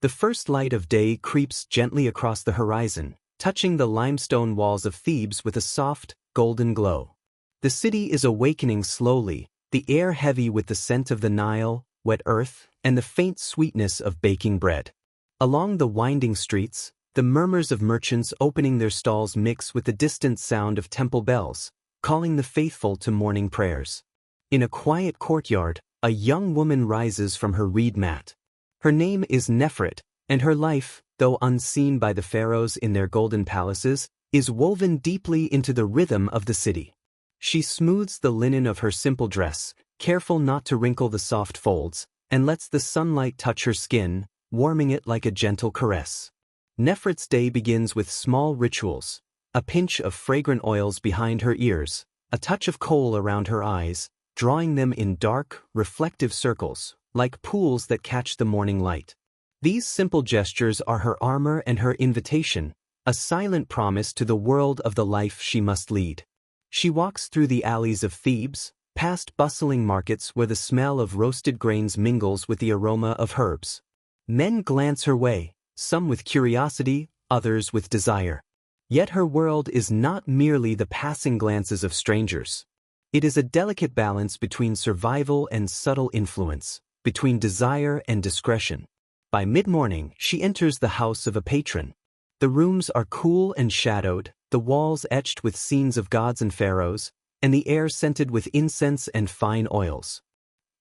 The first light of day creeps gently across the horizon, touching the limestone walls of Thebes with a soft, golden glow. The city is awakening slowly, the air heavy with the scent of the Nile, wet earth, and the faint sweetness of baking bread. Along the winding streets, the murmurs of merchants opening their stalls mix with the distant sound of temple bells, calling the faithful to morning prayers. In a quiet courtyard, a young woman rises from her reed mat. Her name is Nefret, and her life, though unseen by the pharaohs in their golden palaces, is woven deeply into the rhythm of the city. She smooths the linen of her simple dress, careful not to wrinkle the soft folds, and lets the sunlight touch her skin, warming it like a gentle caress. Nefret's day begins with small rituals, a pinch of fragrant oils behind her ears, a touch of kohl around her eyes, drawing them in dark, reflective circles, like pools that catch the morning light. These simple gestures are her armor and her invitation, a silent promise to the world of the life she must lead. She walks through the alleys of Thebes, past bustling markets where the smell of roasted grains mingles with the aroma of herbs. Men glance her way, some with curiosity, others with desire. Yet her world is not merely the passing glances of strangers. It is a delicate balance between survival and subtle influence, between desire and discretion. By mid-morning, she enters the house of a patron. The rooms are cool and shadowed, the walls etched with scenes of gods and pharaohs, and the air scented with incense and fine oils.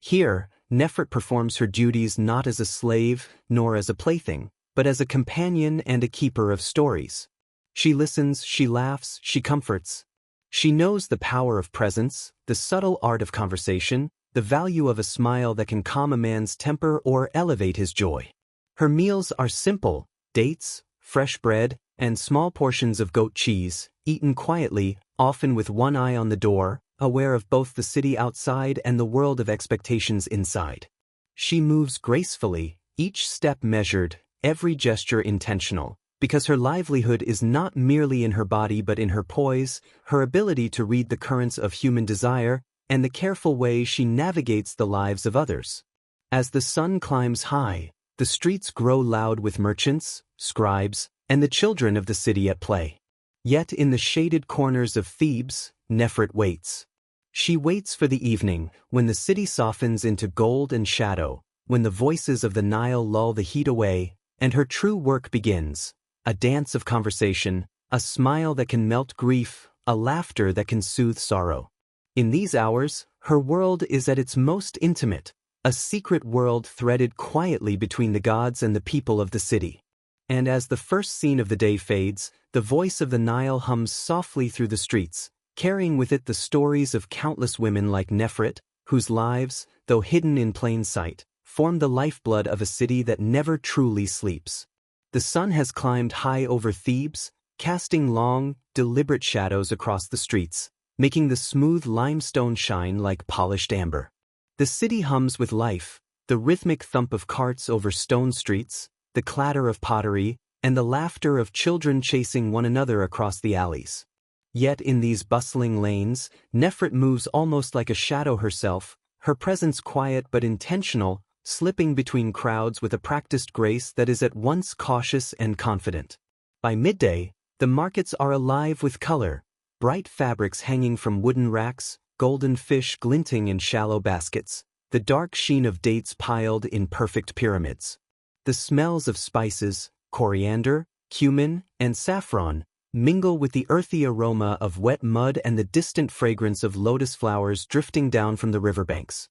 Here, Nefret performs her duties not as a slave, nor as a plaything, but as a companion and a keeper of stories. She listens, she laughs, she comforts. She knows the power of presence, the subtle art of conversation, the value of a smile that can calm a man's temper or elevate his joy. Her meals are simple: dates, fresh bread, and small portions of goat cheese, eaten quietly, often with one eye on the door, aware of both the city outside and the world of expectations inside. She moves gracefully, each step measured, every gesture intentional, because her livelihood is not merely in her body but in her poise, her ability to read the currents of human desire, and the careful way she navigates the lives of others. As the sun climbs high, the streets grow loud with merchants, scribes, and the children of the city at play. Yet in the shaded corners of Thebes, Nefret waits. She waits for the evening, when the city softens into gold and shadow, when the voices of the Nile lull the heat away, and her true work begins, a dance of conversation, a smile that can melt grief, a laughter that can soothe sorrow. In these hours, her world is at its most intimate, a secret world threaded quietly between the gods and the people of the city. And as the first scene of the day fades, the voice of the Nile hums softly through the streets, carrying with it the stories of countless women like Nefret, whose lives, though hidden in plain sight, form the lifeblood of a city that never truly sleeps. The sun has climbed high over Thebes, casting long, deliberate shadows across the streets, making the smooth limestone shine like polished amber. The city hums with life, the rhythmic thump of carts over stone streets, the clatter of pottery, and the laughter of children chasing one another across the alleys. Yet in these bustling lanes, Nefret moves almost like a shadow herself, her presence quiet but intentional, slipping between crowds with a practiced grace that is at once cautious and confident. By midday, the markets are alive with color, bright fabrics hanging from wooden racks, golden fish glinting in shallow baskets, the dark sheen of dates piled in perfect pyramids. The smells of spices, coriander, cumin, and saffron, mingle with the earthy aroma of wet mud and the distant fragrance of lotus flowers drifting down from the riverbanks.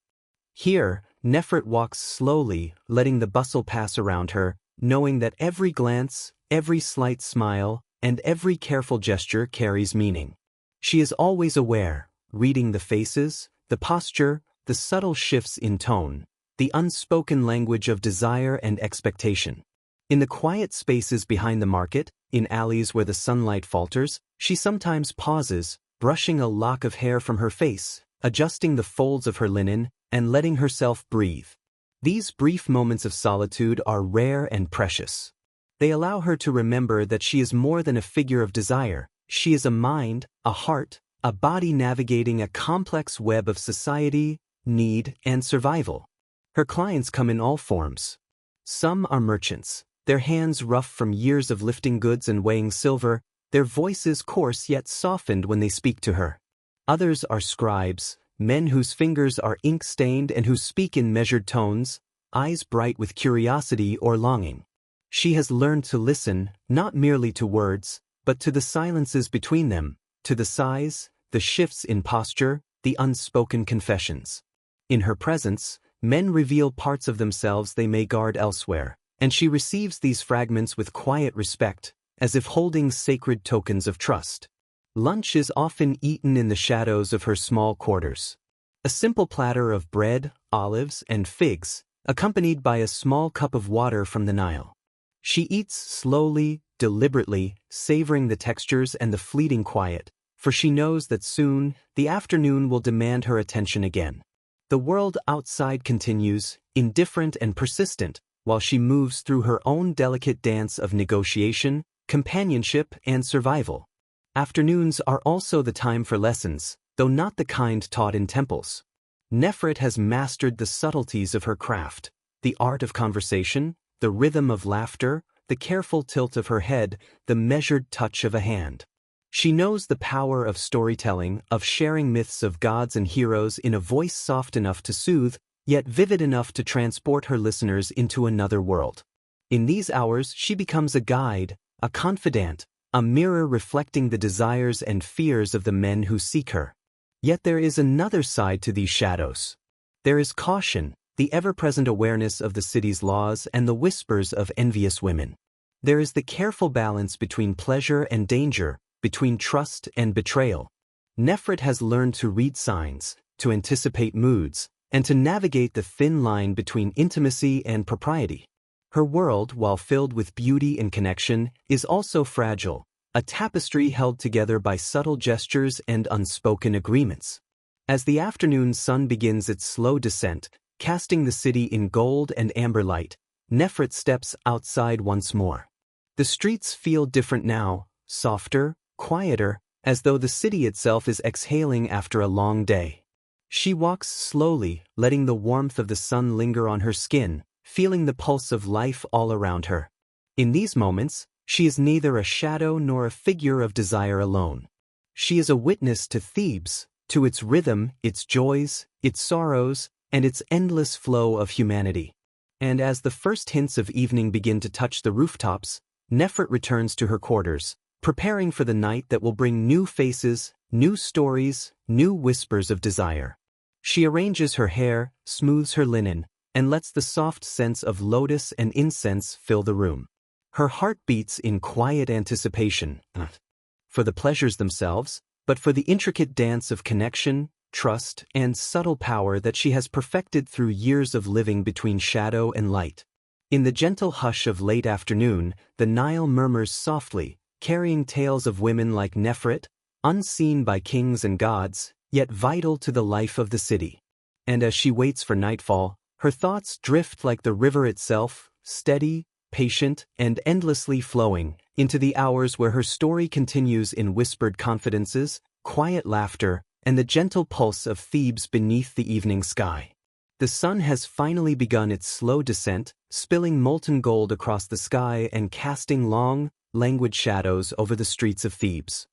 Here, Nefret walks slowly, letting the bustle pass around her, knowing that every glance, every slight smile, and every careful gesture carries meaning. She is always aware, reading the faces, the posture, the subtle shifts in tone, the unspoken language of desire and expectation. In the quiet spaces behind the market, in alleys where the sunlight falters, she sometimes pauses, brushing a lock of hair from her face, adjusting the folds of her linen, and letting herself breathe. These brief moments of solitude are rare and precious. They allow her to remember that she is more than a figure of desire. She is a mind, a heart, a body navigating a complex web of society, need, and survival. Her clients come in all forms. Some are merchants, their hands rough from years of lifting goods and weighing silver, their voices coarse yet softened when they speak to her. Others are scribes, men whose fingers are ink-stained and who speak in measured tones, eyes bright with curiosity or longing. She has learned to listen, not merely to words, but to the silences between them, to the sighs, the shifts in posture, the unspoken confessions. In her presence, men reveal parts of themselves they may guard elsewhere, and she receives these fragments with quiet respect, as if holding sacred tokens of trust. Lunch is often eaten in the shadows of her small quarters. A simple platter of bread, olives, and figs, accompanied by a small cup of water from the Nile. She eats slowly, deliberately, savoring the textures and the fleeting quiet, for she knows that soon, the afternoon will demand her attention again. The world outside continues, indifferent and persistent, while she moves through her own delicate dance of negotiation, companionship, and survival. Afternoons are also the time for lessons, though not the kind taught in temples. Nefret has mastered the subtleties of her craft, the art of conversation, the rhythm of laughter, the careful tilt of her head, the measured touch of a hand. She knows the power of storytelling, of sharing myths of gods and heroes in a voice soft enough to soothe, yet vivid enough to transport her listeners into another world. In these hours she becomes a guide, a confidant, a mirror reflecting the desires and fears of the men who seek her. Yet there is another side to these shadows. There is caution, the ever-present awareness of the city's laws and the whispers of envious women. There is the careful balance between pleasure and danger, between trust and betrayal. Nefret has learned to read signs, to anticipate moods, and to navigate the thin line between intimacy and propriety. Her world, while filled with beauty and connection, is also fragile, a tapestry held together by subtle gestures and unspoken agreements. As the afternoon sun begins its slow descent, casting the city in gold and amber light, Nefret steps outside once more. The streets feel different now, softer, quieter, as though the city itself is exhaling after a long day. She walks slowly, letting the warmth of the sun linger on her skin, feeling the pulse of life all around her. In these moments, she is neither a shadow nor a figure of desire alone. She is a witness to Thebes, to its rhythm, its joys, its sorrows, and its endless flow of humanity. And as the first hints of evening begin to touch the rooftops, Nefret returns to her quarters, preparing for the night that will bring new faces, new stories, new whispers of desire. She arranges her hair, smooths her linen, and lets the soft scents of lotus and incense fill the room. Her heart beats in quiet anticipation, not for the pleasures themselves, but for the intricate dance of connection, trust, and subtle power that she has perfected through years of living between shadow and light. In the gentle hush of late afternoon, the Nile murmurs softly, carrying tales of women like Nefret, unseen by kings and gods, yet vital to the life of the city. And as she waits for nightfall, her thoughts drift like the river itself, steady, patient, and endlessly flowing, into the hours where her story continues in whispered confidences, quiet laughter, and the gentle pulse of Thebes beneath the evening sky. The sun has finally begun its slow descent, spilling molten gold across the sky and casting long, languid shadows over the streets of Thebes.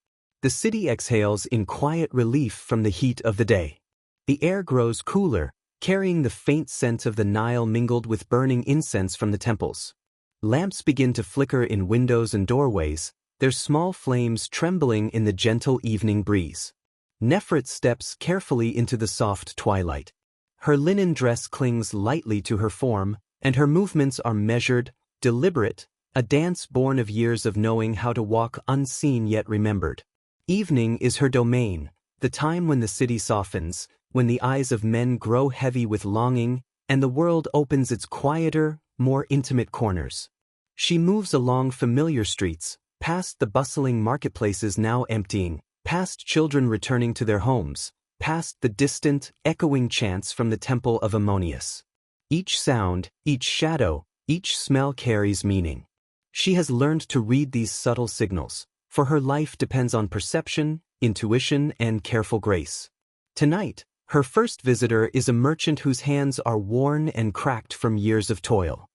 The city exhales in quiet relief from the heat of the day. The air grows cooler, carrying the faint scent of the Nile mingled with burning incense from the temples. Lamps begin to flicker in windows and doorways, their small flames trembling in the gentle evening breeze. Nefret steps carefully into the soft twilight. Her linen dress clings lightly to her form, and her movements are measured, deliberate, a dance born of years of knowing how to walk unseen yet remembered. Evening is her domain, the time when the city softens, when the eyes of men grow heavy with longing, and the world opens its quieter, more intimate corners. She moves along familiar streets, past the bustling marketplaces now emptying, past children returning to their homes, past the distant, echoing chants from the temple of Ammonius. Each sound, each shadow, each smell carries meaning. She has learned to read these subtle signals, for her life depends on perception, intuition, and careful grace. Tonight, her first visitor is a merchant whose hands are worn and cracked from years of toil.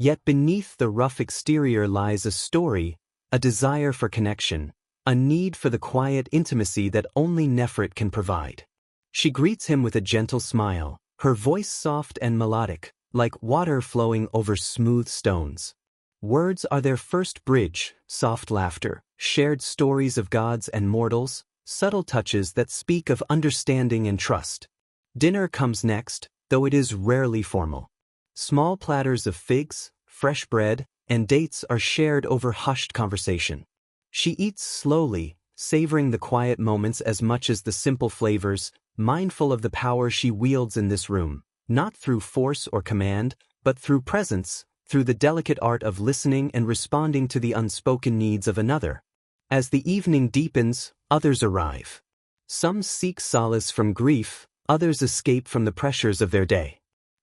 Yet beneath the rough exterior lies a story, a desire for connection, a need for the quiet intimacy that only Nefret can provide. She greets him with a gentle smile, her voice soft and melodic, like water flowing over smooth stones. Words are their first bridge, soft laughter, shared stories of gods and mortals, subtle touches that speak of understanding and trust. Dinner comes next, though it is rarely formal. Small platters of figs, fresh bread, and dates are shared over hushed conversation. She eats slowly, savoring the quiet moments as much as the simple flavors, mindful of the power she wields in this room, not through force or command, but through presence, through the delicate art of listening and responding to the unspoken needs of another. As the evening deepens, others arrive. Some seek solace from grief, others escape from the pressures of their day.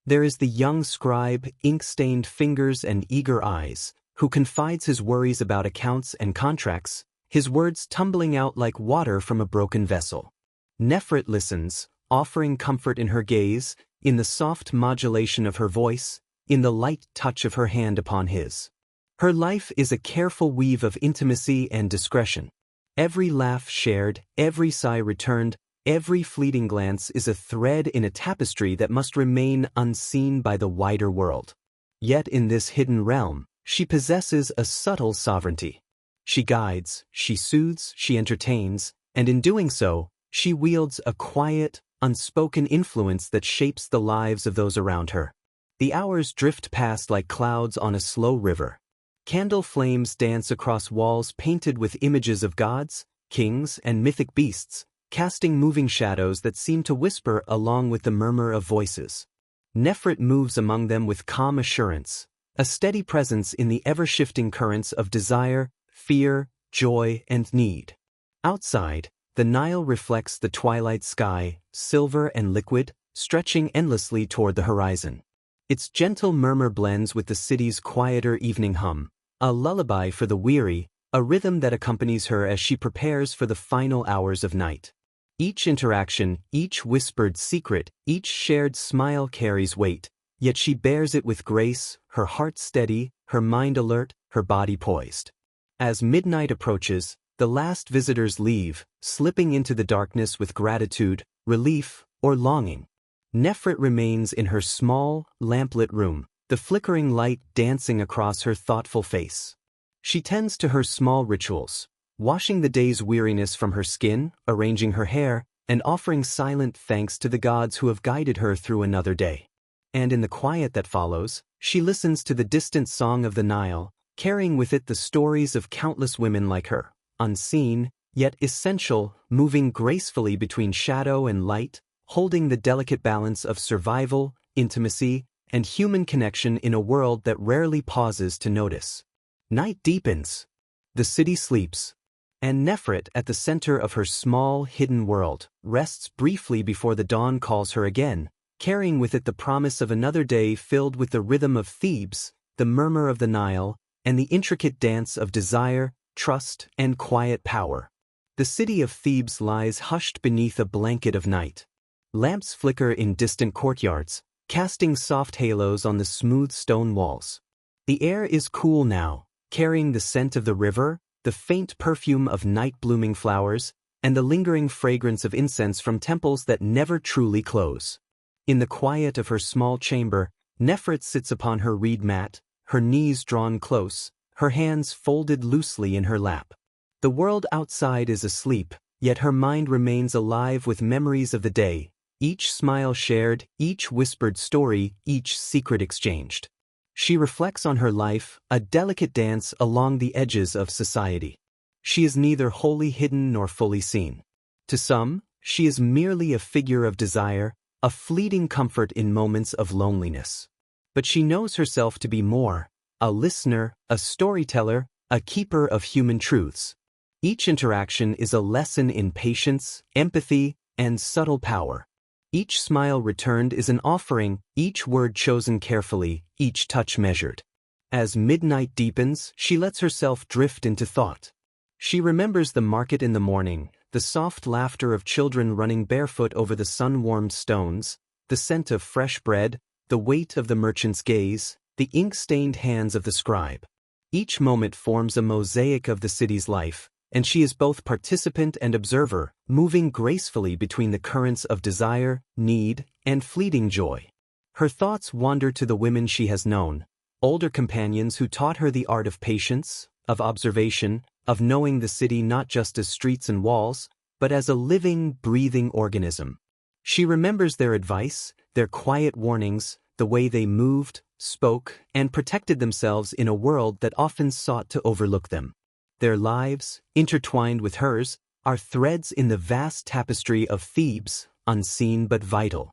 There is the young scribe, ink-stained fingers and eager eyes, who confides his worries about accounts and contracts, his words tumbling out like water from a broken vessel. Nefret listens, offering comfort in her gaze, in the soft modulation of her voice, in the light touch of her hand upon his. Her life is a careful weave of intimacy and discretion. Every laugh shared, every sigh returned, every fleeting glance is a thread in a tapestry that must remain unseen by the wider world. Yet in this hidden realm, she possesses a subtle sovereignty. She guides, she soothes, she entertains, and in doing so, she wields a quiet, unspoken influence that shapes the lives of those around her. The hours drift past like clouds on a slow river. Candle flames dance across walls painted with images of gods, kings, and mythic beasts, casting moving shadows that seem to whisper along with the murmur of voices. Nefret moves among them with calm assurance, a steady presence in the ever-shifting currents of desire, fear, joy, and need. Outside, the Nile reflects the twilight sky, silver and liquid, stretching endlessly toward the horizon. Its gentle murmur blends with the city's quieter evening hum, a lullaby for the weary, a rhythm that accompanies her as she prepares for the final hours of night. Each interaction, each whispered secret, each shared smile carries weight, yet she bears it with grace, her heart steady, her mind alert, her body poised. As midnight approaches, the last visitors leave, slipping into the darkness with gratitude, relief, or longing. Nefret remains in her small, lamplit room, the flickering light dancing across her thoughtful face. She tends to her small rituals, washing the day's weariness from her skin, arranging her hair, and offering silent thanks to the gods who have guided her through another day. And in the quiet that follows, she listens to the distant song of the Nile, carrying with it the stories of countless women like her, unseen, yet essential, moving gracefully between shadow and light, holding the delicate balance of survival, intimacy, and human connection in a world that rarely pauses to notice. Night deepens. The city sleeps. And Nefret, at the center of her small, hidden world, rests briefly before the dawn calls her again, carrying with it the promise of another day filled with the rhythm of Thebes, the murmur of the Nile, and the intricate dance of desire, trust, and quiet power. The city of Thebes lies hushed beneath a blanket of night. Lamps flicker in distant courtyards, casting soft halos on the smooth stone walls. The air is cool now, carrying the scent of the river, the faint perfume of night-blooming flowers, and the lingering fragrance of incense from temples that never truly close. In the quiet of her small chamber, Nefret sits upon her reed mat, her knees drawn close, her hands folded loosely in her lap. The world outside is asleep, yet her mind remains alive with memories of the day, each smile shared, each whispered story, each secret exchanged. She reflects on her life, a delicate dance along the edges of society. She is neither wholly hidden nor fully seen. To some, she is merely a figure of desire, a fleeting comfort in moments of loneliness. But she knows herself to be more, a listener, a storyteller, a keeper of human truths. Each interaction is a lesson in patience, empathy, and subtle power. Each smile returned is an offering, each word chosen carefully, each touch measured. As midnight deepens, she lets herself drift into thought. She remembers the market in the morning, the soft laughter of children running barefoot over the sun-warmed stones, the scent of fresh bread, the weight of the merchant's gaze, the ink-stained hands of the scribe. Each moment forms a mosaic of the city's life, and she is both participant and observer, moving gracefully between the currents of desire, need, and fleeting joy. Her thoughts wander to the women she has known, older companions who taught her the art of patience, of observation, of knowing the city not just as streets and walls, but as a living, breathing organism. She remembers their advice, their quiet warnings, the way they moved, spoke, and protected themselves in a world that often sought to overlook them. Their lives, intertwined with hers, are threads in the vast tapestry of Thebes, unseen but vital.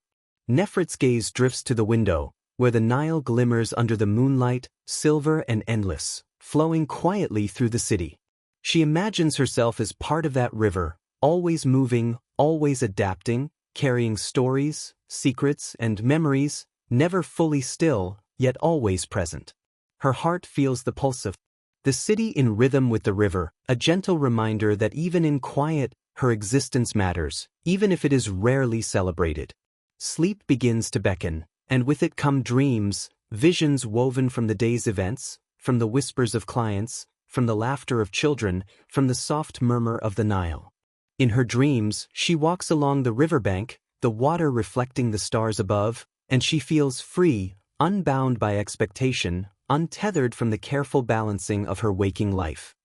Nefret's gaze drifts to the window, where the Nile glimmers under the moonlight, silver and endless, flowing quietly through the city. She imagines herself as part of that river, always moving, always adapting, carrying stories, secrets, and memories, never fully still, yet always present. Her heart feels the pulse of the city in rhythm with the river, a gentle reminder that even in quiet, her existence matters, even if it is rarely celebrated. Sleep begins to beckon, and with it come dreams, visions woven from the day's events, from the whispers of clients, from the laughter of children, from the soft murmur of the Nile. In her dreams, she walks along the riverbank, the water reflecting the stars above, and she feels free, unbound by expectation, untethered from the careful balancing of her waking life.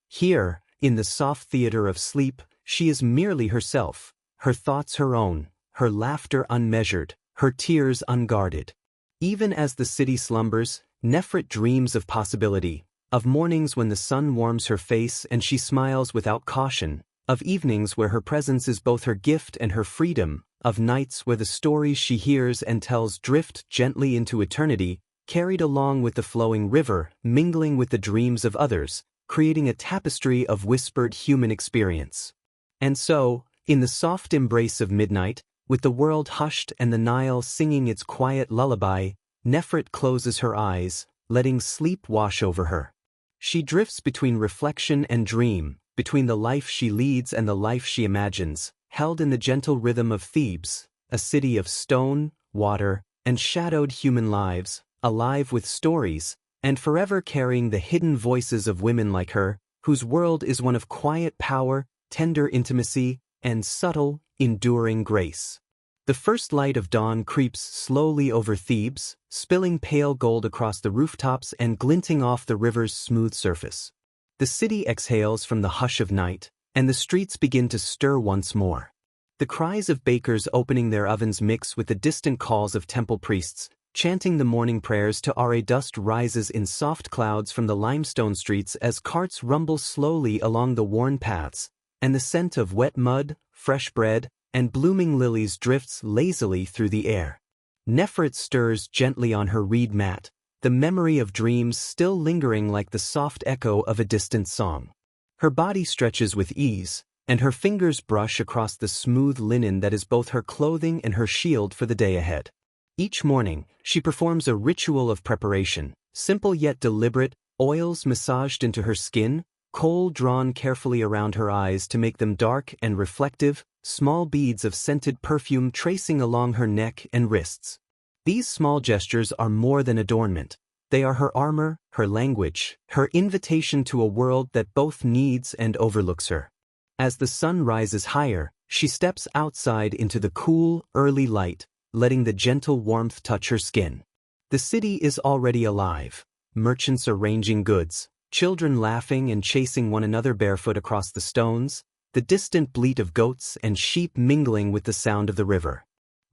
Here, in the soft theater of sleep, she is merely herself, her thoughts her own, her laughter unmeasured, her tears unguarded. Even as the city slumbers, Nefret dreams of possibility, of mornings when the sun warms her face and she smiles without caution, of evenings where her presence is both her gift and her freedom, of nights where the stories she hears and tells drift gently into eternity, carried along with the flowing river, mingling with the dreams of others, creating a tapestry of whispered human experience. And so, in the soft embrace of midnight, with the world hushed and the Nile singing its quiet lullaby, Nefret closes her eyes, letting sleep wash over her. She drifts between reflection and dream, between the life she leads and the life she imagines, held in the gentle rhythm of Thebes, a city of stone, water, and shadowed human lives, alive with stories, and forever carrying the hidden voices of women like her, whose world is one of quiet power, tender intimacy, and subtle, enduring grace. The first light of dawn creeps slowly over Thebes, spilling pale gold across the rooftops and glinting off the river's smooth surface. The city exhales from the hush of night, and the streets begin to stir once more. The cries of bakers opening their ovens mix with the distant calls of temple priests, chanting the morning prayers to Ra. Dust rises in soft clouds from the limestone streets as carts rumble slowly along the worn paths, and the scent of wet mud, fresh bread, and blooming lilies drifts lazily through the air. Nefret stirs gently on her reed mat, the memory of dreams still lingering like the soft echo of a distant song. Her body stretches with ease, and her fingers brush across the smooth linen that is both her clothing and her shield for the day ahead. Each morning, she performs a ritual of preparation, simple yet deliberate, oils massaged into her skin, kohl drawn carefully around her eyes to make them dark and reflective, small beads of scented perfume tracing along her neck and wrists. These small gestures are more than adornment. They are her armor, her language, her invitation to a world that both needs and overlooks her. As the sun rises higher, she steps outside into the cool, early light, letting the gentle warmth touch her skin. The city is already alive, merchants arranging goods, children laughing and chasing one another barefoot across the stones, the distant bleat of goats and sheep mingling with the sound of the river.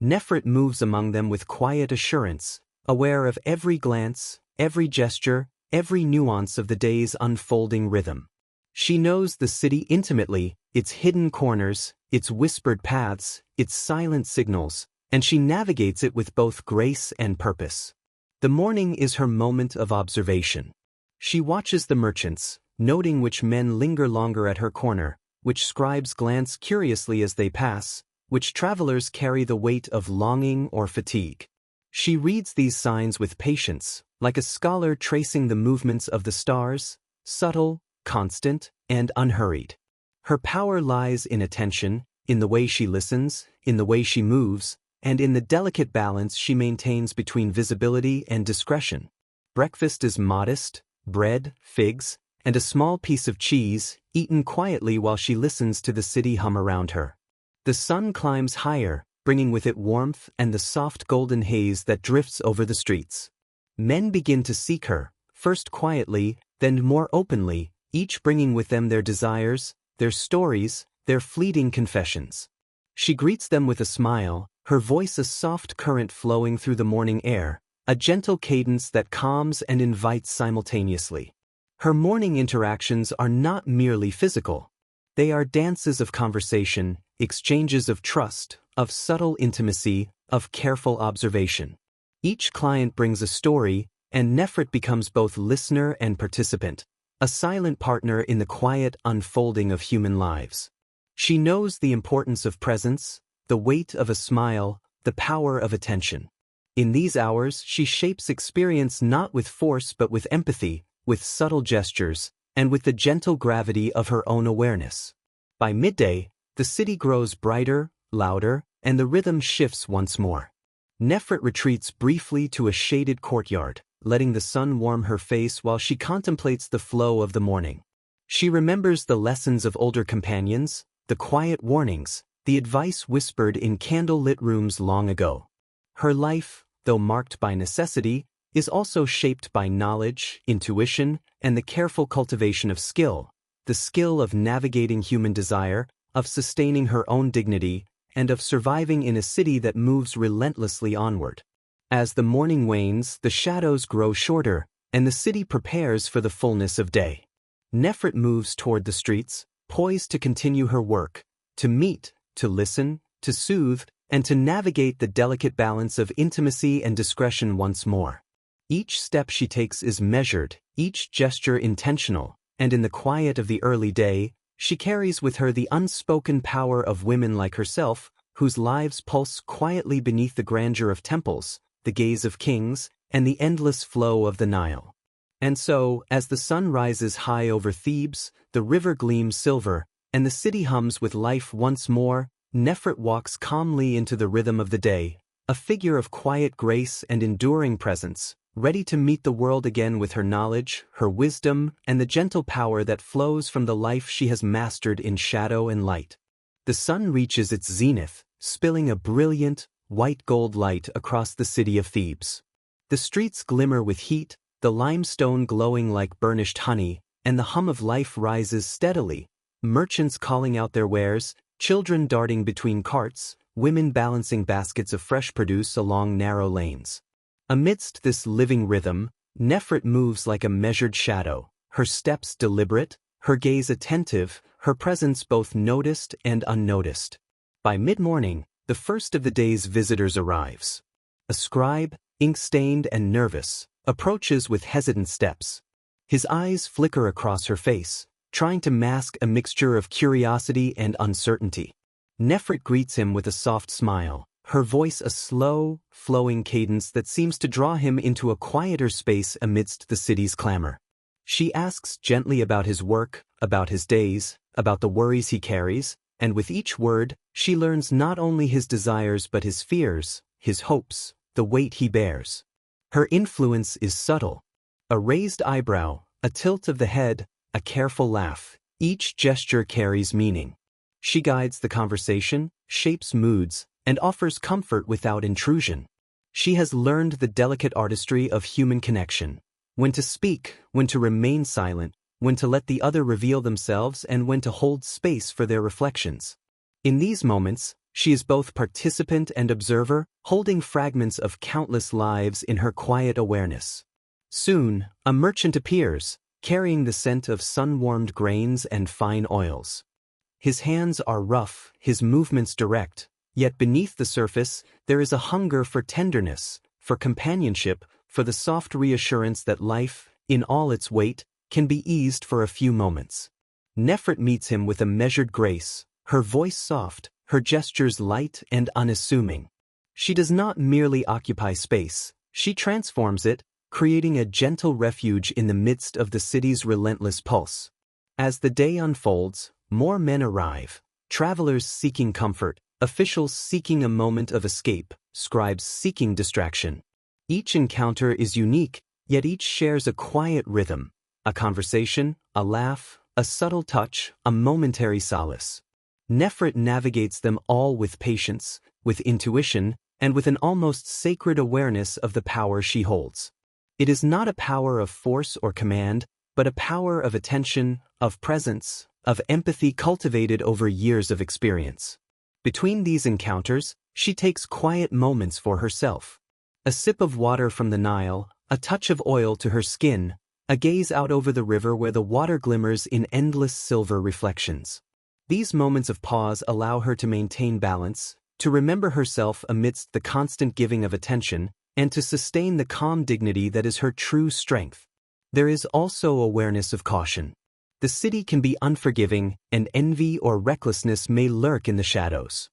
Nefret moves among them with quiet assurance, aware of every glance, every gesture, every nuance of the day's unfolding rhythm. She knows the city intimately, its hidden corners, its whispered paths, its silent signals, and she navigates it with both grace and purpose. The morning is her moment of observation. She watches the merchants, noting which men linger longer at her corner, which scribes glance curiously as they pass, which travelers carry the weight of longing or fatigue. She reads these signs with patience, like a scholar tracing the movements of the stars, subtle, constant, and unhurried. Her power lies in attention, in the way she listens, in the way she moves, and in the delicate balance she maintains between visibility and discretion. Breakfast is modest: bread, figs, and a small piece of cheese, eaten quietly while she listens to the city hum around her. The sun climbs higher, bringing with it warmth and the soft golden haze that drifts over the streets. Men begin to seek her, first quietly, then more openly, each bringing with them their desires, their stories, their fleeting confessions. She greets them with a smile, her voice a soft current flowing through the morning air, a gentle cadence that calms and invites simultaneously. Her morning interactions are not merely physical. They are dances of conversation, exchanges of trust, of subtle intimacy, of careful observation. Each client brings a story, and Nefret becomes both listener and participant, a silent partner in the quiet unfolding of human lives. She knows the importance of presence, the weight of a smile, the power of attention. In these hours, she shapes experience not with force but with empathy, with subtle gestures, and with the gentle gravity of her own awareness. By midday, the city grows brighter, louder, and the rhythm shifts once more. Nefret retreats briefly to a shaded courtyard, letting the sun warm her face while she contemplates the flow of the morning. She remembers the lessons of older companions, the quiet warnings, the advice whispered in candle-lit rooms long ago. Her life, though marked by necessity, is also shaped by knowledge, intuition, and the careful cultivation of skill, the skill of navigating human desire, of sustaining her own dignity, and of surviving in a city that moves relentlessly onward. As the morning wanes, the shadows grow shorter, and the city prepares for the fullness of day. Nefret moves toward the streets, poised to continue her work, to meet, to listen, to soothe, and to navigate the delicate balance of intimacy and discretion once more. Each step she takes is measured, each gesture intentional, and in the quiet of the early day, she carries with her the unspoken power of women like herself, whose lives pulse quietly beneath the grandeur of temples, the gaze of kings, and the endless flow of the Nile. And so, as the sun rises high over Thebes, the river gleams silver, and the city hums with life once more, Nefret walks calmly into the rhythm of the day, a figure of quiet grace and enduring presence, ready to meet the world again with her knowledge, her wisdom, and the gentle power that flows from the life she has mastered in shadow and light. The sun reaches its zenith, spilling a brilliant, white gold light across the city of Thebes. The streets glimmer with heat, the limestone glowing like burnished honey, and the hum of life rises steadily, merchants calling out their wares, children darting between carts, women balancing baskets of fresh produce along narrow lanes. Amidst this living rhythm, Nefret moves like a measured shadow, her steps deliberate, her gaze attentive, her presence both noticed and unnoticed. By mid-morning, the first of the day's visitors arrives. A scribe, ink-stained and nervous, approaches with hesitant steps. His eyes flicker across her face, trying to mask a mixture of curiosity and uncertainty. Nefret greets him with a soft smile, her voice a slow, flowing cadence that seems to draw him into a quieter space amidst the city's clamor. She asks gently about his work, about his days, about the worries he carries, and with each word, she learns not only his desires but his fears, his hopes, the weight he bears. Her influence is subtle. A raised eyebrow, a tilt of the head, a careful laugh, each gesture carries meaning. She guides the conversation, shapes moods, and offers comfort without intrusion. She has learned the delicate artistry of human connection. When to speak, when to remain silent, when to let the other reveal themselves, and when to hold space for their reflections. In these moments, she is both participant and observer, holding fragments of countless lives in her quiet awareness. Soon, a merchant appears, carrying the scent of sun-warmed grains and fine oils. His hands are rough, his movements direct, yet beneath the surface, there is a hunger for tenderness, for companionship, for the soft reassurance that life, in all its weight, can be eased for a few moments. Nefret meets him with a measured grace, her voice soft, her gestures light and unassuming. She does not merely occupy space, she transforms it, creating a gentle refuge in the midst of the city's relentless pulse. As the day unfolds, more men arrive, travelers seeking comfort, officials seeking a moment of escape, scribes seeking distraction. Each encounter is unique, yet each shares a quiet rhythm, a conversation, a laugh, a subtle touch, a momentary solace. Nefret navigates them all with patience, with intuition, and with an almost sacred awareness of the power she holds. It is not a power of force or command, but a power of attention, of presence, of empathy cultivated over years of experience. Between these encounters, she takes quiet moments for herself. A sip of water from the Nile, a touch of oil to her skin, a gaze out over the river where the water glimmers in endless silver reflections. These moments of pause allow her to maintain balance, to remember herself amidst the constant giving of attention, and to sustain the calm dignity that is her true strength. There is also awareness of caution. The city can be unforgiving, and envy or recklessness may lurk in the shadows.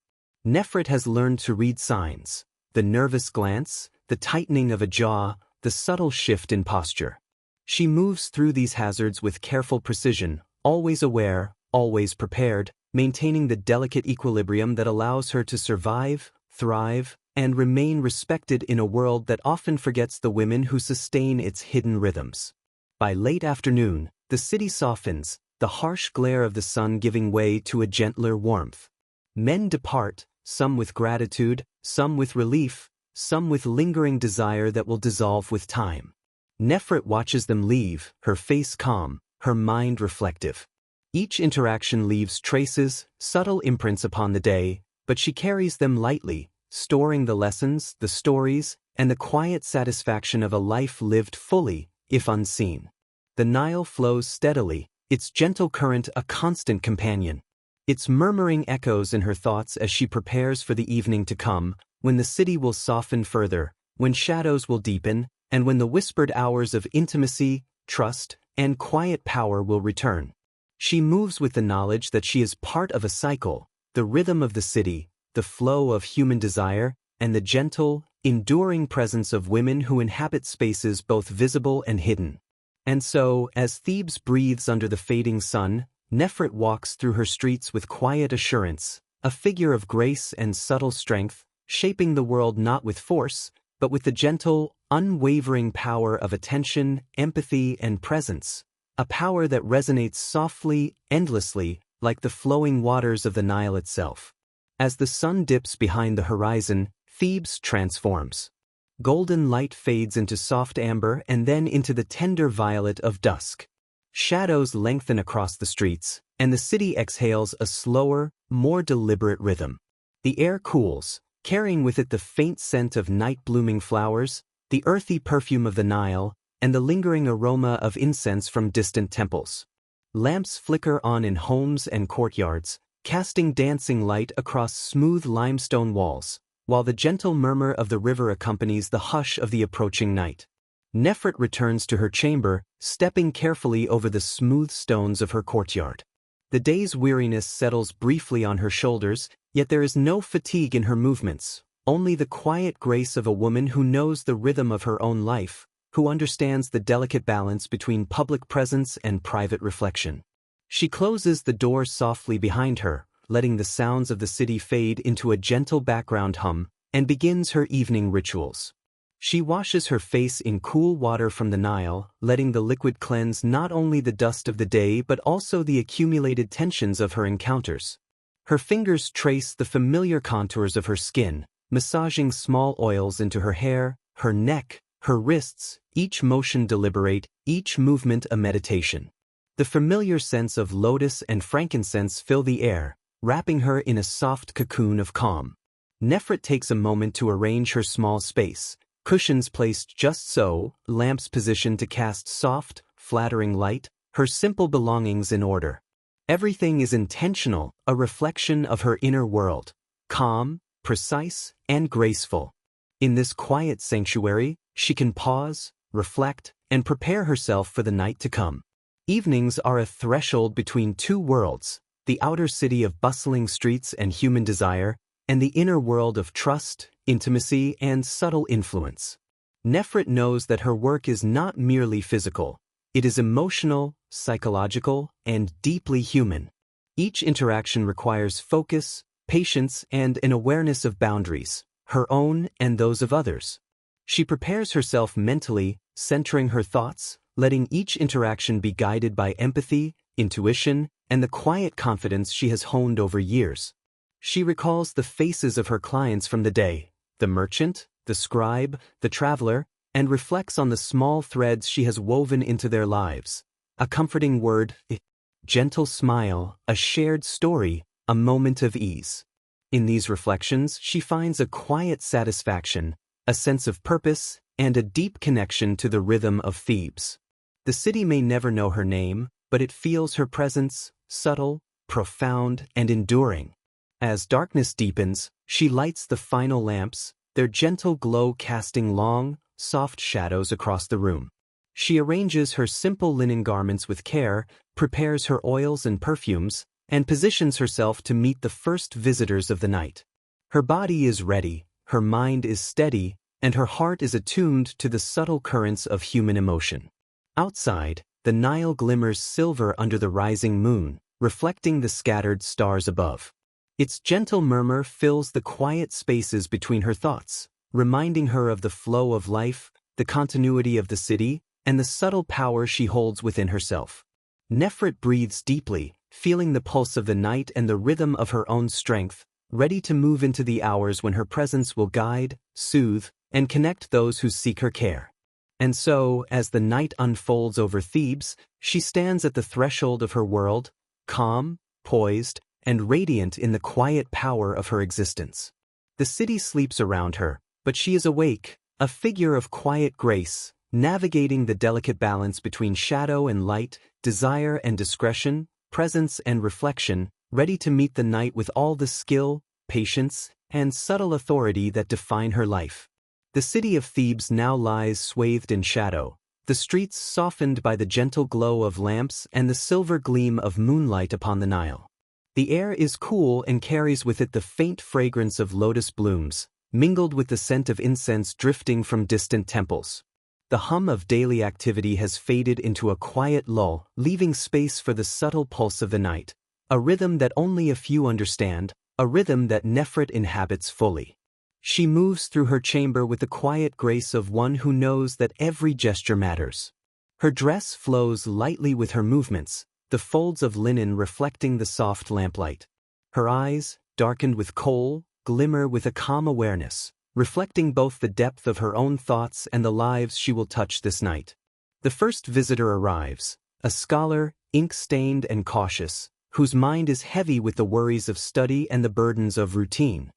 Nefret has learned to read signs: the nervous glance, the tightening of a jaw, the subtle shift in posture. She moves through these hazards with careful precision, always aware, always prepared, maintaining the delicate equilibrium that allows her to survive, thrive, and remain respected in a world that often forgets the women who sustain its hidden rhythms. By late afternoon, the city softens, the harsh glare of the sun giving way to a gentler warmth. Men depart, some with gratitude, some with relief, some with lingering desire that will dissolve with time. Nefret watches them leave, her face calm, her mind reflective. Each interaction leaves traces, subtle imprints upon the day, but she carries them lightly, storing the lessons, the stories, and the quiet satisfaction of a life lived fully, if unseen. The Nile flows steadily, its gentle current a constant companion. Its murmuring echoes in her thoughts as she prepares for the evening to come, when the city will soften further, when shadows will deepen, and when the whispered hours of intimacy, trust, and quiet power will return. She moves with the knowledge that she is part of a cycle, the rhythm of the city, the flow of human desire, and the gentle, enduring presence of women who inhabit spaces both visible and hidden. And so, as Thebes breathes under the fading sun, Nefret walks through her streets with quiet assurance, a figure of grace and subtle strength, shaping the world not with force, but with the gentle, unwavering power of attention, empathy, and presence, a power that resonates softly, endlessly, like the flowing waters of the Nile itself. As the sun dips behind the horizon, Thebes transforms. Golden light fades into soft amber and then into the tender violet of dusk. Shadows lengthen across the streets, and the city exhales a slower, more deliberate rhythm. The air cools, carrying with it the faint scent of night-blooming flowers, the earthy perfume of the Nile, and the lingering aroma of incense from distant temples. Lamps flicker on in homes and courtyards, casting dancing light across smooth limestone walls, while the gentle murmur of the river accompanies the hush of the approaching night. Nefret returns to her chamber, stepping carefully over the smooth stones of her courtyard. The day's weariness settles briefly on her shoulders, yet there is no fatigue in her movements, only the quiet grace of a woman who knows the rhythm of her own life, who understands the delicate balance between public presence and private reflection. She closes the door softly behind her, letting the sounds of the city fade into a gentle background hum, and begins her evening rituals. She washes her face in cool water from the Nile, letting the liquid cleanse not only the dust of the day but also the accumulated tensions of her encounters. Her fingers trace the familiar contours of her skin, massaging small oils into her hair, her neck, her wrists, each motion deliberate, each movement a meditation. The familiar scents of lotus and frankincense fill the air, wrapping her in a soft cocoon of calm. Nefret takes a moment to arrange her small space, cushions placed just so, lamps positioned to cast soft, flattering light, her simple belongings in order. Everything is intentional, a reflection of her inner world, calm, precise, and graceful. In this quiet sanctuary, she can pause, reflect, and prepare herself for the night to come. Evenings are a threshold between two worlds, the outer city of bustling streets and human desire, and the inner world of trust, intimacy, and subtle influence. Nefret knows that her work is not merely physical. It is emotional, psychological, and deeply human. Each interaction requires focus, patience, and an awareness of boundaries, her own and those of others. She prepares herself mentally, centering her thoughts, letting each interaction be guided by empathy, intuition, and the quiet confidence she has honed over years. She recalls the faces of her clients from the day, the merchant, the scribe, the traveler, and reflects on the small threads she has woven into their lives. A comforting word, a gentle smile, a shared story, a moment of ease. In these reflections, she finds a quiet satisfaction, a sense of purpose, and a deep connection to the rhythm of Thebes. The city may never know her name, but it feels her presence, subtle, profound, and enduring. As darkness deepens, she lights the final lamps, their gentle glow casting long, soft shadows across the room. She arranges her simple linen garments with care, prepares her oils and perfumes, and positions herself to meet the first visitors of the night. Her body is ready, her mind is steady, and her heart is attuned to the subtle currents of human emotion. Outside, the Nile glimmers silver under the rising moon, reflecting the scattered stars above. Its gentle murmur fills the quiet spaces between her thoughts, reminding her of the flow of life, the continuity of the city, and the subtle power she holds within herself. Nefret breathes deeply, feeling the pulse of the night and the rhythm of her own strength, ready to move into the hours when her presence will guide, soothe, and connect those who seek her care. And so, as the night unfolds over Thebes, she stands at the threshold of her world, calm, poised, and radiant in the quiet power of her existence. The city sleeps around her, but she is awake, a figure of quiet grace, navigating the delicate balance between shadow and light, desire and discretion, presence and reflection, ready to meet the night with all the skill, patience, and subtle authority that define her life. The city of Thebes now lies swathed in shadow, the streets softened by the gentle glow of lamps and the silver gleam of moonlight upon the Nile. The air is cool and carries with it the faint fragrance of lotus blooms, mingled with the scent of incense drifting from distant temples. The hum of daily activity has faded into a quiet lull, leaving space for the subtle pulse of the night, a rhythm that only a few understand, a rhythm that Nefret inhabits fully. She moves through her chamber with the quiet grace of one who knows that every gesture matters. Her dress flows lightly with her movements, the folds of linen reflecting the soft lamplight. Her eyes, darkened with kohl, glimmer with a calm awareness, reflecting both the depth of her own thoughts and the lives she will touch this night. The first visitor arrives, a scholar, ink-stained and cautious, whose mind is heavy with the worries of study and the burdens of routine.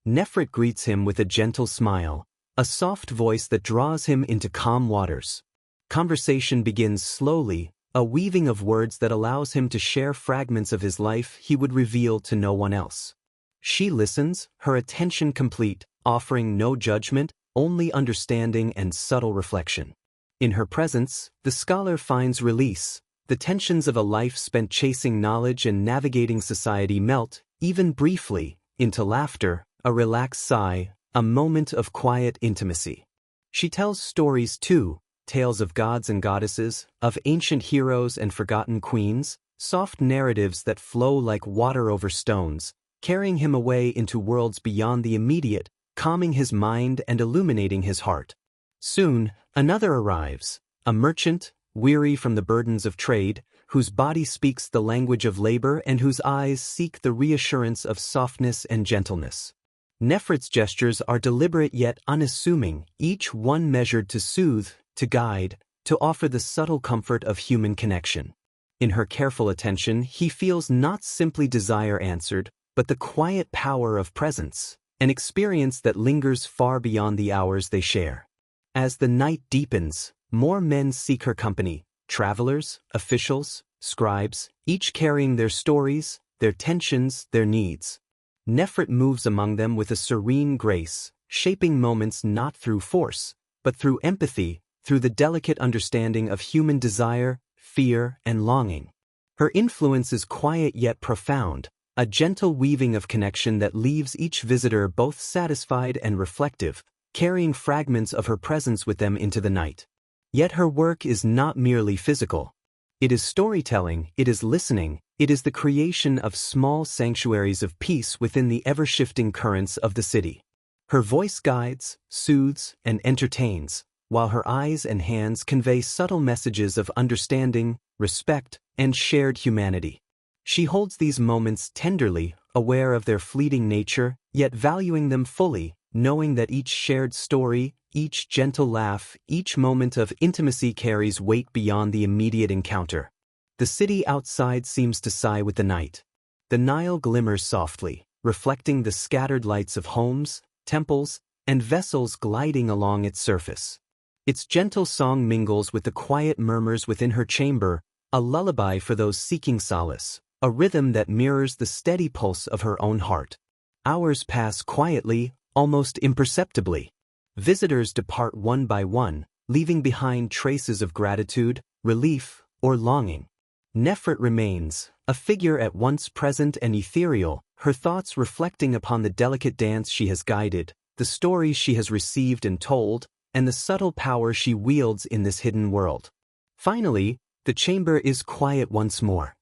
Nefret greets him with a gentle smile, a soft voice that draws him into calm waters. Conversation begins slowly, a weaving of words that allows him to share fragments of his life he would reveal to no one else. She listens, her attention complete, offering no judgment, only understanding and subtle reflection. In her presence, the scholar finds release. The tensions of a life spent chasing knowledge and navigating society melt, even briefly, into laughter, a relaxed sigh, a moment of quiet intimacy. She tells stories too, tales of gods and goddesses, of ancient heroes and forgotten queens, soft narratives that flow like water over stones, carrying him away into worlds beyond the immediate, calming his mind and illuminating his heart. Soon, another arrives, a merchant, weary from the burdens of trade, whose body speaks the language of labor and whose eyes seek the reassurance of softness and gentleness. Nefret's gestures are deliberate yet unassuming, each one measured to soothe, to guide, to offer the subtle comfort of human connection. In her careful attention, he feels not simply desire answered, but the quiet power of presence, an experience that lingers far beyond the hours they share. As the night deepens, more men seek her company, travelers, officials, scribes, each carrying their stories, their tensions, their needs. Nefret moves among them with a serene grace, shaping moments not through force, but through empathy, through the delicate understanding of human desire, fear, and longing. Her influence is quiet yet profound, a gentle weaving of connection that leaves each visitor both satisfied and reflective, carrying fragments of her presence with them into the night. Yet her work is not merely physical. It is storytelling, it is listening, it is the creation of small sanctuaries of peace within the ever-shifting currents of the city. Her voice guides, soothes, and entertains, while her eyes and hands convey subtle messages of understanding, respect, and shared humanity. She holds these moments tenderly, aware of their fleeting nature, yet valuing them fully, knowing that each shared story, each gentle laugh, each moment of intimacy carries weight beyond the immediate encounter. The city outside seems to sigh with the night. The Nile glimmers softly, reflecting the scattered lights of homes, temples, and vessels gliding along its surface. Its gentle song mingles with the quiet murmurs within her chamber, a lullaby for those seeking solace, a rhythm that mirrors the steady pulse of her own heart. Hours pass quietly, almost imperceptibly. Visitors depart one by one, leaving behind traces of gratitude, relief, or longing. Nefret remains, a figure at once present and ethereal, her thoughts reflecting upon the delicate dance she has guided, the stories she has received and told, and the subtle power she wields in this hidden world. Finally, the chamber is quiet once more.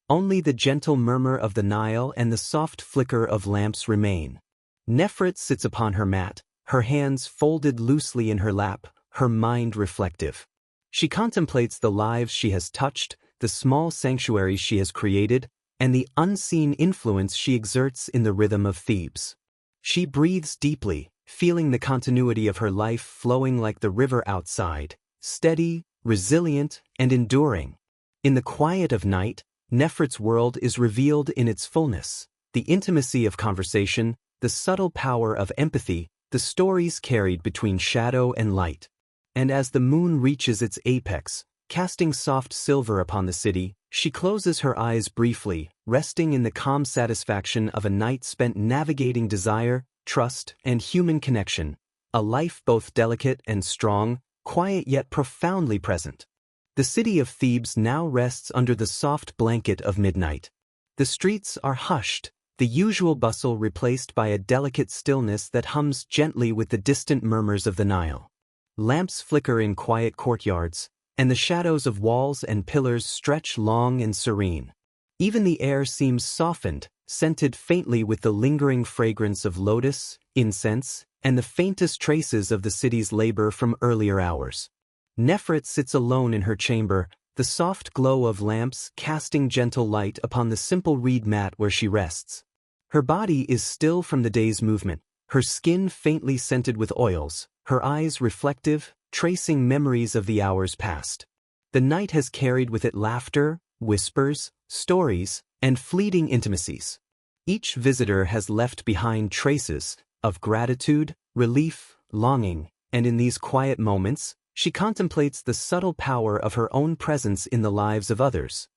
Only the gentle murmur of the Nile and the soft flicker of lamps remain. Nefret sits upon her mat, her hands folded loosely in her lap, her mind reflective. She contemplates the lives she has touched, the small sanctuaries she has created, and the unseen influence she exerts in the rhythm of Thebes. She breathes deeply, feeling the continuity of her life flowing like the river outside, steady, resilient, and enduring. In the quiet of night, Nefret's world is revealed in its fullness, the intimacy of conversation, the subtle power of empathy, the stories carried between shadow and light. And as the moon reaches its apex, casting soft silver upon the city, she closes her eyes briefly, resting in the calm satisfaction of a night spent navigating desire, trust, and human connection, a life both delicate and strong, quiet yet profoundly present. The city of Thebes now rests under the soft blanket of midnight. The streets are hushed, the usual bustle replaced by a delicate stillness that hums gently with the distant murmurs of the Nile. Lamps flicker in quiet courtyards, and the shadows of walls and pillars stretch long and serene. Even the air seems softened, scented faintly with the lingering fragrance of lotus, incense, and the faintest traces of the city's labor from earlier hours. Nefret sits alone in her chamber, the soft glow of lamps casting gentle light upon the simple reed mat where she rests. Her body is still from the day's movement, her skin faintly scented with oils, her eyes reflective, tracing memories of the hours past. The night has carried with it laughter, whispers, stories, and fleeting intimacies. Each visitor has left behind traces of gratitude, relief, longing, and in these quiet moments, she contemplates the subtle power of her own presence in the lives of others.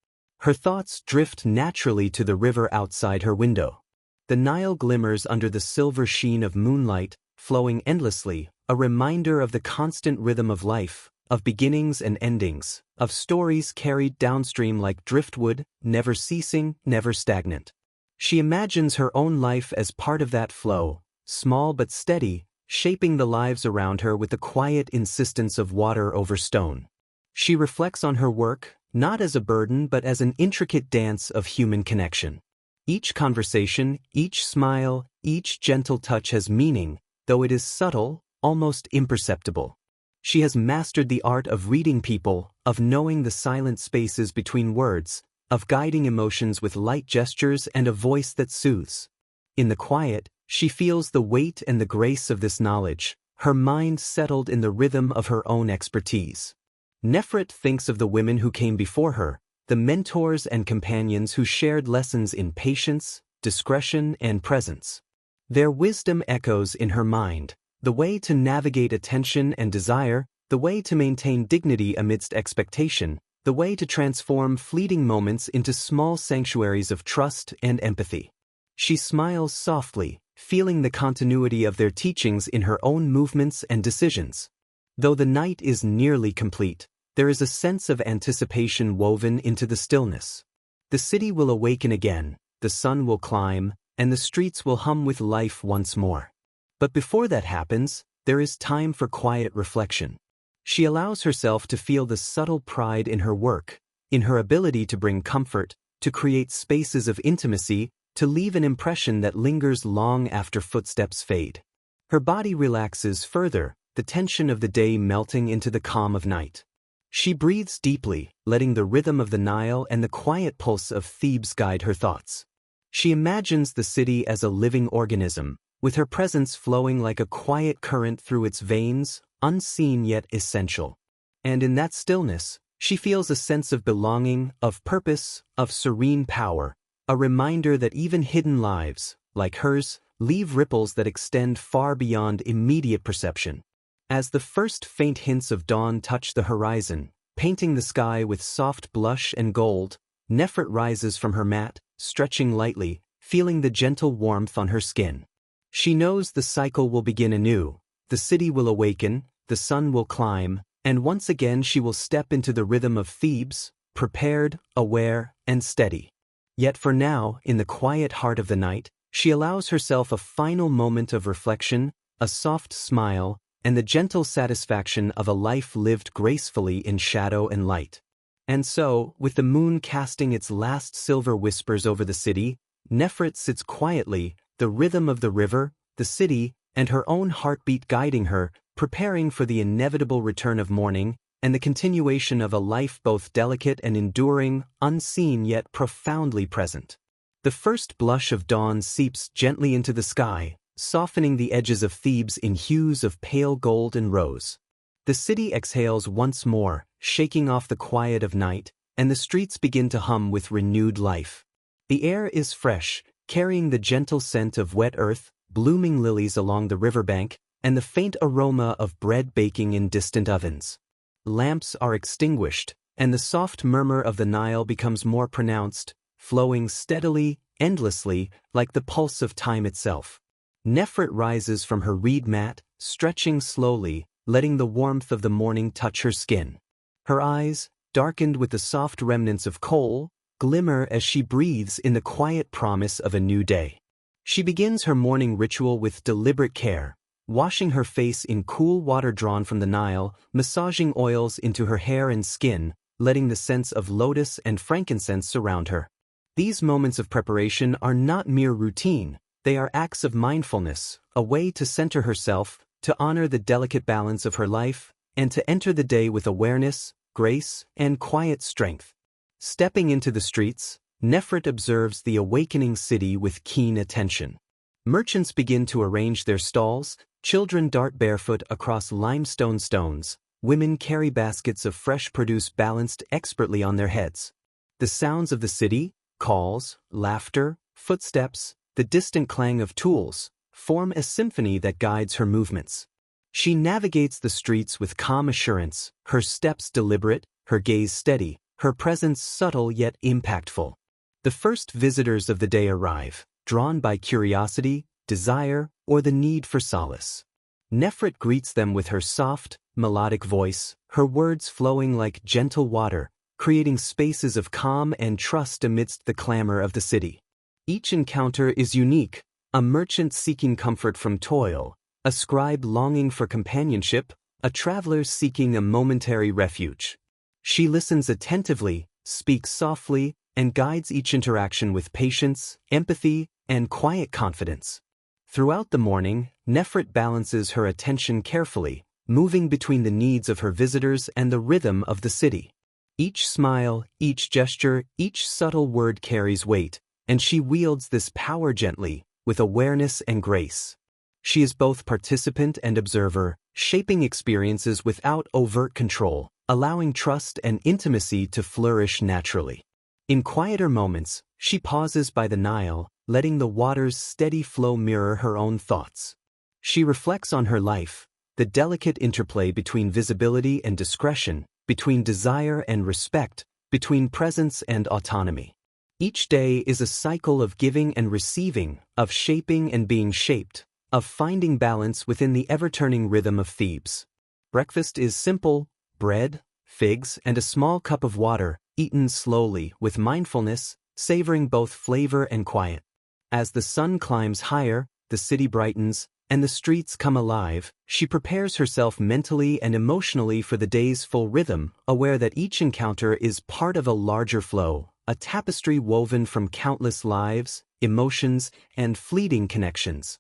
Her thoughts drift naturally to the river outside her window. The Nile glimmers under the silver sheen of moonlight, flowing endlessly, a reminder of the constant rhythm of life, of beginnings and endings, of stories carried downstream like driftwood, never ceasing, never stagnant. She imagines her own life as part of that flow, small but steady, shaping the lives around her with the quiet insistence of water over stone. She reflects on her work, not as a burden but as an intricate dance of human connection. Each conversation, each smile, each gentle touch has meaning, though it is subtle, almost imperceptible. She has mastered the art of reading people, of knowing the silent spaces between words, of guiding emotions with light gestures and a voice that soothes. In the quiet, she feels the weight and the grace of this knowledge, her mind settled in the rhythm of her own expertise. Nefret thinks of the women who came before her, the mentors and companions who shared lessons in patience, discretion, and presence. Their wisdom echoes in her mind, the way to navigate attention and desire, the way to maintain dignity amidst expectation, the way to transform fleeting moments into small sanctuaries of trust and empathy. She smiles softly, feeling the continuity of their teachings in her own movements and decisions. Though the night is nearly complete, there is a sense of anticipation woven into the stillness. The city will awaken again, the sun will climb, and the streets will hum with life once more. But before that happens, there is time for quiet reflection. She allows herself to feel the subtle pride in her work, in her ability to bring comfort, to create spaces of intimacy, to leave an impression that lingers long after footsteps fade. Her body relaxes further, the tension of the day melting into the calm of night. She breathes deeply, letting the rhythm of the Nile and the quiet pulse of Thebes guide her thoughts. She imagines the city as a living organism, with her presence flowing like a quiet current through its veins, unseen yet essential. And in that stillness, she feels a sense of belonging, of purpose, of serene power, a reminder that even hidden lives, like hers, leave ripples that extend far beyond immediate perception. As the first faint hints of dawn touch the horizon, painting the sky with soft blush and gold, Nefret rises from her mat, stretching lightly, feeling the gentle warmth on her skin. She knows the cycle will begin anew, the city will awaken, the sun will climb, and once again she will step into the rhythm of Thebes, prepared, aware, and steady. Yet for now, in the quiet heart of the night, she allows herself a final moment of reflection, a soft smile, and the gentle satisfaction of a life lived gracefully in shadow and light. And so, with the moon casting its last silver whispers over the city, Nefret sits quietly, the rhythm of the river, the city, and her own heartbeat guiding her, preparing for the inevitable return of morning, and the continuation of a life both delicate and enduring, unseen yet profoundly present. The first blush of dawn seeps gently into the sky, softening the edges of Thebes in hues of pale gold and rose. The city exhales once more, shaking off the quiet of night, and the streets begin to hum with renewed life. The air is fresh, carrying the gentle scent of wet earth, blooming lilies along the riverbank, and the faint aroma of bread baking in distant ovens. Lamps are extinguished, and the soft murmur of the Nile becomes more pronounced, flowing steadily, endlessly, like the pulse of time itself. Nefret rises from her reed mat, stretching slowly, letting the warmth of the morning touch her skin. Her eyes, darkened with the soft remnants of kohl, glimmer as she breathes in the quiet promise of a new day. She begins her morning ritual with deliberate care, washing her face in cool water drawn from the Nile, massaging oils into her hair and skin, letting the scents of lotus and frankincense surround her. These moments of preparation are not mere routine, they are acts of mindfulness, a way to center herself, to honor the delicate balance of her life, and to enter the day with awareness, grace, and quiet strength. Stepping into the streets, Nefret observes the awakening city with keen attention. Merchants begin to arrange their stalls, children dart barefoot across limestone stones, women carry baskets of fresh produce balanced expertly on their heads. The sounds of the city, calls, laughter, footsteps, the distant clang of tools, form a symphony that guides her movements. She navigates the streets with calm assurance, her steps deliberate, her gaze steady, her presence subtle yet impactful. The first visitors of the day arrive, drawn by curiosity, desire, or the need for solace. Nefret greets them with her soft, melodic voice, her words flowing like gentle water, creating spaces of calm and trust amidst the clamor of the city. Each encounter is unique, a merchant seeking comfort from toil, a scribe longing for companionship, a traveler seeking a momentary refuge. She listens attentively, speaks softly, and guides each interaction with patience, empathy, and quiet confidence. Throughout the morning, Nefret balances her attention carefully, moving between the needs of her visitors and the rhythm of the city. Each smile, each gesture, each subtle word carries weight, and she wields this power gently, with awareness and grace. She is both participant and observer, shaping experiences without overt control, allowing trust and intimacy to flourish naturally. In quieter moments, she pauses by the Nile, letting the water's steady flow mirror her own thoughts. She reflects on her life, the delicate interplay between visibility and discretion, between desire and respect, between presence and autonomy. Each day is a cycle of giving and receiving, of shaping and being shaped, of finding balance within the ever-turning rhythm of Thebes. Breakfast is simple: bread, figs, and a small cup of water, eaten slowly, with mindfulness, savoring both flavor and quiet. As the sun climbs higher, the city brightens, and the streets come alive, she prepares herself mentally and emotionally for the day's full rhythm, aware that each encounter is part of a larger flow, a tapestry woven from countless lives, emotions, and fleeting connections.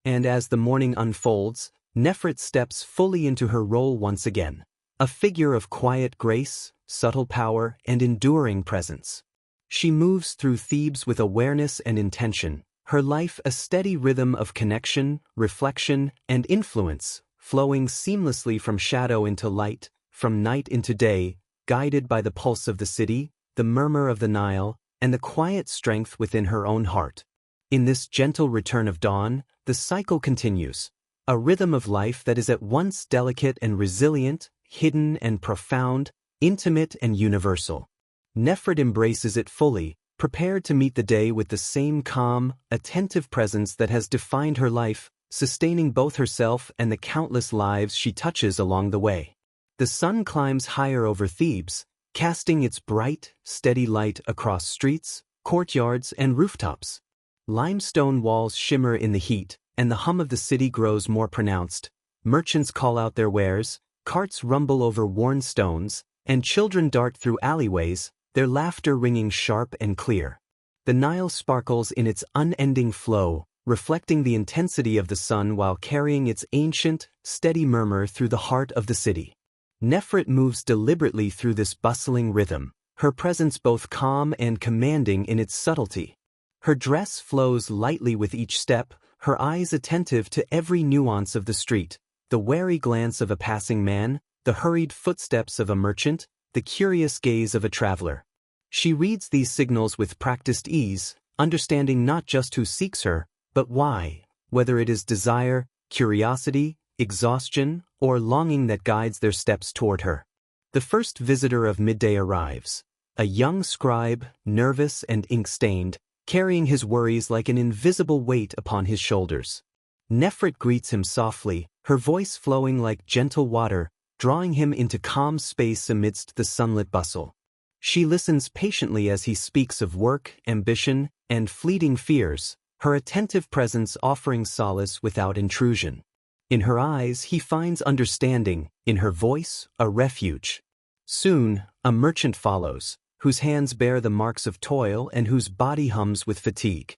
And as the morning unfolds, Nefret steps fully into her role once again, a figure of quiet grace, subtle power, and enduring presence. She moves through Thebes with awareness and intention, her life a steady rhythm of connection, reflection, and influence, flowing seamlessly from shadow into light, from night into day, guided by the pulse of the city, the murmur of the Nile, and the quiet strength within her own heart. In this gentle return of dawn, the cycle continues, a rhythm of life that is at once delicate and resilient, hidden and profound, intimate and universal. Nefret embraces it fully, prepared to meet the day with the same calm, attentive presence that has defined her life, sustaining both herself and the countless lives she touches along the way. The sun climbs higher over Thebes, casting its bright, steady light across streets, courtyards, and rooftops. Limestone walls shimmer in the heat, and the hum of the city grows more pronounced. Merchants call out their wares, carts rumble over worn stones, and children dart through alleyways, their laughter ringing sharp and clear. The Nile sparkles in its unending flow, reflecting the intensity of the sun while carrying its ancient, steady murmur through the heart of the city. Nefret moves deliberately through this bustling rhythm, her presence both calm and commanding in its subtlety. Her dress flows lightly with each step, her eyes attentive to every nuance of the street, the wary glance of a passing man, the hurried footsteps of a merchant, the curious gaze of a traveler. She reads these signals with practiced ease, understanding not just who seeks her, but why, whether it is desire, curiosity, exhaustion, or longing that guides their steps toward her. The first visitor of midday arrives, a young scribe, nervous and ink-stained, carrying his worries like an invisible weight upon his shoulders. Nefret greets him softly, her voice flowing like gentle water, drawing him into calm space amidst the sunlit bustle. She listens patiently as he speaks of work, ambition, and fleeting fears, her attentive presence offering solace without intrusion. In her eyes he finds understanding, in her voice a refuge. Soon, a merchant follows, whose hands bear the marks of toil and whose body hums with fatigue.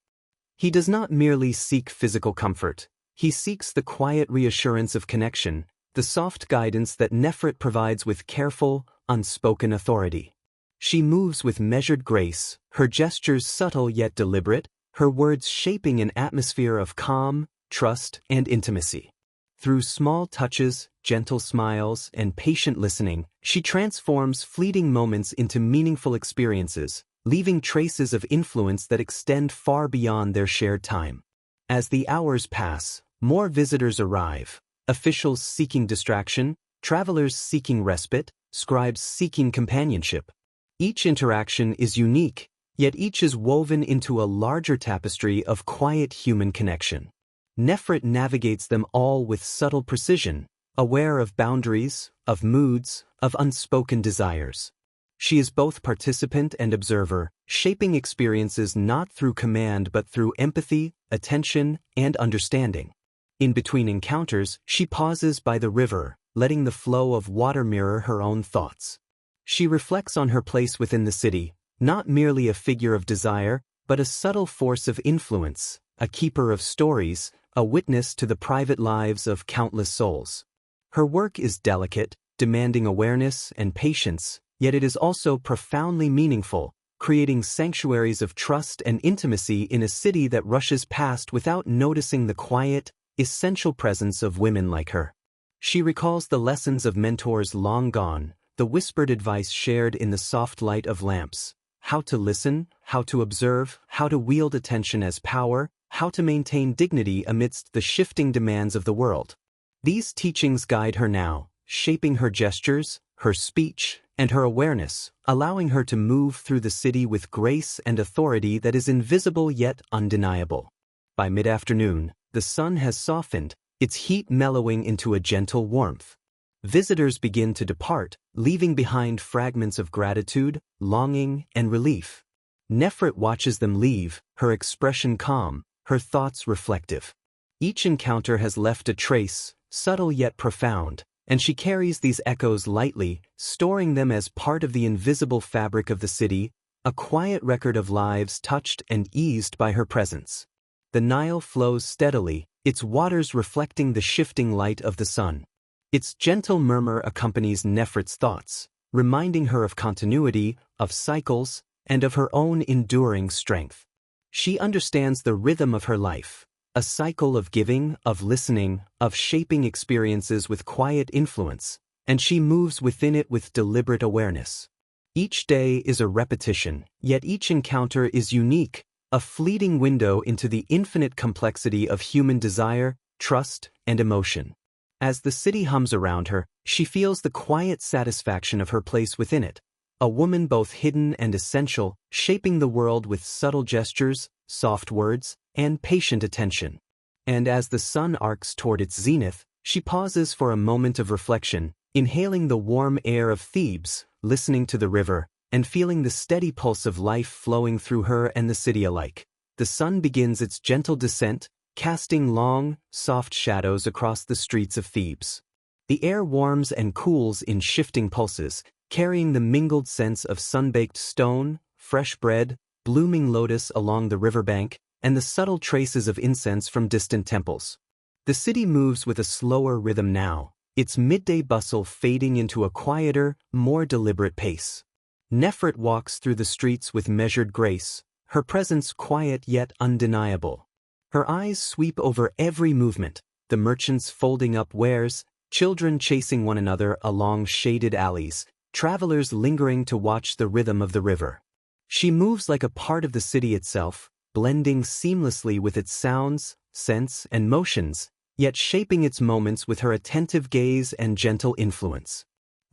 He does not merely seek physical comfort, he seeks the quiet reassurance of connection, the soft guidance that Nefret provides with careful, unspoken authority. She moves with measured grace, her gestures subtle yet deliberate, her words shaping an atmosphere of calm, trust, and intimacy. Through small touches, gentle smiles, and patient listening, she transforms fleeting moments into meaningful experiences, leaving traces of influence that extend far beyond their shared time. As the hours pass, more visitors arrive, officials seeking distraction, travelers seeking respite, scribes seeking companionship. Each interaction is unique, yet each is woven into a larger tapestry of quiet human connection. Nefret navigates them all with subtle precision, aware of boundaries, of moods, of unspoken desires. She is both participant and observer, shaping experiences not through command but through empathy, attention, and understanding. In between encounters, she pauses by the river, letting the flow of water mirror her own thoughts. She reflects on her place within the city, not merely a figure of desire, but a subtle force of influence, a keeper of stories, a witness to the private lives of countless souls. Her work is delicate, demanding awareness and patience, yet it is also profoundly meaningful, creating sanctuaries of trust and intimacy in a city that rushes past without noticing the quiet, essential presence of women like her. She recalls the lessons of mentors long gone, the whispered advice shared in the soft light of lamps, how to listen, how to observe, how to wield attention as power, how to maintain dignity amidst the shifting demands of the world. These teachings guide her now, shaping her gestures, her speech, and her awareness, allowing her to move through the city with grace and authority that is invisible yet undeniable. By mid-afternoon, the sun has softened, its heat mellowing into a gentle warmth. Visitors begin to depart, leaving behind fragments of gratitude, longing, and relief. Nefret watches them leave, her expression calm, her thoughts reflective. Each encounter has left a trace, subtle yet profound, and she carries these echoes lightly, storing them as part of the invisible fabric of the city, a quiet record of lives touched and eased by her presence. The Nile flows steadily, its waters reflecting the shifting light of the sun. Its gentle murmur accompanies Nefret's thoughts, reminding her of continuity, of cycles, and of her own enduring strength. She understands the rhythm of her life, a cycle of giving, of listening, of shaping experiences with quiet influence, and she moves within it with deliberate awareness. Each day is a repetition, yet each encounter is unique, a fleeting window into the infinite complexity of human desire, trust, and emotion. As the city hums around her, she feels the quiet satisfaction of her place within it, a woman both hidden and essential, shaping the world with subtle gestures, soft words, and patient attention. And as the sun arcs toward its zenith, she pauses for a moment of reflection, inhaling the warm air of Thebes, listening to the river, and feeling the steady pulse of life flowing through her and the city alike. The sun begins its gentle descent, casting long, soft shadows across the streets of Thebes. The air warms and cools in shifting pulses, carrying the mingled scents of sun-baked stone, fresh bread, blooming lotus along the riverbank, and the subtle traces of incense from distant temples. The city moves with a slower rhythm now, its midday bustle fading into a quieter, more deliberate pace. Nefret walks through the streets with measured grace, her presence quiet yet undeniable. Her eyes sweep over every movement, the merchants folding up wares, children chasing one another along shaded alleys, travelers lingering to watch the rhythm of the river. She moves like a part of the city itself, blending seamlessly with its sounds, scents, and motions, yet shaping its moments with her attentive gaze and gentle influence.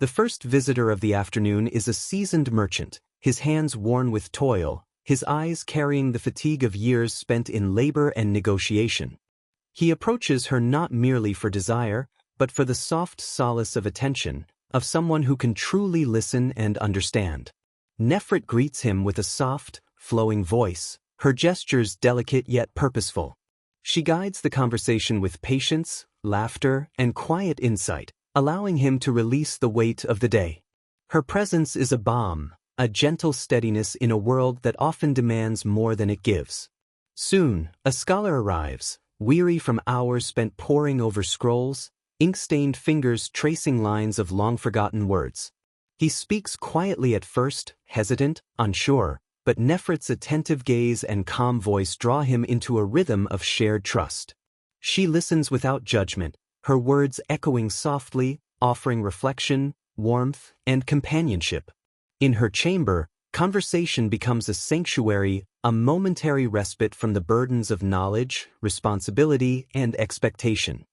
The first visitor of the afternoon is a seasoned merchant, his hands worn with toil, his eyes carrying the fatigue of years spent in labor and negotiation. He approaches her not merely for desire, but for the soft solace of attention, of someone who can truly listen and understand. Nefret greets him with a soft, flowing voice, her gestures delicate yet purposeful. She guides the conversation with patience, laughter, and quiet insight, allowing him to release the weight of the day. Her presence is a balm, a gentle steadiness in a world that often demands more than it gives. Soon, a scholar arrives, weary from hours spent poring over scrolls, ink-stained fingers tracing lines of long-forgotten words. He speaks quietly at first, hesitant, unsure, but Nefret's attentive gaze and calm voice draw him into a rhythm of shared trust. She listens without judgment, her words echoing softly, offering reflection, warmth, and companionship. In her chamber, conversation becomes a sanctuary, a momentary respite from the burdens of knowledge, responsibility, and expectation.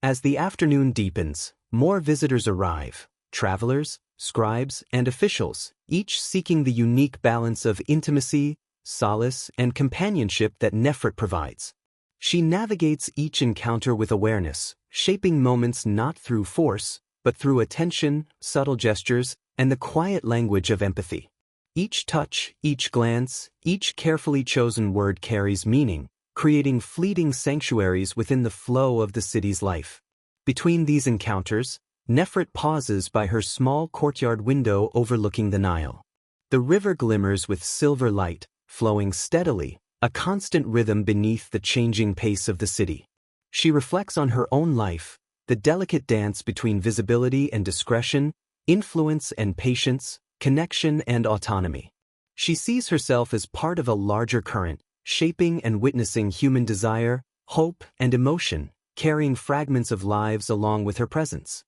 As the afternoon deepens, more visitors arrive, travelers, scribes, and officials, each seeking the unique balance of intimacy, solace, and companionship that Nefret provides. She navigates each encounter with awareness, shaping moments not through force, but through attention, subtle gestures, and the quiet language of empathy. Each touch, each glance, each carefully chosen word carries meaning, creating fleeting sanctuaries within the flow of the city's life. Between these encounters, Nefret pauses by her small courtyard window overlooking the Nile. The river glimmers with silver light, flowing steadily, a constant rhythm beneath the changing pace of the city. She reflects on her own life, the delicate dance between visibility and discretion, influence and patience, connection and autonomy. She sees herself as part of a larger current, shaping and witnessing human desire, hope, and emotion, carrying fragments of lives along with her presence.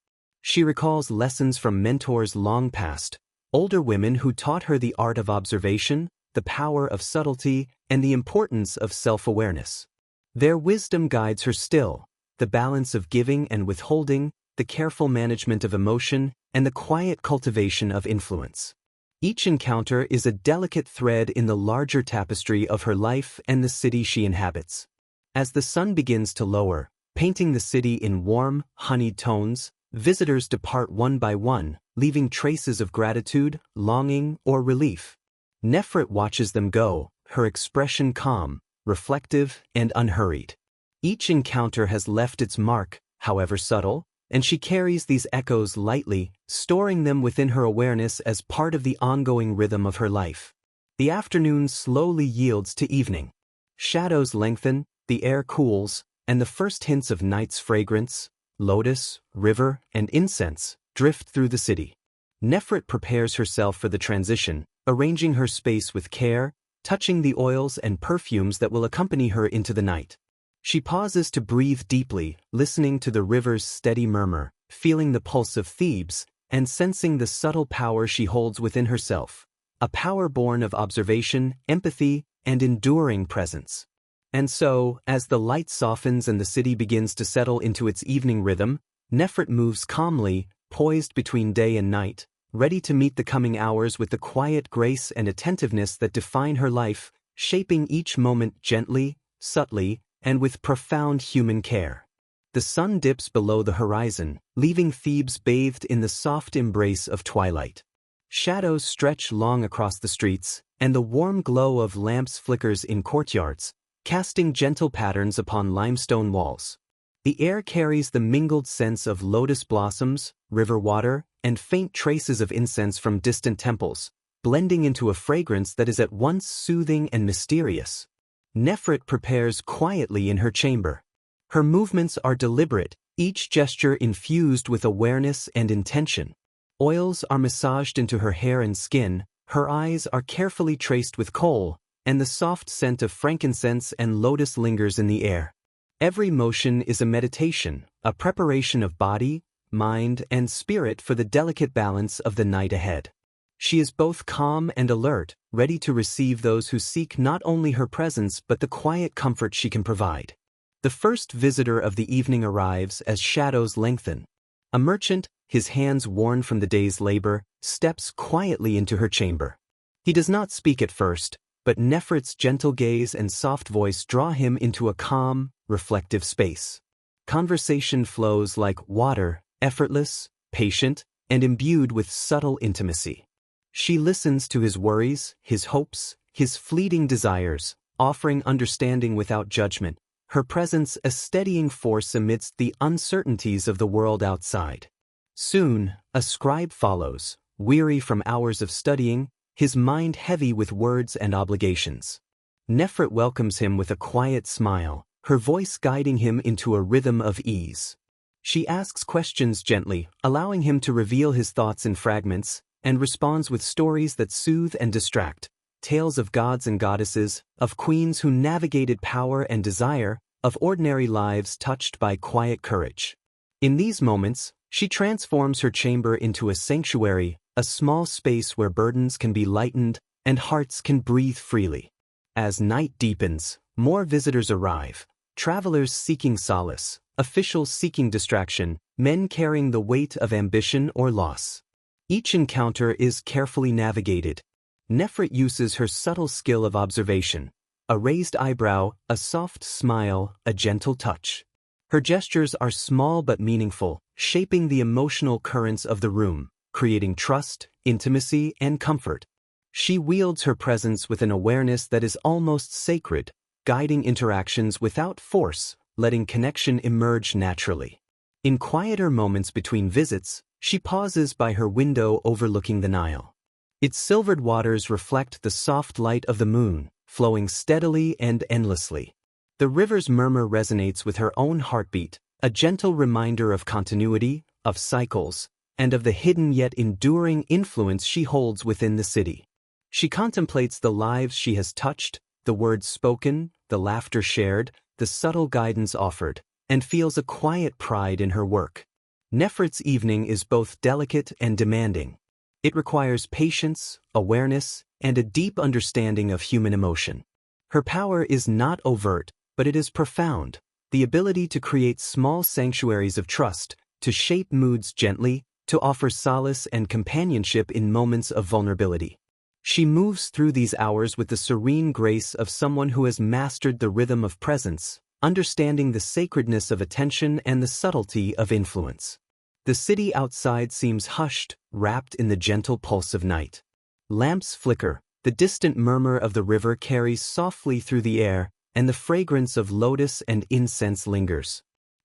She recalls lessons from mentors long past, older women who taught her the art of observation, the power of subtlety, and the importance of self-awareness. Their wisdom guides her still, the balance of giving and withholding, the careful management of emotion, and the quiet cultivation of influence. Each encounter is a delicate thread in the larger tapestry of her life and the city she inhabits. As the sun begins to lower, painting the city in warm, honeyed tones, visitors depart one by one, leaving traces of gratitude, longing, or relief. Nefret watches them go, her expression calm, reflective, and unhurried. Each encounter has left its mark, however subtle, and she carries these echoes lightly, storing them within her awareness as part of the ongoing rhythm of her life. The afternoon slowly yields to evening. Shadows lengthen, the air cools, and the first hints of night's fragrance, lotus, river, and incense, drift through the city. Nefret prepares herself for the transition, arranging her space with care, touching the oils and perfumes that will accompany her into the night. She pauses to breathe deeply, listening to the river's steady murmur, feeling the pulse of Thebes, and sensing the subtle power she holds within herself, a power born of observation, empathy, and enduring presence. And so, as the light softens and the city begins to settle into its evening rhythm, Nefret moves calmly, poised between day and night, ready to meet the coming hours with the quiet grace and attentiveness that define her life, shaping each moment gently, subtly, and with profound human care. The sun dips below the horizon, leaving Thebes bathed in the soft embrace of twilight. Shadows stretch long across the streets, and the warm glow of lamps flickers in courtyards, casting gentle patterns upon limestone walls. The air carries the mingled scents of lotus blossoms, river water, and faint traces of incense from distant temples, blending into a fragrance that is at once soothing and mysterious. Nefret prepares quietly in her chamber. Her movements are deliberate, each gesture infused with awareness and intention. Oils are massaged into her hair and skin, her eyes are carefully traced with kohl, and the soft scent of frankincense and lotus lingers in the air. Every motion is a meditation, a preparation of body, mind, and spirit for the delicate balance of the night ahead. She is both calm and alert, ready to receive those who seek not only her presence but the quiet comfort she can provide. The first visitor of the evening arrives as shadows lengthen. A merchant, his hands worn from the day's labor, steps quietly into her chamber. He does not speak at first, but Nefret's gentle gaze and soft voice draw him into a calm, reflective space. Conversation flows like water, effortless, patient, and imbued with subtle intimacy. She listens to his worries, his hopes, his fleeting desires, offering understanding without judgment, her presence a steadying force amidst the uncertainties of the world outside. Soon, a scribe follows, weary from hours of studying, his mind heavy with words and obligations. Nefret welcomes him with a quiet smile, her voice guiding him into a rhythm of ease. She asks questions gently, allowing him to reveal his thoughts in fragments, and responds with stories that soothe and distract, tales of gods and goddesses, of queens who navigated power and desire, of ordinary lives touched by quiet courage. In these moments, she transforms her chamber into a sanctuary, a small space where burdens can be lightened and hearts can breathe freely. As night deepens, more visitors arrive, travelers seeking solace, officials seeking distraction, men carrying the weight of ambition or loss. Each encounter is carefully navigated. Nefret uses her subtle skill of observation, a raised eyebrow, a soft smile, a gentle touch. Her gestures are small but meaningful, shaping the emotional currents of the room, creating trust, intimacy, and comfort. She wields her presence with an awareness that is almost sacred, guiding interactions without force, letting connection emerge naturally. In quieter moments between visits, she pauses by her window overlooking the Nile. Its silvered waters reflect the soft light of the moon, flowing steadily and endlessly. The river's murmur resonates with her own heartbeat, a gentle reminder of continuity, of cycles, and of the hidden yet enduring influence she holds within the city. She contemplates the lives she has touched, the words spoken, the laughter shared, the subtle guidance offered, and feels a quiet pride in her work. Nefret's evening is both delicate and demanding. It requires patience, awareness, and a deep understanding of human emotion. Her power is not overt, but it is profound, the ability to create small sanctuaries of trust, to shape moods gently, to offer solace and companionship in moments of vulnerability. She moves through these hours with the serene grace of someone who has mastered the rhythm of presence, understanding the sacredness of attention and the subtlety of influence. The city outside seems hushed, wrapped in the gentle pulse of night. Lamps flicker, the distant murmur of the river carries softly through the air, and the fragrance of lotus and incense lingers.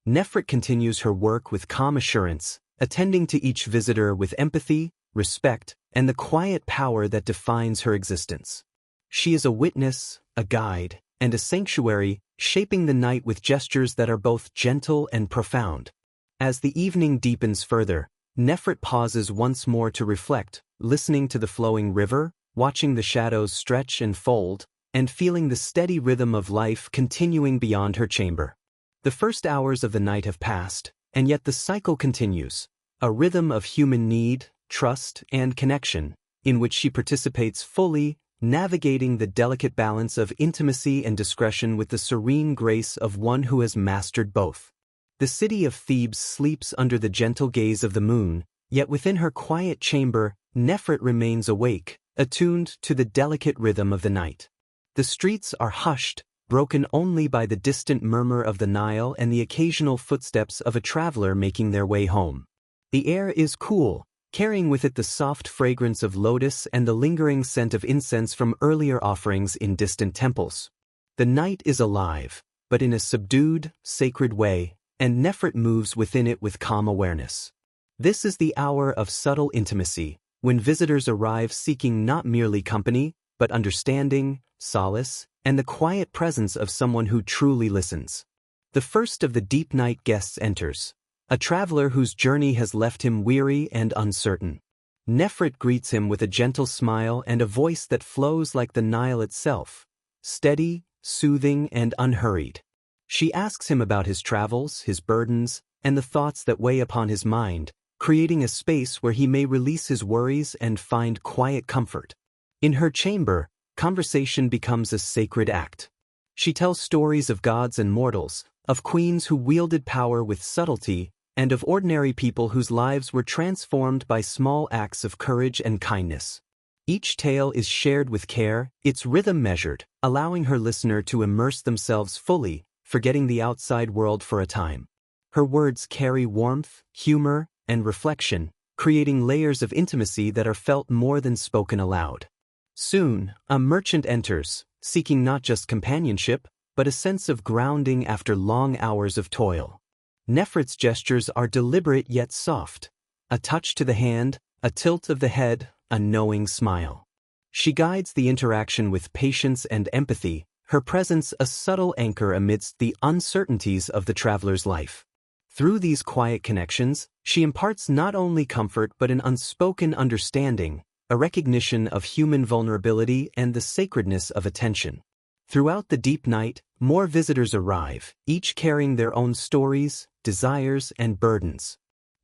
Nefret continues her work with calm assurance, attending to each visitor with empathy, respect, and the quiet power that defines her existence. She is a witness, a guide, and a sanctuary, shaping the night with gestures that are both gentle and profound. As the evening deepens further, Nefret pauses once more to reflect, listening to the flowing river, watching the shadows stretch and fold, and feeling the steady rhythm of life continuing beyond her chamber. The first hours of the night have passed, and yet the cycle continues, a rhythm of human need, trust, and connection, in which she participates fully, navigating the delicate balance of intimacy and discretion with the serene grace of one who has mastered both. The city of Thebes sleeps under the gentle gaze of the moon, yet within her quiet chamber, Nefret remains awake, attuned to the delicate rhythm of the night. The streets are hushed, broken only by the distant murmur of the Nile and the occasional footsteps of a traveler making their way home. The air is cool, carrying with it the soft fragrance of lotus and the lingering scent of incense from earlier offerings in distant temples. The night is alive, but in a subdued, sacred way, and Nefret moves within it with calm awareness. This is the hour of subtle intimacy, when visitors arrive seeking not merely company, but understanding, solace, and the quiet presence of someone who truly listens. The first of the deep night guests enters, a traveler whose journey has left him weary and uncertain. Nefret greets him with a gentle smile and a voice that flows like the Nile itself, steady, soothing, and unhurried. She asks him about his travels, his burdens, and the thoughts that weigh upon his mind, creating a space where he may release his worries and find quiet comfort. In her chamber, conversation becomes a sacred act. She tells stories of gods and mortals, of queens who wielded power with subtlety, and of ordinary people whose lives were transformed by small acts of courage and kindness. Each tale is shared with care, its rhythm measured, allowing her listener to immerse themselves fully, forgetting the outside world for a time. Her words carry warmth, humor, and reflection, creating layers of intimacy that are felt more than spoken aloud. Soon, a merchant enters, seeking not just companionship, but a sense of grounding after long hours of toil. Nefret's gestures are deliberate yet soft, a touch to the hand, a tilt of the head, a knowing smile. She guides the interaction with patience and empathy, her presence a subtle anchor amidst the uncertainties of the traveler's life. Through these quiet connections, she imparts not only comfort but an unspoken understanding, a recognition of human vulnerability and the sacredness of attention. Throughout the deep night, more visitors arrive, each carrying their own stories, desires, and burdens.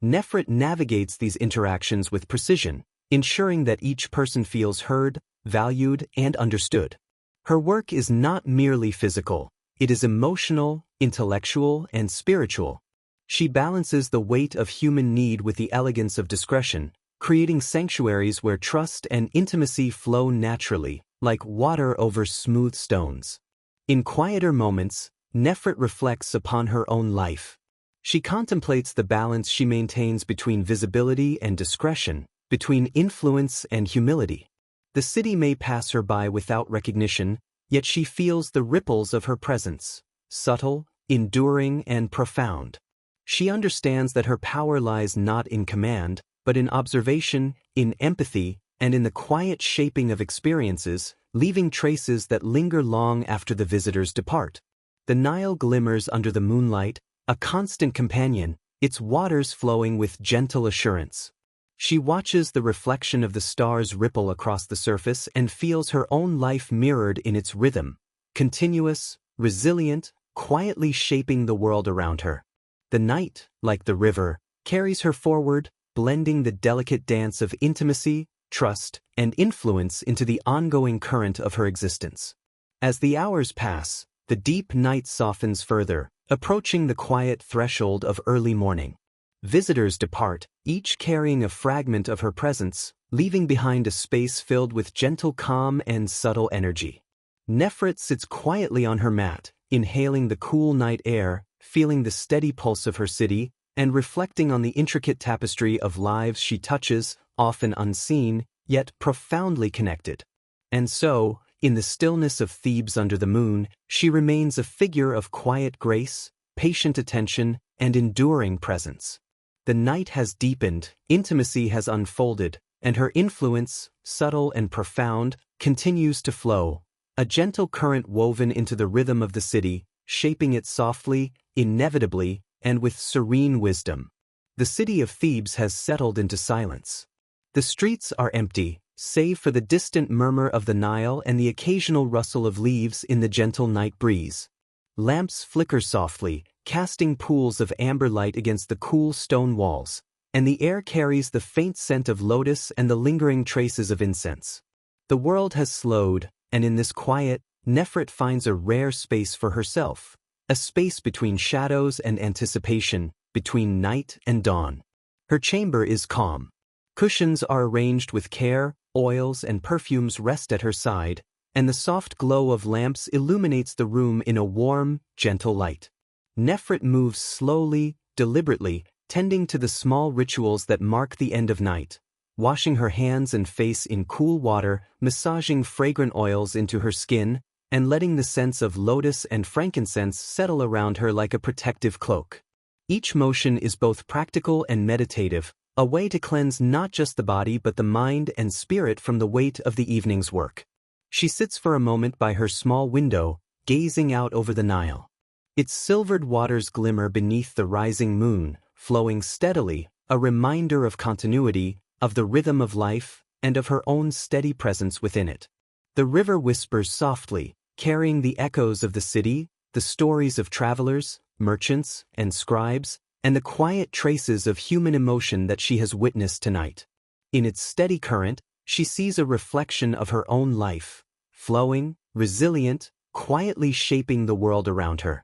Nefret navigates these interactions with precision, ensuring that each person feels heard, valued, and understood. Her work is not merely physical, it is emotional, intellectual, and spiritual. She balances the weight of human need with the elegance of discretion, creating sanctuaries where trust and intimacy flow naturally, like water over smooth stones. In quieter moments, Nefret reflects upon her own life. She contemplates the balance she maintains between visibility and discretion, between influence and humility. The city may pass her by without recognition, yet she feels the ripples of her presence, subtle, enduring, and profound. She understands that her power lies not in command, but in observation, in empathy, and in the quiet shaping of experiences, leaving traces that linger long after the visitors depart. The Nile glimmers under the moonlight, a constant companion, its waters flowing with gentle assurance. She watches the reflection of the stars ripple across the surface and feels her own life mirrored in its rhythm, continuous, resilient, quietly shaping the world around her. The night, like the river, carries her forward, blending the delicate dance of intimacy, trust, and influence into the ongoing current of her existence. As the hours pass, the deep night softens further, approaching the quiet threshold of early morning. Visitors depart, each carrying a fragment of her presence, leaving behind a space filled with gentle calm and subtle energy. Nefret sits quietly on her mat, inhaling the cool night air, feeling the steady pulse of her city, and reflecting on the intricate tapestry of lives she touches, often unseen, yet profoundly connected. And so, in the stillness of Thebes under the moon, she remains a figure of quiet grace, patient attention, and enduring presence. The night has deepened, intimacy has unfolded, and her influence, subtle and profound, continues to flow, a gentle current woven into the rhythm of the city, shaping it softly, inevitably, and with serene wisdom. The city of Thebes has settled into silence. The streets are empty, save for the distant murmur of the Nile and the occasional rustle of leaves in the gentle night breeze. Lamps flicker softly, casting pools of amber light against the cool stone walls, and the air carries the faint scent of lotus and the lingering traces of incense. The world has slowed, and in this quiet, Nefret finds a rare space for herself, a space between shadows and anticipation, between night and dawn. Her chamber is calm. Cushions are arranged with care, oils and perfumes rest at her side, and the soft glow of lamps illuminates the room in a warm, gentle light. Nefret moves slowly, deliberately, tending to the small rituals that mark the end of night, washing her hands and face in cool water, massaging fragrant oils into her skin, and letting the scents of lotus and frankincense settle around her like a protective cloak. Each motion is both practical and meditative, a way to cleanse not just the body but the mind and spirit from the weight of the evening's work. She sits for a moment by her small window, gazing out over the Nile. Its silvered waters glimmer beneath the rising moon, flowing steadily, a reminder of continuity, of the rhythm of life, and of her own steady presence within it. The river whispers softly, carrying the echoes of the city, the stories of travelers, merchants, and scribes, and the quiet traces of human emotion that she has witnessed tonight. In its steady current, she sees a reflection of her own life, flowing, resilient, quietly shaping the world around her.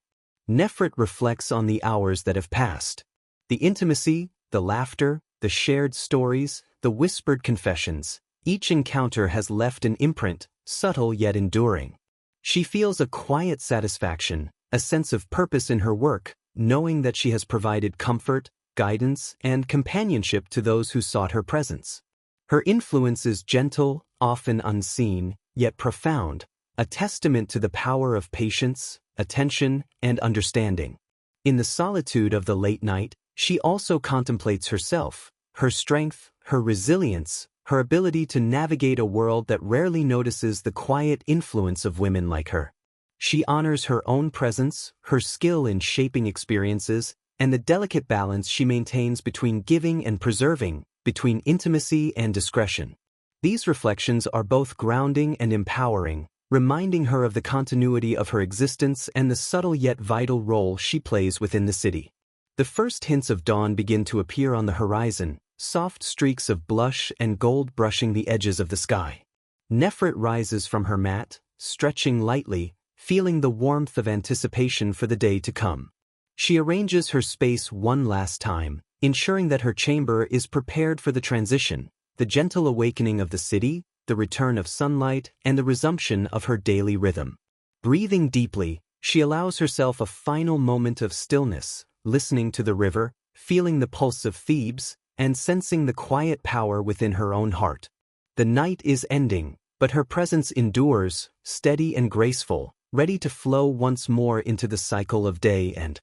Nefret reflects on the hours that have passed. The intimacy, the laughter, the shared stories, the whispered confessions, each encounter has left an imprint, subtle yet enduring. She feels a quiet satisfaction, a sense of purpose in her work, knowing that she has provided comfort, guidance, and companionship to those who sought her presence. Her influence is gentle, often unseen, yet profound, a testament to the power of patience, attention, and understanding. In the solitude of the late night, she also contemplates herself, her strength, her resilience, her ability to navigate a world that rarely notices the quiet influence of women like her. She honors her own presence, her skill in shaping experiences, and the delicate balance she maintains between giving and preserving, between intimacy and discretion. These reflections are both grounding and empowering, reminding her of the continuity of her existence and the subtle yet vital role she plays within the city. The first hints of dawn begin to appear on the horizon, soft streaks of blush and gold brushing the edges of the sky. Nefret rises from her mat, stretching lightly, feeling the warmth of anticipation for the day to come. She arranges her space one last time, ensuring that her chamber is prepared for the transition, the gentle awakening of the city, the return of sunlight, and the resumption of her daily rhythm. Breathing deeply, she allows herself a final moment of stillness, listening to the river, feeling the pulse of Thebes, and sensing the quiet power within her own heart. The night is ending, but her presence endures, steady and graceful, ready to flow once more into the cycle of day and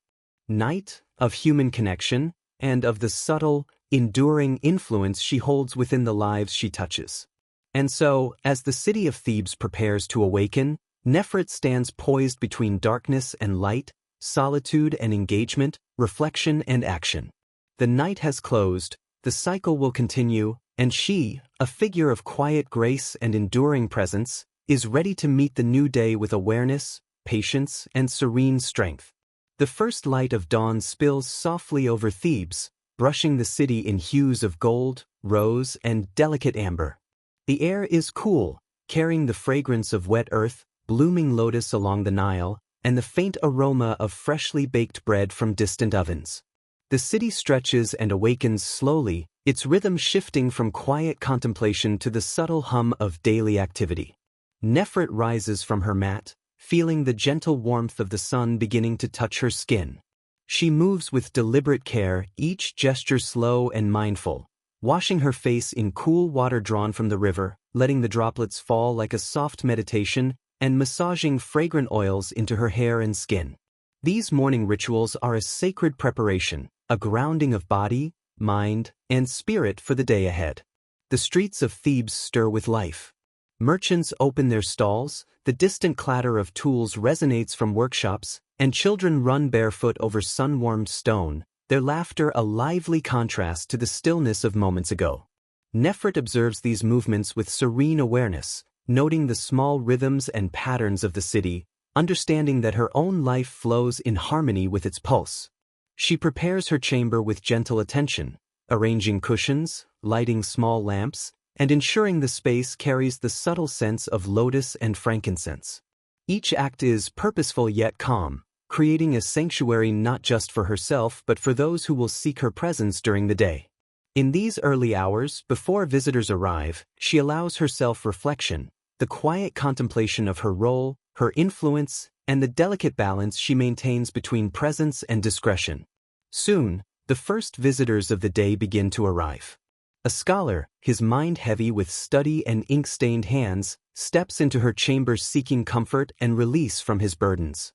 night, of human connection, and of the subtle, enduring influence she holds within the lives she touches. And so, as the city of Thebes prepares to awaken, Nefret stands poised between darkness and light, solitude and engagement, reflection and action. The night has closed, the cycle will continue, and she, a figure of quiet grace and enduring presence, is ready to meet the new day with awareness, patience, and serene strength. The first light of dawn spills softly over Thebes, brushing the city in hues of gold, rose, and delicate amber. The air is cool, carrying the fragrance of wet earth, blooming lotus along the Nile, and the faint aroma of freshly baked bread from distant ovens. The city stretches and awakens slowly, its rhythm shifting from quiet contemplation to the subtle hum of daily activity. Nefret rises from her mat, feeling the gentle warmth of the sun beginning to touch her skin. She moves with deliberate care, each gesture slow and mindful, washing her face in cool water drawn from the river, letting the droplets fall like a soft meditation, and massaging fragrant oils into her hair and skin. These morning rituals are a sacred preparation, a grounding of body, mind, and spirit for the day ahead. The streets of Thebes stir with life. Merchants open their stalls, the distant clatter of tools resonates from workshops, and children run barefoot over sun-warmed stone, their laughter a lively contrast to the stillness of moments ago. Nefret observes these movements with serene awareness, noting the small rhythms and patterns of the city, understanding that her own life flows in harmony with its pulse. She prepares her chamber with gentle attention, arranging cushions, lighting small lamps, and ensuring the space carries the subtle sense of lotus and frankincense. Each act is purposeful yet calm, creating a sanctuary not just for herself but for those who will seek her presence during the day. In these early hours, before visitors arrive, she allows herself reflection, the quiet contemplation of her role, her influence, and the delicate balance she maintains between presence and discretion. Soon, the first visitors of the day begin to arrive. A scholar, his mind heavy with study and ink-stained hands, steps into her chamber seeking comfort and release from his burdens.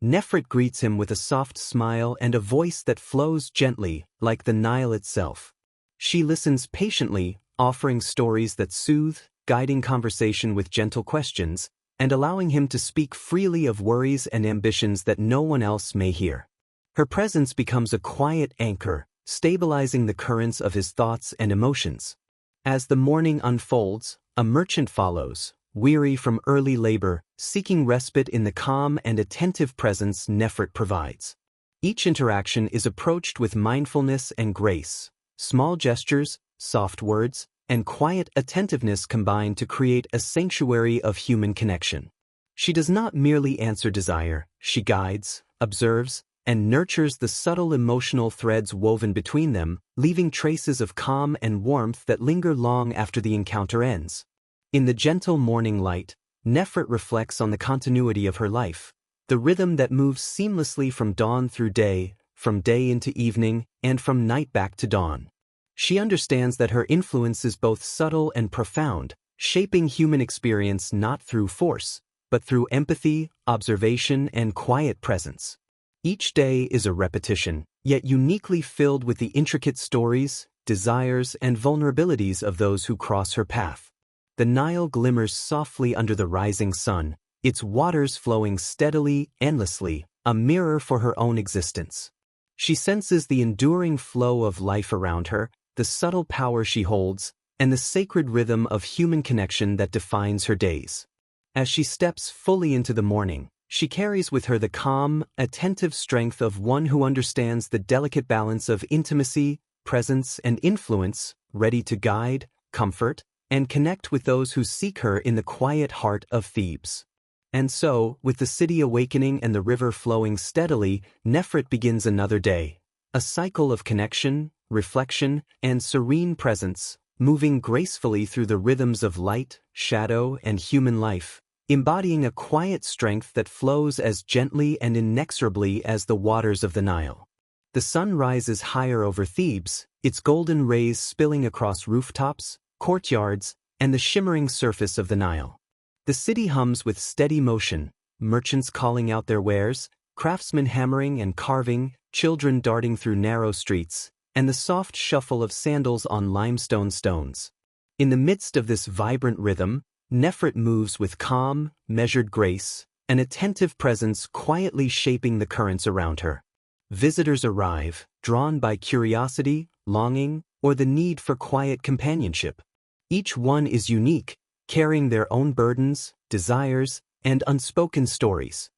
Nefret greets him with a soft smile and a voice that flows gently, like the Nile itself. She listens patiently, offering stories that soothe, guiding conversation with gentle questions, and allowing him to speak freely of worries and ambitions that no one else may hear. Her presence becomes a quiet anchor, stabilizing the currents of his thoughts and emotions. As the morning unfolds, a merchant follows, weary from early labor, seeking respite in the calm and attentive presence Nefret provides. Each interaction is approached with mindfulness and grace. Small gestures, soft words, and quiet attentiveness combine to create a sanctuary of human connection. She does not merely answer desire, she guides, observes, and nurtures the subtle emotional threads woven between them, leaving traces of calm and warmth that linger long after the encounter ends. In the gentle morning light, Nefret reflects on the continuity of her life, the rhythm that moves seamlessly from dawn through day, from day into evening, and from night back to dawn. She understands that her influence is both subtle and profound, shaping human experience not through force, but through empathy, observation, and quiet presence. Each day is a repetition, yet uniquely filled with the intricate stories, desires, and vulnerabilities of those who cross her path. The Nile glimmers softly under the rising sun, its waters flowing steadily, endlessly, a mirror for her own existence. She senses the enduring flow of life around her, the subtle power she holds, and the sacred rhythm of human connection that defines her days. As she steps fully into the morning, she carries with her the calm, attentive strength of one who understands the delicate balance of intimacy, presence, and influence, ready to guide, comfort, and connect with those who seek her in the quiet heart of Thebes. And so, with the city awakening and the river flowing steadily, Nefret begins another day, a cycle of connection, reflection, and serene presence, moving gracefully through the rhythms of light, shadow, and human life, embodying a quiet strength that flows as gently and inexorably as the waters of the Nile. The sun rises higher over Thebes, its golden rays spilling across rooftops, courtyards, and the shimmering surface of the Nile. The city hums with steady motion, merchants calling out their wares, craftsmen hammering and carving, children darting through narrow streets, and the soft shuffle of sandals on limestone stones. In the midst of this vibrant rhythm, Nefret moves with calm, measured grace, an attentive presence quietly shaping the currents around her. Visitors arrive, drawn by curiosity, longing, or the need for quiet companionship. Each one is unique, carrying their own burdens, desires, and unspoken stories.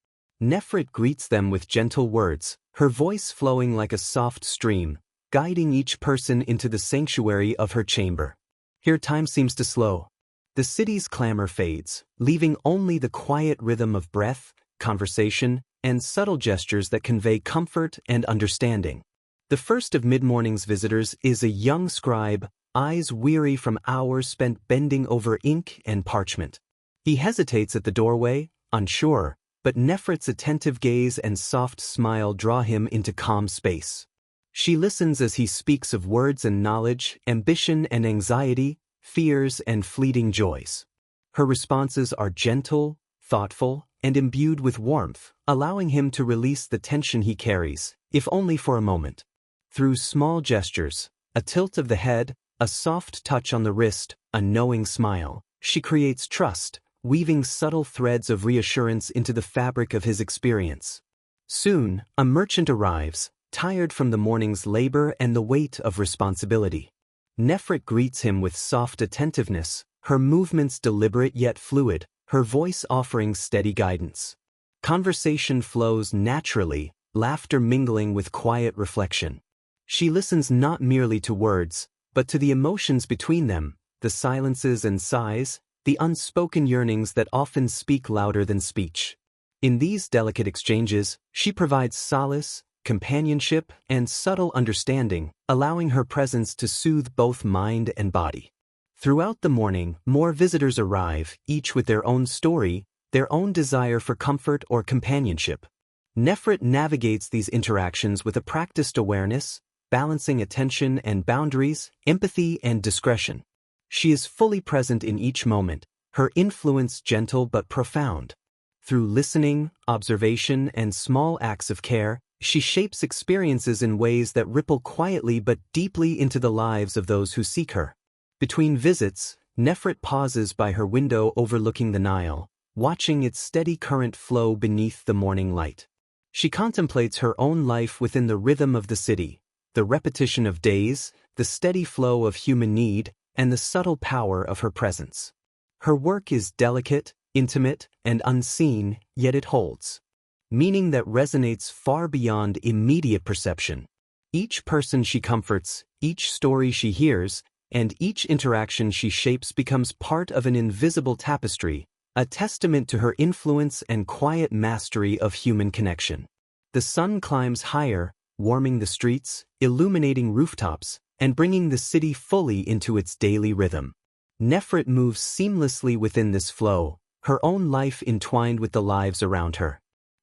Nefret greets them with gentle words, her voice flowing like a soft stream, guiding each person into the sanctuary of her chamber. Here time seems to slow. The city's clamor fades, leaving only the quiet rhythm of breath, conversation, and subtle gestures that convey comfort and understanding. The first of mid-morning's visitors is a young scribe, eyes weary from hours spent bending over ink and parchment. He hesitates at the doorway, unsure, but Nefret's attentive gaze and soft smile draw him into calm space. She listens as he speaks of words and knowledge, ambition and anxiety, fears and fleeting joys. Her responses are gentle, thoughtful, and imbued with warmth, allowing him to release the tension he carries, if only for a moment. Through small gestures, a tilt of the head, a soft touch on the wrist, a knowing smile, she creates trust, weaving subtle threads of reassurance into the fabric of his experience. Soon, a merchant arrives, tired from the morning's labor and the weight of responsibility. Nefret greets him with soft attentiveness, her movements deliberate yet fluid, her voice offering steady guidance. Conversation flows naturally, laughter mingling with quiet reflection. She listens not merely to words, but to the emotions between them, the silences and sighs, the unspoken yearnings that often speak louder than speech. In these delicate exchanges, she provides solace, companionship, and subtle understanding, allowing her presence to soothe both mind and body. Throughout the morning, more visitors arrive, each with their own story, their own desire for comfort or companionship. Nefret navigates these interactions with a practiced awareness, balancing attention and boundaries, empathy and discretion. She is fully present in each moment, her influence gentle but profound. Through listening, observation, and small acts of care, she shapes experiences in ways that ripple quietly but deeply into the lives of those who seek her. Between visits, Nefret pauses by her window overlooking the Nile, watching its steady current flow beneath the morning light. She contemplates her own life within the rhythm of the city, the repetition of days, the steady flow of human need, and the subtle power of her presence. Her work is delicate, intimate, and unseen, yet it holds meaning that resonates far beyond immediate perception. Each person she comforts, each story she hears, and each interaction she shapes becomes part of an invisible tapestry, a testament to her influence and quiet mastery of human connection. The sun climbs higher, warming the streets, illuminating rooftops, and bringing the city fully into its daily rhythm. Nefret moves seamlessly within this flow, her own life entwined with the lives around her.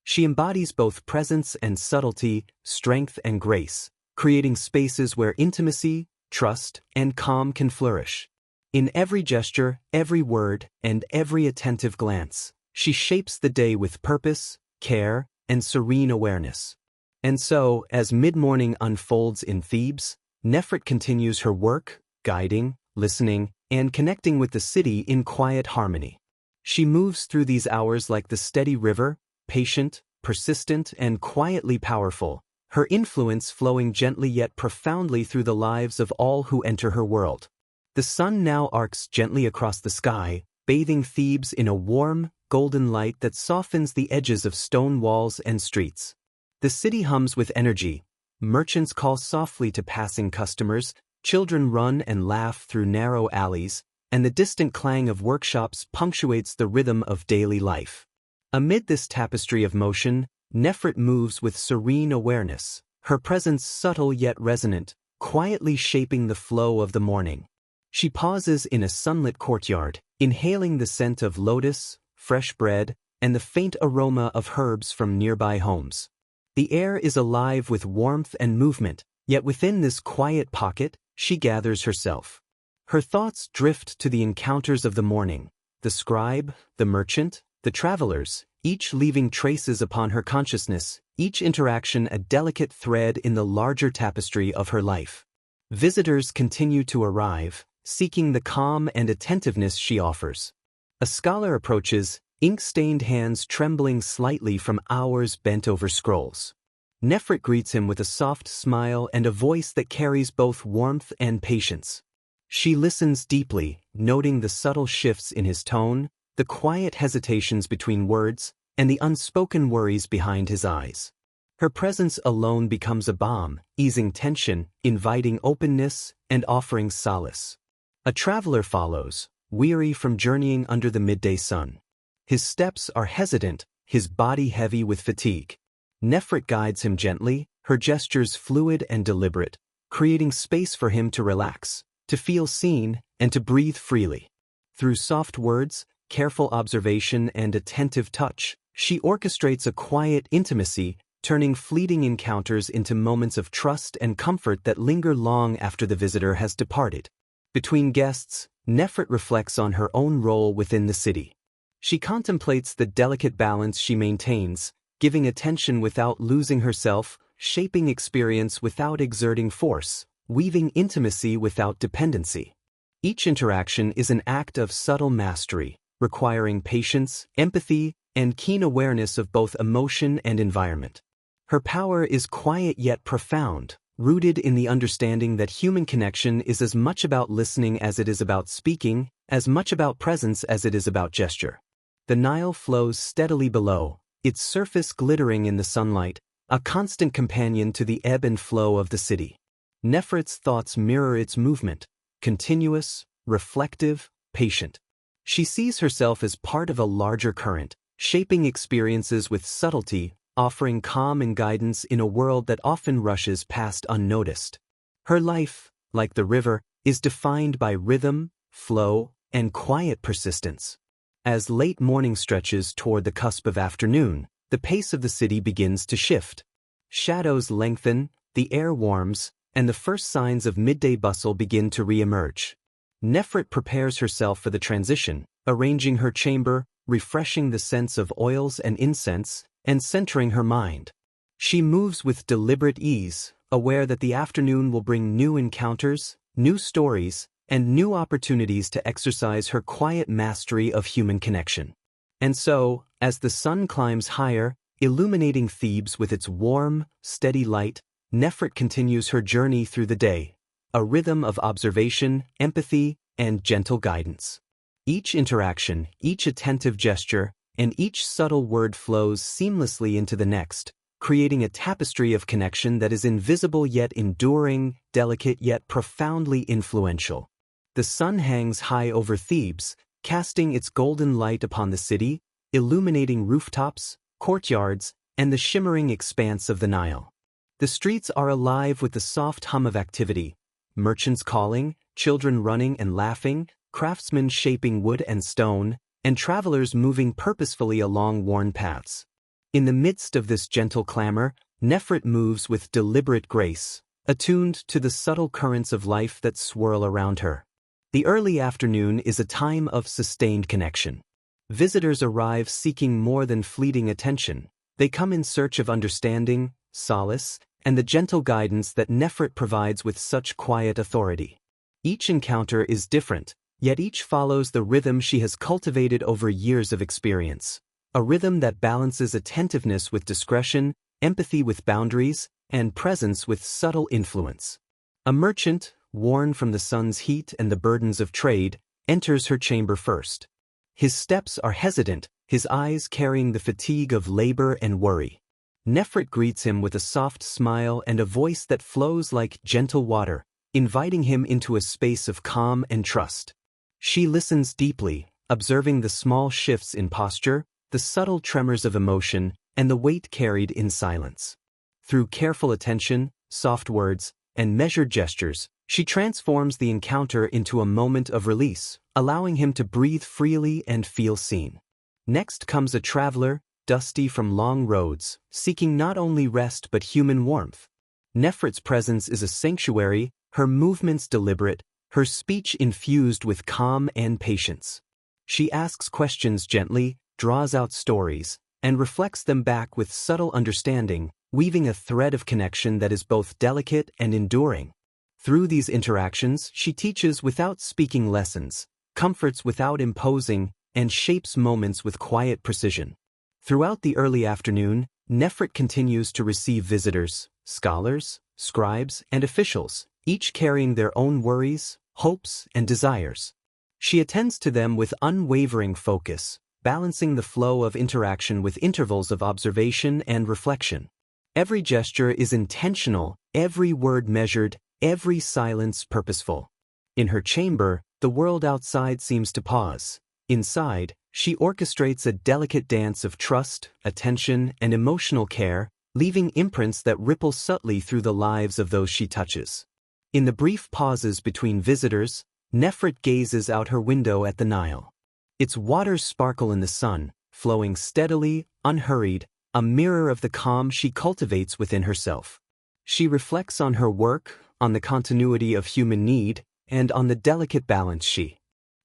She embodies both presence and subtlety, strength and grace, creating spaces where intimacy, trust, and calm can flourish. In every gesture, every word, and every attentive glance, she shapes the day with purpose, care, and serene awareness. And so, as mid-morning unfolds in Thebes, Nefret continues her work, guiding, listening, and connecting with the city in quiet harmony. She moves through these hours like the steady river, patient, persistent, and quietly powerful, her influence flowing gently yet profoundly through the lives of all who enter her world. The sun now arcs gently across the sky, bathing Thebes in a warm, golden light that softens the edges of stone walls and streets. The city hums with energy. Merchants call softly to passing customers, children run and laugh through narrow alleys, and the distant clang of workshops punctuates the rhythm of daily life. Amid this tapestry of motion, Nefret moves with serene awareness, her presence subtle yet resonant, quietly shaping the flow of the morning. She pauses in a sunlit courtyard, inhaling the scent of lotus, fresh bread, and the faint aroma of herbs from nearby homes. The air is alive with warmth and movement, yet within this quiet pocket, she gathers herself. Her thoughts drift to the encounters of the morning, the scribe, the merchant, the travelers, each leaving traces upon her consciousness, each interaction a delicate thread in the larger tapestry of her life. Visitors continue to arrive, seeking the calm and attentiveness she offers. A scholar approaches, ink-stained hands trembling slightly from hours bent over scrolls. Nefret greets him with a soft smile and a voice that carries both warmth and patience. She listens deeply, noting the subtle shifts in his tone, the quiet hesitations between words, and the unspoken worries behind his eyes. Her presence alone becomes a balm, easing tension, inviting openness, and offering solace. A traveler follows, weary from journeying under the midday sun. His steps are hesitant, his body heavy with fatigue. Nefret guides him gently, her gestures fluid and deliberate, creating space for him to relax, to feel seen, and to breathe freely. Through soft words, careful observation, and attentive touch, she orchestrates a quiet intimacy, turning fleeting encounters into moments of trust and comfort that linger long after the visitor has departed. Between guests, Nefret reflects on her own role within the city. She contemplates the delicate balance she maintains, giving attention without losing herself, shaping experience without exerting force, weaving intimacy without dependency. Each interaction is an act of subtle mastery, requiring patience, empathy, and keen awareness of both emotion and environment. Her power is quiet yet profound, rooted in the understanding that human connection is as much about listening as it is about speaking, as much about presence as it is about gesture. The Nile flows steadily below, its surface glittering in the sunlight, a constant companion to the ebb and flow of the city. Nefret's thoughts mirror its movement, continuous, reflective, patient. She sees herself as part of a larger current, shaping experiences with subtlety, offering calm and guidance in a world that often rushes past unnoticed. Her life, like the river, is defined by rhythm, flow, and quiet persistence. As late morning stretches toward the cusp of afternoon, the pace of the city begins to shift. Shadows lengthen, the air warms, and the first signs of midday bustle begin to re-emerge. Nefret prepares herself for the transition, arranging her chamber, refreshing the scents of oils and incense, and centering her mind. She moves with deliberate ease, aware that the afternoon will bring new encounters, new stories, and new opportunities to exercise her quiet mastery of human connection. And so, as the sun climbs higher, illuminating Thebes with its warm, steady light, Nefret continues her journey through the day, a rhythm of observation, empathy, and gentle guidance. Each interaction, each attentive gesture, and each subtle word flows seamlessly into the next, creating a tapestry of connection that is invisible yet enduring, delicate yet profoundly influential. The sun hangs high over Thebes, casting its golden light upon the city, illuminating rooftops, courtyards, and the shimmering expanse of the Nile. The streets are alive with the soft hum of activity, merchants calling, children running and laughing, craftsmen shaping wood and stone, and travelers moving purposefully along worn paths. In the midst of this gentle clamor, Nefret moves with deliberate grace, attuned to the subtle currents of life that swirl around her. The early afternoon is a time of sustained connection. Visitors arrive seeking more than fleeting attention. They come in search of understanding, solace, and the gentle guidance that Nefret provides with such quiet authority. Each encounter is different, yet each follows the rhythm she has cultivated over years of experience, a rhythm that balances attentiveness with discretion, empathy with boundaries, and presence with subtle influence. A merchant, worn from the sun's heat and the burdens of trade, enters her chamber first. His steps are hesitant, his eyes carrying the fatigue of labor and worry. Nefret greets him with a soft smile and a voice that flows like gentle water, inviting him into a space of calm and trust. She listens deeply, observing the small shifts in posture, the subtle tremors of emotion, and the weight carried in silence. Through careful attention, soft words, and measured gestures, she transforms the encounter into a moment of release, allowing him to breathe freely and feel seen. Next comes a traveler, dusty from long roads, seeking not only rest but human warmth. Nefret's presence is a sanctuary, her movements deliberate, her speech infused with calm and patience. She asks questions gently, draws out stories, and reflects them back with subtle understanding, weaving a thread of connection that is both delicate and enduring. Through these interactions, she teaches without speaking lessons, comforts without imposing, and shapes moments with quiet precision. Throughout the early afternoon, Nefret continues to receive visitors, scholars, scribes, and officials, each carrying their own worries, hopes, and desires. She attends to them with unwavering focus, balancing the flow of interaction with intervals of observation and reflection. Every gesture is intentional, every word measured, every silence purposeful. In her chamber, the world outside seems to pause. Inside, she orchestrates a delicate dance of trust, attention, and emotional care, leaving imprints that ripple subtly through the lives of those she touches. In the brief pauses between visitors, Nefret gazes out her window at the Nile. Its waters sparkle in the sun, flowing steadily, unhurried, a mirror of the calm she cultivates within herself. She reflects on her work, on the continuity of human need, and on the delicate balance she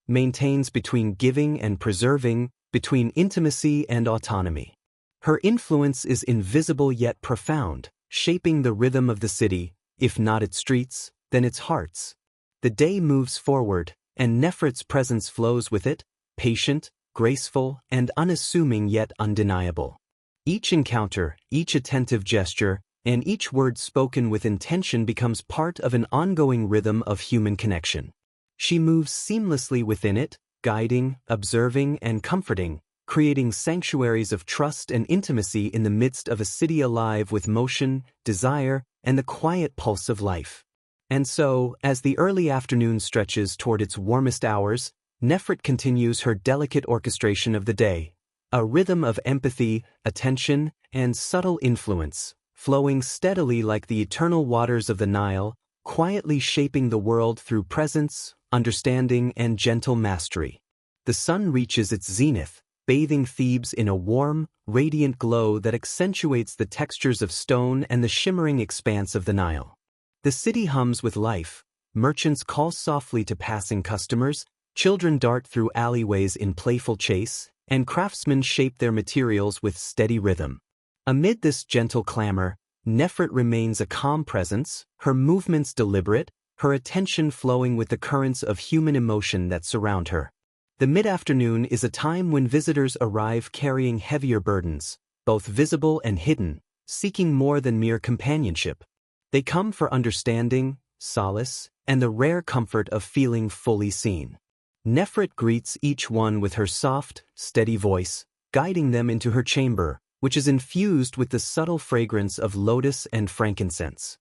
maintains between giving and preserving, between intimacy and autonomy. Her influence is invisible yet profound, shaping the rhythm of the city, if not its streets, then its hearts. The day moves forward, and Nefret's presence flows with it, patient, graceful, and unassuming yet undeniable. Each encounter, each attentive gesture, and each word spoken with intention becomes part of an ongoing rhythm of human connection. She moves seamlessly within it, guiding, observing, and comforting, creating sanctuaries of trust and intimacy in the midst of a city alive with motion, desire, and the quiet pulse of life. And so, as the early afternoon stretches toward its warmest hours, Nefret continues her delicate orchestration of the day, a rhythm of empathy, attention, and subtle influence, flowing steadily like the eternal waters of the Nile, quietly shaping the world through presence, understanding, and gentle mastery. The sun reaches its zenith, bathing Thebes in a warm, radiant glow that accentuates the textures of stone and the shimmering expanse of the Nile. The city hums with life, merchants call softly to passing customers, children dart through alleyways in playful chase, and craftsmen shape their materials with steady rhythm. Amid this gentle clamor, Nefret remains a calm presence, her movements deliberate, her attention flowing with the currents of human emotion that surround her. The mid-afternoon is a time when visitors arrive carrying heavier burdens, both visible and hidden, seeking more than mere companionship. They come for understanding, solace, and the rare comfort of feeling fully seen. Nefret greets each one with her soft, steady voice, guiding them into her chamber, which is infused with the subtle fragrance of lotus and frankincense.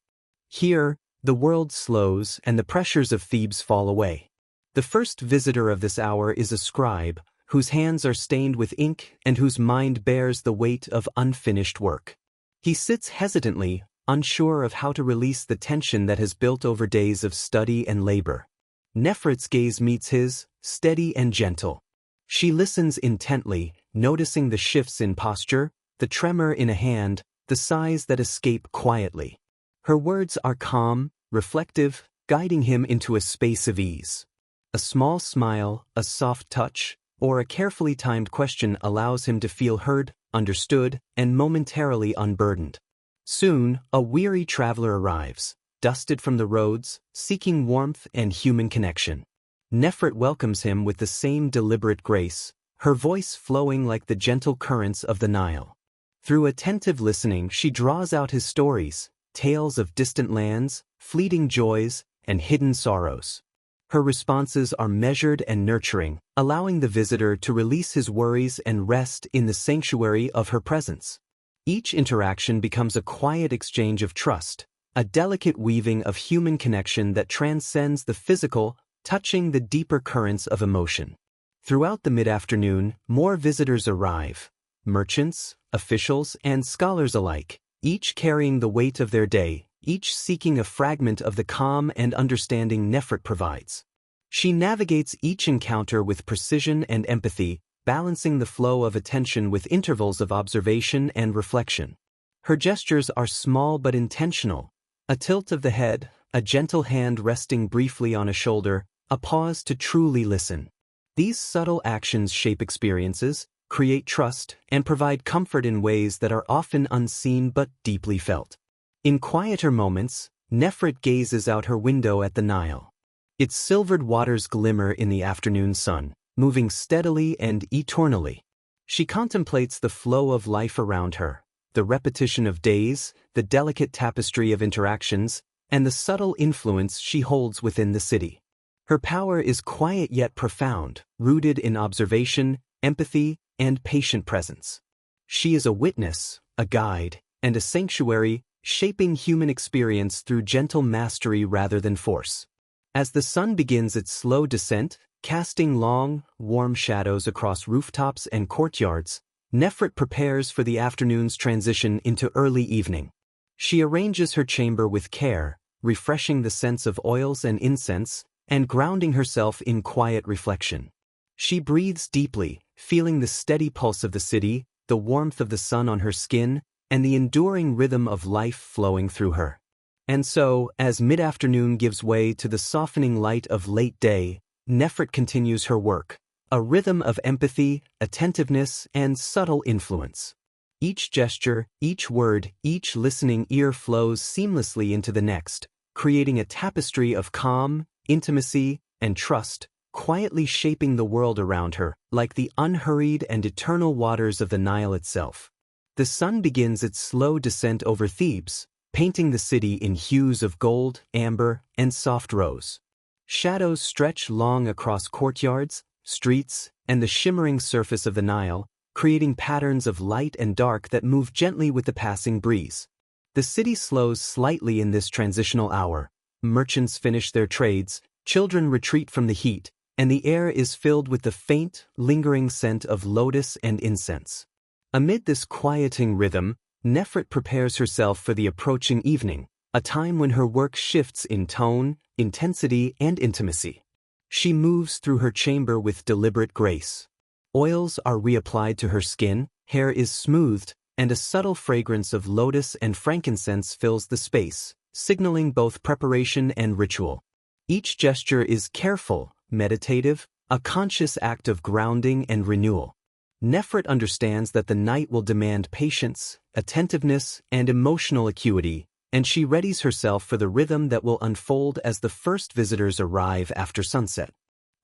Here, the world slows and the pressures of Thebes fall away. The first visitor of this hour is a scribe, whose hands are stained with ink and whose mind bears the weight of unfinished work. He sits hesitantly, unsure of how to release the tension that has built over days of study and labor. Nefret's gaze meets his, steady and gentle. She listens intently, noticing the shifts in posture, the tremor in a hand, the sighs that escape quietly. Her words are calm, reflective, guiding him into a space of ease. A small smile, a soft touch, or a carefully timed question allows him to feel heard, understood, and momentarily unburdened. Soon, a weary traveler arrives, dusted from the roads, seeking warmth and human connection. Nefret welcomes him with the same deliberate grace, her voice flowing like the gentle currents of the Nile. Through attentive listening, she draws out his stories, tales of distant lands, fleeting joys, and hidden sorrows. Her responses are measured and nurturing, allowing the visitor to release his worries and rest in the sanctuary of her presence. Each interaction becomes a quiet exchange of trust, a delicate weaving of human connection that transcends the physical, touching the deeper currents of emotion. Throughout the mid-afternoon, more visitors arrive, merchants, officials, and scholars alike, each carrying the weight of their day, each seeking a fragment of the calm and understanding Nefret provides. She navigates each encounter with precision and empathy, balancing the flow of attention with intervals of observation and reflection. Her gestures are small but intentional, a tilt of the head, a gentle hand resting briefly on a shoulder, a pause to truly listen. These subtle actions shape experiences, create trust, and provide comfort in ways that are often unseen but deeply felt. In quieter moments, Nefret gazes out her window at the Nile. Its silvered waters glimmer in the afternoon sun, moving steadily and eternally. She contemplates the flow of life around her, the repetition of days, the delicate tapestry of interactions, and the subtle influence she holds within the city. Her power is quiet yet profound, rooted in observation, empathy, and patient presence. She is a witness, a guide, and a sanctuary, shaping human experience through gentle mastery rather than force. As the sun begins its slow descent, casting long, warm shadows across rooftops and courtyards, Nefret prepares for the afternoon's transition into early evening. She arranges her chamber with care, refreshing the scents of oils and incense, and grounding herself in quiet reflection. She breathes deeply, feeling the steady pulse of the city, the warmth of the sun on her skin, and the enduring rhythm of life flowing through her. And so, as mid-afternoon gives way to the softening light of late day, Nefret continues her work, a rhythm of empathy, attentiveness, and subtle influence. Each gesture, each word, each listening ear flows seamlessly into the next, creating a tapestry of calm, intimacy, and trust, quietly shaping the world around her, like the unhurried and eternal waters of the Nile itself. The The sun begins its slow descent over Thebes, painting the city in hues of gold, amber, and soft rose. Shadows stretch long across courtyards, streets, and the shimmering surface of the Nile, creating patterns of light and dark that move gently with the passing breeze. The city slows slightly in this transitional hour. Merchants finish their trades, children retreat from the heat, and the air is filled with the faint, lingering scent of lotus and incense. Amid this quieting rhythm, Nefret prepares herself for the approaching evening, a time when her work shifts in tone, intensity, and intimacy. She moves through her chamber with deliberate grace. Oils are reapplied to her skin, hair is smoothed, and a subtle fragrance of lotus and frankincense fills the space, signaling both preparation and ritual. Each gesture is careful, meditative, a conscious act of grounding and renewal. Nefret understands that the night will demand patience, attentiveness, and emotional acuity, and she readies herself for the rhythm that will unfold as the first visitors arrive after sunset.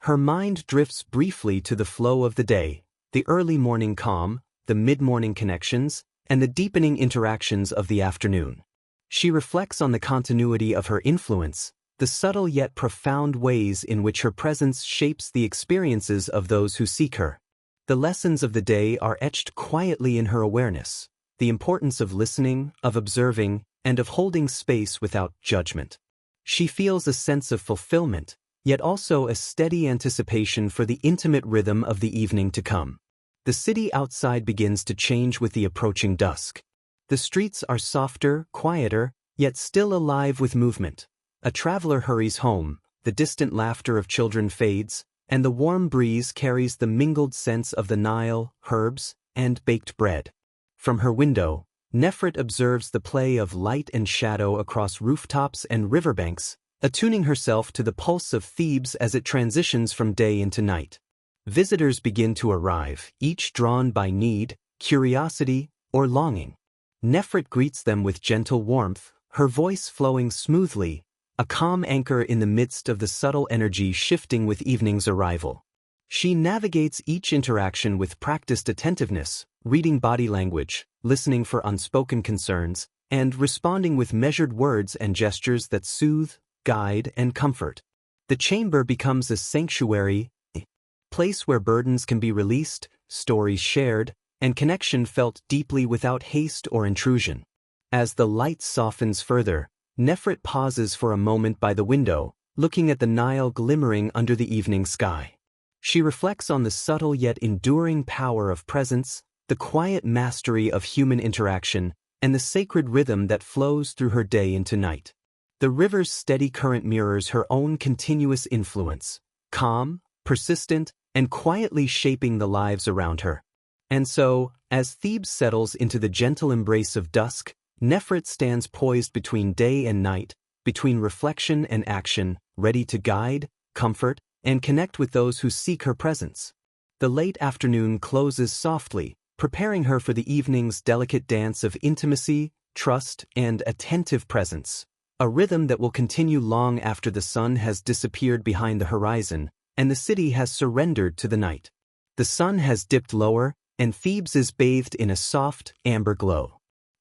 Her mind drifts briefly to the flow of the day, the early morning calm, the mid-morning connections, and the deepening interactions of the afternoon. She reflects on the continuity of her influence, the subtle yet profound ways in which her presence shapes the experiences of those who seek her. The lessons of the day are etched quietly in her awareness, the importance of listening, of observing, and of holding space without judgment. She feels a sense of fulfillment, yet also a steady anticipation for the intimate rhythm of the evening to come. The city outside begins to change with the approaching dusk. The streets are softer, quieter, yet still alive with movement. A traveler hurries home, the distant laughter of children fades, and the warm breeze carries the mingled scents of the Nile, herbs, and baked bread. From her window, Nefret observes the play of light and shadow across rooftops and riverbanks, attuning herself to the pulse of Thebes as it transitions from day into night. Visitors begin to arrive, each drawn by need, curiosity, or longing. Nefret greets them with gentle warmth, her voice flowing smoothly, a calm anchor in the midst of the subtle energy shifting with evening's arrival. She navigates each interaction with practiced attentiveness, reading body language, listening for unspoken concerns, and responding with measured words and gestures that soothe, guide, and comfort. The chamber becomes a sanctuary, a place where burdens can be released, stories shared, and connection felt deeply without haste or intrusion. As the light softens further, Nefret pauses for a moment by the window, looking at the Nile glimmering under the evening sky. She reflects on the subtle yet enduring power of presence, the quiet mastery of human interaction, and the sacred rhythm that flows through her day into night. The river's steady current mirrors her own continuous influence, calm, persistent, and quietly shaping the lives around her. And so, as Thebes settles into the gentle embrace of dusk, Nefret stands poised between day and night, between reflection and action, ready to guide, comfort, and connect with those who seek her presence. The late afternoon closes softly, preparing her for the evening's delicate dance of intimacy, trust, and attentive presence, a rhythm that will continue long after the sun has disappeared behind the horizon and the city has surrendered to the night. The sun has dipped lower, and Thebes is bathed in a soft, amber glow.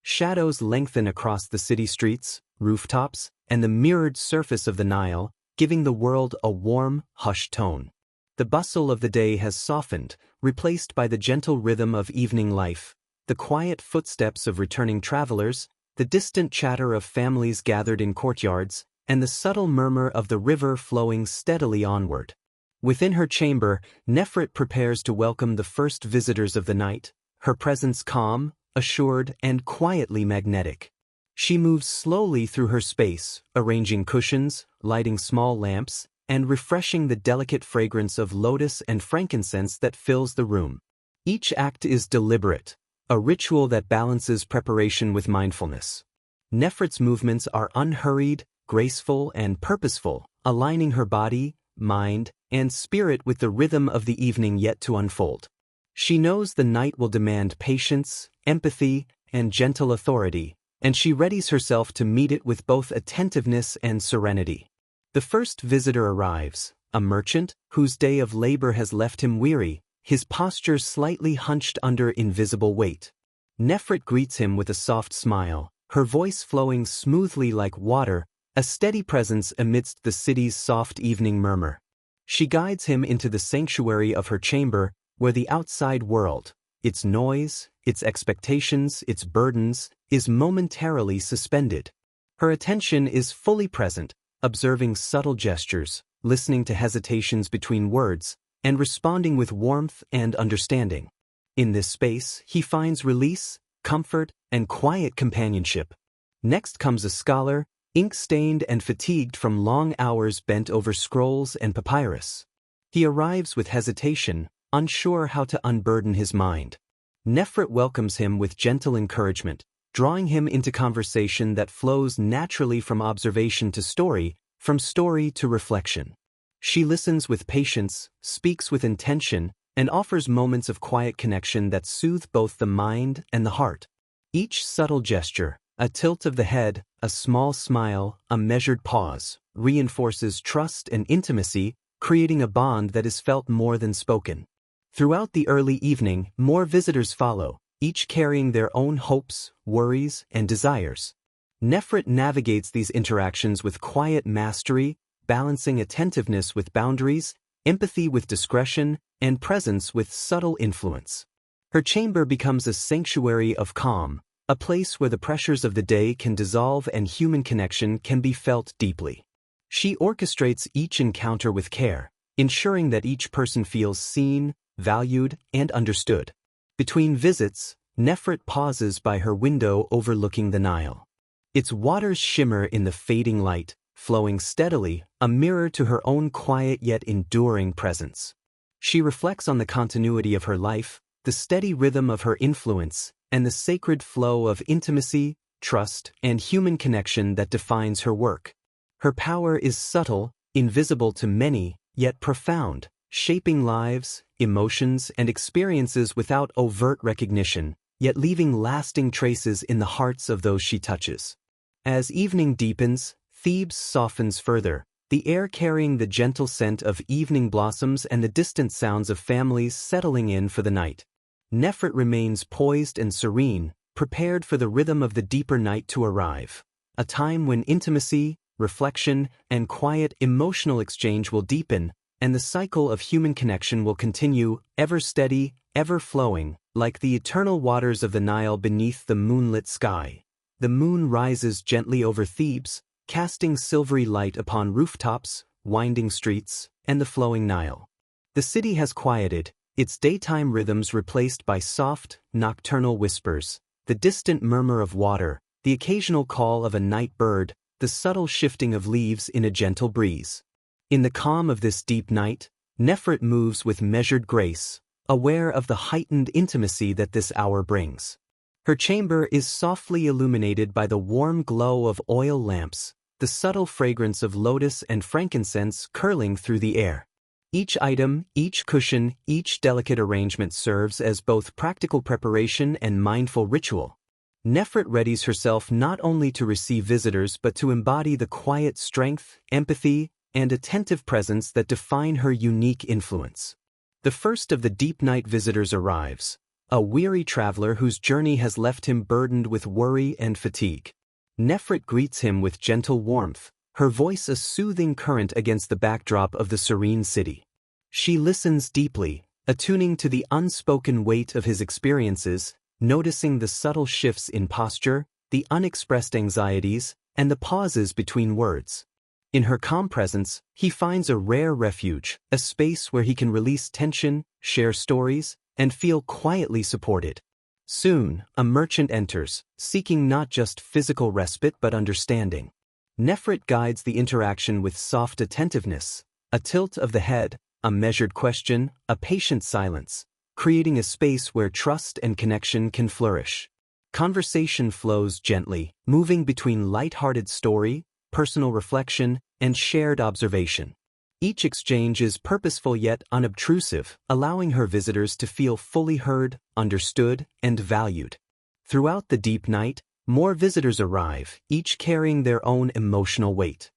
Shadows lengthen across the city streets, rooftops, and the mirrored surface of the Nile, giving the world a warm, hushed tone. The bustle of the day has softened, replaced by the gentle rhythm of evening life, the quiet footsteps of returning travelers, the distant chatter of families gathered in courtyards, and the subtle murmur of the river flowing steadily onward. Within her chamber, Nefret prepares to welcome the first visitors of the night, her presence calm, assured, and quietly magnetic. She moves slowly through her space, arranging cushions, lighting small lamps, and refreshing the delicate fragrance of lotus and frankincense that fills the room. Each act is deliberate, a ritual that balances preparation with mindfulness. Nefret's movements are unhurried, graceful, and purposeful, aligning her body, mind, and spirit with the rhythm of the evening yet to unfold. She knows the night will demand patience, empathy, and gentle authority, and she readies herself to meet it with both attentiveness and serenity. The first visitor arrives, a merchant whose day of labor has left him weary, his posture slightly hunched under invisible weight. Nefret greets him with a soft smile, her voice flowing smoothly like water, a steady presence amidst the city's soft evening murmur. She guides him into the sanctuary of her chamber, where the outside world, its noise, its expectations, its burdens, is momentarily suspended. Her attention is fully present, observing subtle gestures, listening to hesitations between words, and responding with warmth and understanding. In this space, he finds release, comfort, and quiet companionship. Next comes a scholar, ink-stained and fatigued from long hours bent over scrolls and papyrus. He arrives with hesitation, unsure how to unburden his mind. Nefret welcomes him with gentle encouragement, drawing him into conversation that flows naturally from observation to story, from story to reflection. She listens with patience, speaks with intention, and offers moments of quiet connection that soothe both the mind and the heart. Each subtle gesture, a tilt of the head, a small smile, a measured pause, reinforces trust and intimacy, creating a bond that is felt more than spoken. Throughout the early evening, more visitors follow, each carrying their own hopes, worries, and desires. Nefret navigates these interactions with quiet mastery, balancing attentiveness with boundaries, empathy with discretion, and presence with subtle influence. Her chamber becomes a sanctuary of calm, a place where the pressures of the day can dissolve and human connection can be felt deeply. She orchestrates each encounter with care, ensuring that each person feels seen, valued, and understood. Between visits, Nefret pauses by her window overlooking the Nile. Its waters shimmer in the fading light, flowing steadily, a mirror to her own quiet yet enduring presence. She reflects on the continuity of her life, the steady rhythm of her influence, and the sacred flow of intimacy, trust, and human connection that defines her work. Her power is subtle, invisible to many, yet profound, shaping lives, emotions, and experiences without overt recognition, yet leaving lasting traces in the hearts of those she touches. As evening deepens, Thebes softens further, the air carrying the gentle scent of evening blossoms and the distant sounds of families settling in for the night. Nefret remains poised and serene, prepared for the rhythm of the deeper night to arrive, a time when intimacy, reflection, and quiet emotional exchange will deepen, and the cycle of human connection will continue, ever steady, ever flowing, like the eternal waters of the Nile beneath the moonlit sky. The moon rises gently over Thebes, casting silvery light upon rooftops, winding streets, and the flowing Nile. The city has quieted, its daytime rhythms replaced by soft, nocturnal whispers, the distant murmur of water, the occasional call of a night bird, the subtle shifting of leaves in a gentle breeze. In the calm of this deep night, Nefret moves with measured grace, aware of the heightened intimacy that this hour brings. Her chamber is softly illuminated by the warm glow of oil lamps, the subtle fragrance of lotus and frankincense curling through the air. Each item, each cushion, each delicate arrangement serves as both practical preparation and mindful ritual. Nefret readies herself not only to receive visitors but to embody the quiet strength, empathy, and attentive presence that define her unique influence. The first of the deep night visitors arrives, a weary traveler whose journey has left him burdened with worry and fatigue. Nefret greets him with gentle warmth, her voice a soothing current against the backdrop of the serene city. She listens deeply, attuning to the unspoken weight of his experiences, noticing the subtle shifts in posture, the unexpressed anxieties, and the pauses between words. In her calm presence, he finds a rare refuge, a space where he can release tension, share stories, and feel quietly supported. Soon, a merchant enters, seeking not just physical respite but understanding. Nefret guides the interaction with soft attentiveness, a tilt of the head, a measured question, a patient silence, creating a space where trust and connection can flourish. Conversation flows gently, moving between light-hearted story, personal reflection, and shared observation. Each exchange is purposeful yet unobtrusive, allowing her visitors to feel fully heard, understood, and valued. Throughout the deep night, more visitors arrive, each carrying their own emotional weight.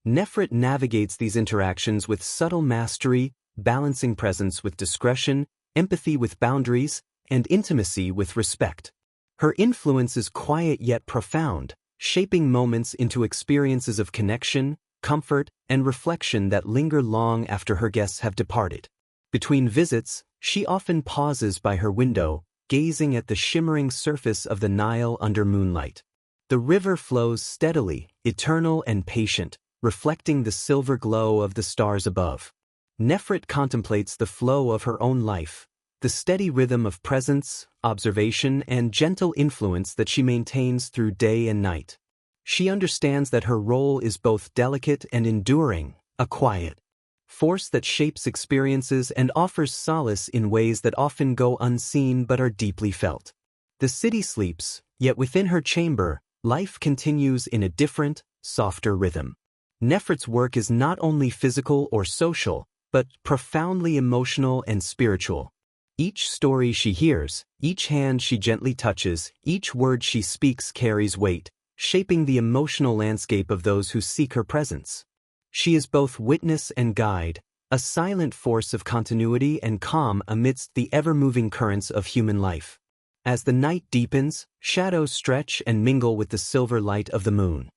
Nefret navigates these interactions with subtle mastery, balancing presence with discretion, empathy with boundaries, and intimacy with respect. Her influence is quiet yet profound, shaping moments into experiences of connection, comfort, and reflection that linger long after her guests have departed. Between visits, she often pauses by her window, gazing at the shimmering surface of the Nile under moonlight. The river flows steadily, eternal and patient, reflecting the silver glow of the stars above. Nefret contemplates the flow of her own life, the steady rhythm of presence, observation, and gentle influence that she maintains through day and night. She understands that her role is both delicate and enduring, a quiet force that shapes experiences and offers solace in ways that often go unseen but are deeply felt. The city sleeps, yet within her chamber, life continues in a different, softer rhythm. Nefret's work is not only physical or social, but profoundly emotional and spiritual. Each story she hears, each hand she gently touches, each word she speaks carries weight, shaping the emotional landscape of those who seek her presence. She is both witness and guide, a silent force of continuity and calm amidst the ever-moving currents of human life. As the night deepens, shadows stretch and mingle with the silver light of the moon.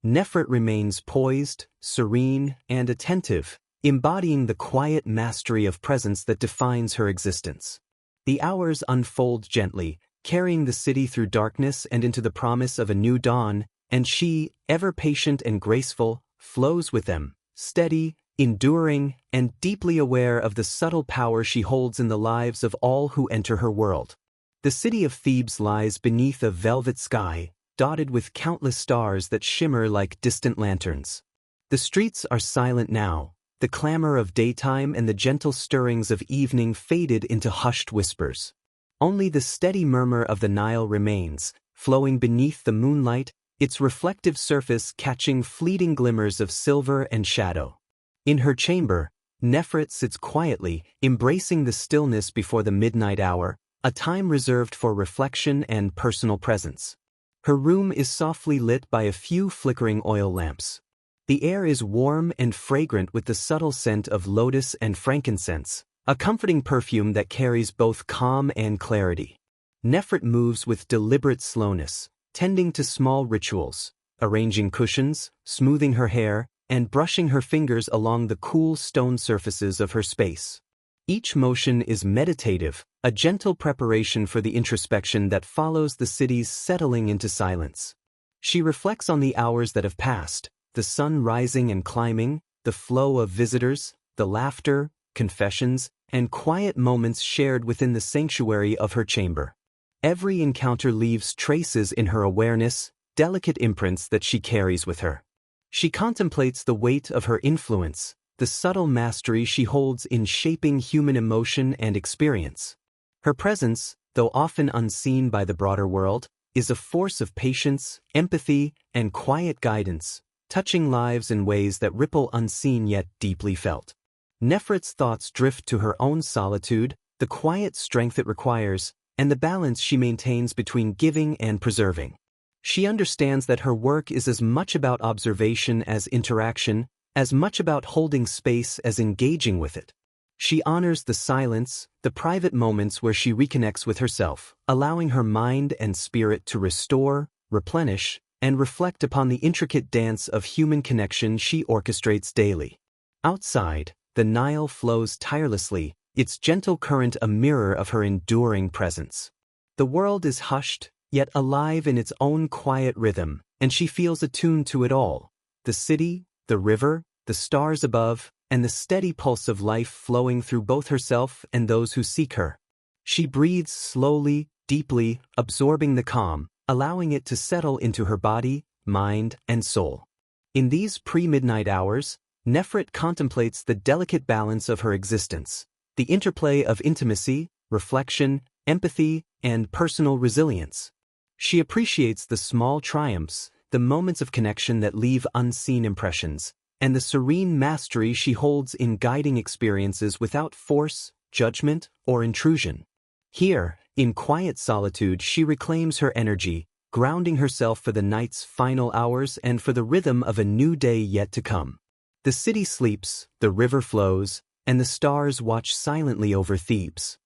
Nefret remains poised, serene, and attentive, embodying the quiet mastery of presence that defines her existence. The hours unfold gently, carrying the city through darkness and into the promise of a new dawn, and she, ever patient and graceful, flows with them, steady, enduring, and deeply aware of the subtle power she holds in the lives of all who enter her world. The city of Thebes lies beneath a velvet sky, dotted with countless stars that shimmer like distant lanterns. The streets are silent now, the clamor of daytime and the gentle stirrings of evening faded into hushed whispers. Only the steady murmur of the Nile remains, flowing beneath the moonlight, its reflective surface catching fleeting glimmers of silver and shadow. In her chamber, Nefret sits quietly, embracing the stillness before the midnight hour, a time reserved for reflection and personal presence. Her room is softly lit by a few flickering oil lamps. The air is warm and fragrant with the subtle scent of lotus and frankincense, a comforting perfume that carries both calm and clarity. Nefret moves with deliberate slowness, tending to small rituals, arranging cushions, smoothing her hair, and brushing her fingers along the cool stone surfaces of her space. Each motion is meditative, a gentle preparation for the introspection that follows the city's settling into silence. She reflects on the hours that have passed, the sun rising and climbing, the flow of visitors, the laughter, confessions, and quiet moments shared within the sanctuary of her chamber. Every encounter leaves traces in her awareness, delicate imprints that she carries with her. She contemplates the weight of her influence, the subtle mastery she holds in shaping human emotion and experience. Her presence, though often unseen by the broader world, is a force of patience, empathy, and quiet guidance, touching lives in ways that ripple unseen yet deeply felt. Nefret's thoughts drift to her own solitude, the quiet strength it requires, and the balance she maintains between giving and preserving. She understands that her work is as much about observation as interaction, as much about holding space as engaging with it. She honors the silence, the private moments where she reconnects with herself, allowing her mind and spirit to restore, replenish, and reflect upon the intricate dance of human connection she orchestrates daily. Outside, the Nile flows tirelessly, its gentle current a mirror of her enduring presence. The world is hushed, yet alive in its own quiet rhythm, and she feels attuned to it all. The city, the river, the stars above, and the steady pulse of life flowing through both herself and those who seek her. She breathes slowly, deeply, absorbing the calm, allowing it to settle into her body, mind, and soul. In these pre-midnight hours, Nefret contemplates the delicate balance of her existence, the interplay of intimacy, reflection, empathy, and personal resilience. She appreciates the small triumphs, the moments of connection that leave unseen impressions, and the serene mastery she holds in guiding experiences without force, judgment, or intrusion. Here, in quiet solitude, she reclaims her energy, grounding herself for the night's final hours and for the rhythm of a new day yet to come. The city sleeps, the river flows, and the stars watch silently over Thebes.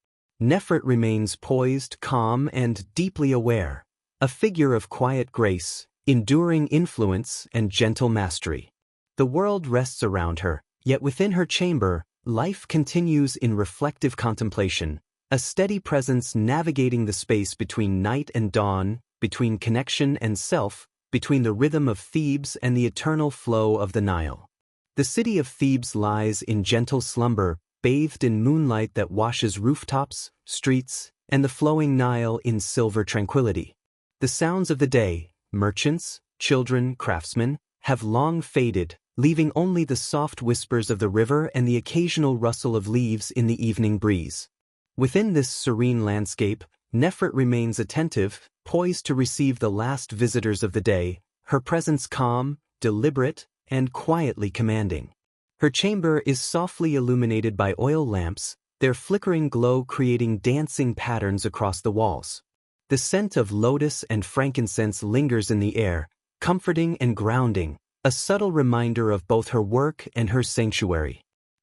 Nefret remains poised, calm, and deeply aware, a figure of quiet grace, enduring influence, and gentle mastery. The world rests around her, yet within her chamber, life continues in reflective contemplation, a steady presence navigating the space between night and dawn, between connection and self, between the rhythm of Thebes and the eternal flow of the Nile. The city of Thebes lies in gentle slumber, bathed in moonlight that washes rooftops, streets, and the flowing Nile in silver tranquility. The sounds of the day, merchants, children, craftsmen, have long faded, leaving only the soft whispers of the river and the occasional rustle of leaves in the evening breeze. Within this serene landscape, Nefret remains attentive, poised to receive the last visitors of the day, her presence calm, deliberate, and quietly commanding. Her chamber is softly illuminated by oil lamps, their flickering glow creating dancing patterns across the walls. The scent of lotus and frankincense lingers in the air, comforting and grounding, a subtle reminder of both her work and her sanctuary.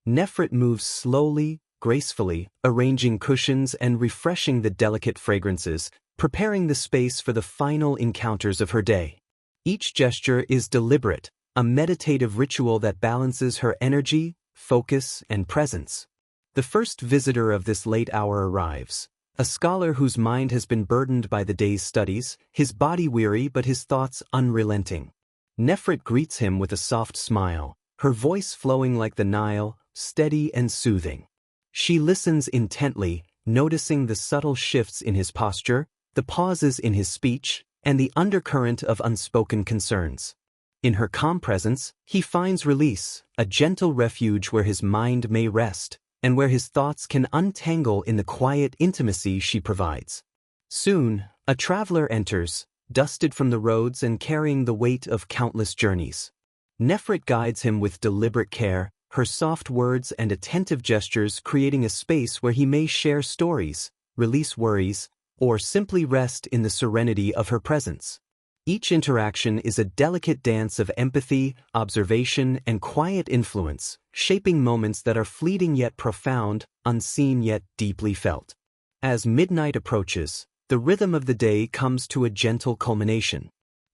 Nefret moves slowly, gracefully, arranging cushions and refreshing the delicate fragrances, preparing the space for the final encounters of her day. Each gesture is deliberate, a meditative ritual that balances her energy, focus, and presence. The first visitor of this late hour arrives, a scholar whose mind has been burdened by the day's studies, his body weary but his thoughts unrelenting. Nefret greets him with a soft smile, her voice flowing like the Nile, steady and soothing. She listens intently, noticing the subtle shifts in his posture, the pauses in his speech, and the undercurrent of unspoken concerns. In her calm presence, he finds release, a gentle refuge where his mind may rest, and where his thoughts can untangle in the quiet intimacy she provides. Soon, a traveler enters, dusted from the roads and carrying the weight of countless journeys. Nefret guides him with deliberate care, her soft words and attentive gestures creating a space where he may share stories, release worries, or simply rest in the serenity of her presence. Each interaction is a delicate dance of empathy, observation, and quiet influence, shaping moments that are fleeting yet profound, unseen yet deeply felt. As midnight approaches, the rhythm of the day comes to a gentle culmination.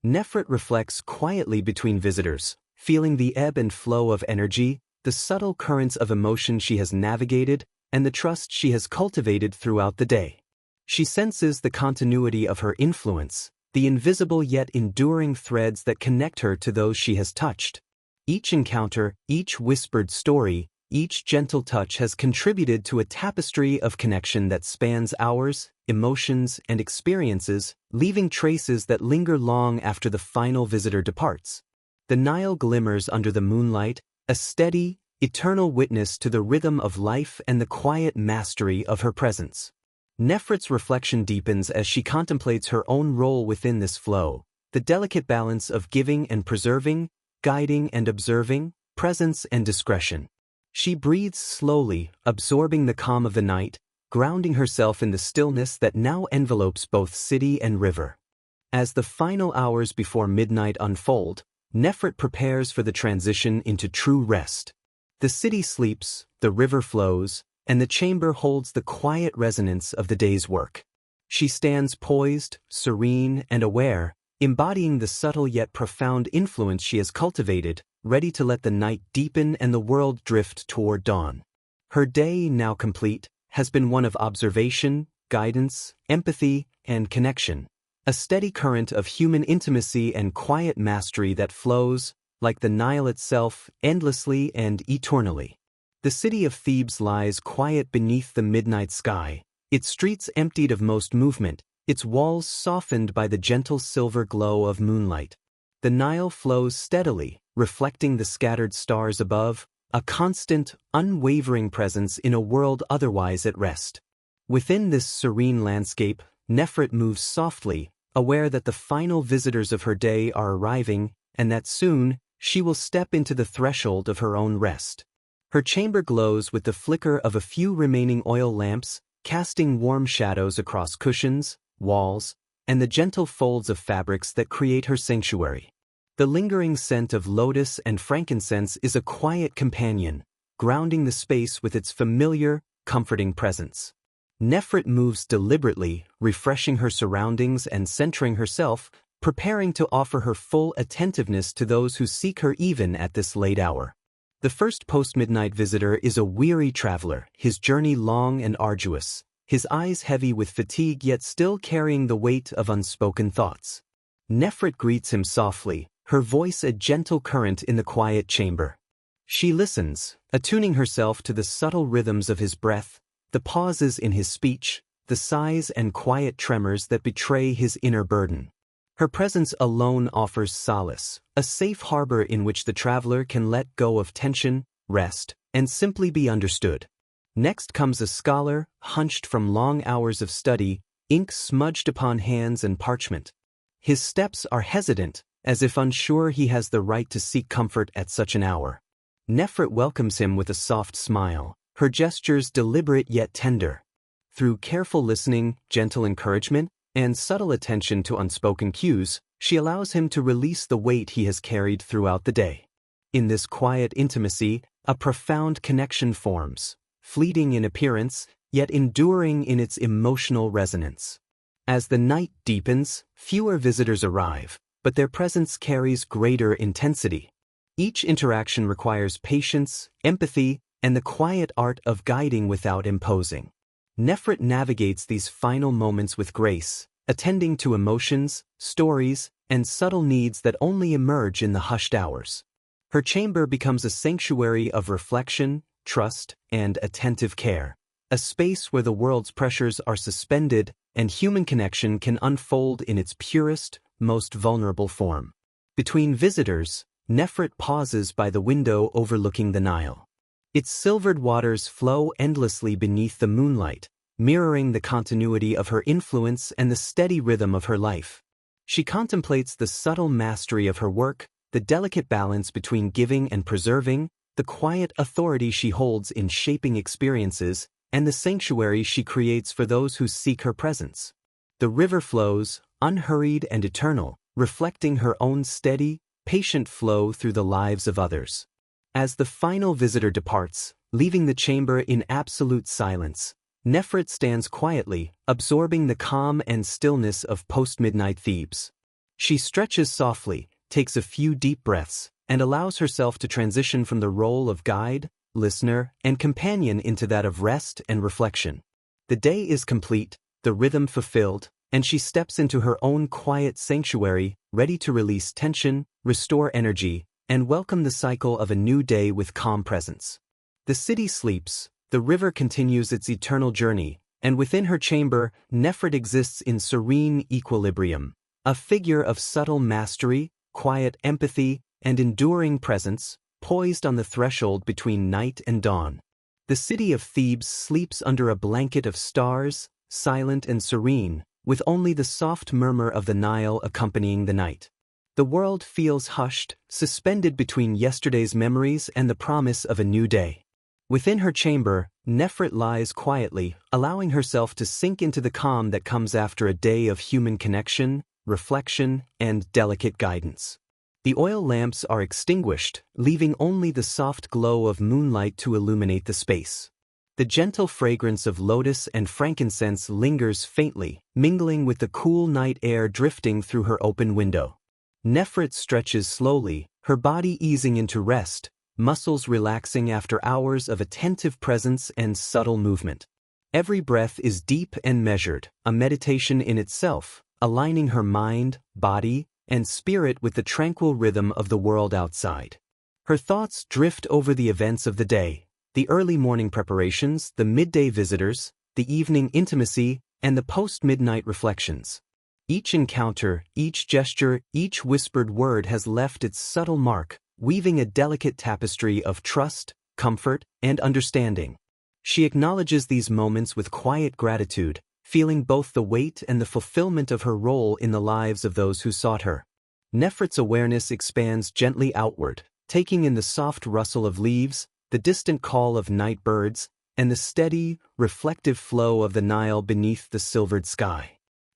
Nefret reflects quietly between visitors, feeling the ebb and flow of energy, the subtle currents of emotion she has navigated, and the trust she has cultivated throughout the day. She senses the continuity of her influence, the invisible yet enduring threads that connect her to those she has touched. Each encounter, each whispered story, each gentle touch has contributed to a tapestry of connection that spans hours, emotions, and experiences, leaving traces that linger long after the final visitor departs. The Nile glimmers under the moonlight, a steady, eternal witness to the rhythm of life and the quiet mastery of her presence. Nefret's reflection deepens as she contemplates her own role within this flow, the delicate balance of giving and preserving, guiding and observing, presence and discretion. She breathes slowly, absorbing the calm of the night, grounding herself in the stillness that now envelopes both city and river. As the final hours before midnight unfold, Nefret prepares for the transition into true rest. The city sleeps, the river flows, and the chamber holds the quiet resonance of the day's work. She stands poised, serene, and aware, embodying the subtle yet profound influence she has cultivated, ready to let the night deepen and the world drift toward dawn. Her day, now complete, has been one of observation, guidance, empathy, and connection, a steady current of human intimacy and quiet mastery that flows, like the Nile itself, endlessly and eternally. The city of Thebes lies quiet beneath the midnight sky, its streets emptied of most movement, its walls softened by the gentle silver glow of moonlight. The Nile flows steadily, reflecting the scattered stars above, a constant, unwavering presence in a world otherwise at rest. Within this serene landscape, Nefret moves softly, aware that the final visitors of her day are arriving, and that soon, she will step into the threshold of her own rest. Her chamber glows with the flicker of a few remaining oil lamps, casting warm shadows across cushions, walls, and the gentle folds of fabrics that create her sanctuary. The lingering scent of lotus and frankincense is a quiet companion, grounding the space with its familiar, comforting presence. Nefret moves deliberately, refreshing her surroundings and centering herself, preparing to offer her full attentiveness to those who seek her even at this late hour. The first post-midnight visitor is a weary traveler, his journey long and arduous, his eyes heavy with fatigue yet still carrying the weight of unspoken thoughts. Nefret greets him softly, her voice a gentle current in the quiet chamber. She listens, attuning herself to the subtle rhythms of his breath, the pauses in his speech, the sighs and quiet tremors that betray his inner burden. Her presence alone offers solace, a safe harbor in which the traveler can let go of tension, rest, and simply be understood. Next comes a scholar, hunched from long hours of study, ink smudged upon hands and parchment. His steps are hesitant, as if unsure he has the right to seek comfort at such an hour. Nefret welcomes him with a soft smile, her gestures deliberate yet tender. Through careful listening, gentle encouragement, and subtle attention to unspoken cues, she allows him to release the weight he has carried throughout the day. In this quiet intimacy, a profound connection forms, fleeting in appearance, yet enduring in its emotional resonance. As the night deepens, fewer visitors arrive, but their presence carries greater intensity. Each interaction requires patience, empathy, and the quiet art of guiding without imposing. Nefret navigates these final moments with grace, attending to emotions, stories, and subtle needs that only emerge in the hushed hours. Her chamber becomes a sanctuary of reflection, trust, and attentive care, a space where the world's pressures are suspended and human connection can unfold in its purest, most vulnerable form. Between visitors, Nefret pauses by the window overlooking the Nile. Its silvered waters flow endlessly beneath the moonlight, mirroring the continuity of her influence and the steady rhythm of her life. She contemplates the subtle mastery of her work, the delicate balance between giving and preserving, the quiet authority she holds in shaping experiences, and the sanctuary she creates for those who seek her presence. The river flows, unhurried and eternal, reflecting her own steady, patient flow through the lives of others. As the final visitor departs, leaving the chamber in absolute silence, Nefret stands quietly, absorbing the calm and stillness of post-midnight Thebes. She stretches softly, takes a few deep breaths, and allows herself to transition from the role of guide, listener, and companion into that of rest and reflection. The day is complete, the rhythm fulfilled, and she steps into her own quiet sanctuary, ready to release tension, restore energy, and welcome the cycle of a new day with calm presence. The city sleeps, the river continues its eternal journey, and within her chamber, Nefret exists in serene equilibrium, a figure of subtle mastery, quiet empathy, and enduring presence, poised on the threshold between night and dawn. The city of Thebes sleeps under a blanket of stars, silent and serene, with only the soft murmur of the Nile accompanying the night. The world feels hushed, suspended between yesterday's memories and the promise of a new day. Within her chamber, Nefret lies quietly, allowing herself to sink into the calm that comes after a day of human connection, reflection, and delicate guidance. The oil lamps are extinguished, leaving only the soft glow of moonlight to illuminate the space. The gentle fragrance of lotus and frankincense lingers faintly, mingling with the cool night air drifting through her open window. Nefret stretches slowly, her body easing into rest, muscles relaxing after hours of attentive presence and subtle movement. Every breath is deep and measured, a meditation in itself, aligning her mind, body, and spirit with the tranquil rhythm of the world outside. Her thoughts drift over the events of the day, the early morning preparations, the midday visitors, the evening intimacy, and the post-midnight reflections. Each encounter, each gesture, each whispered word has left its subtle mark, weaving a delicate tapestry of trust, comfort, and understanding. She acknowledges these moments with quiet gratitude, feeling both the weight and the fulfillment of her role in the lives of those who sought her. Nefret's awareness expands gently outward, taking in the soft rustle of leaves, the distant call of night birds, and the steady, reflective flow of the Nile beneath the silvered sky.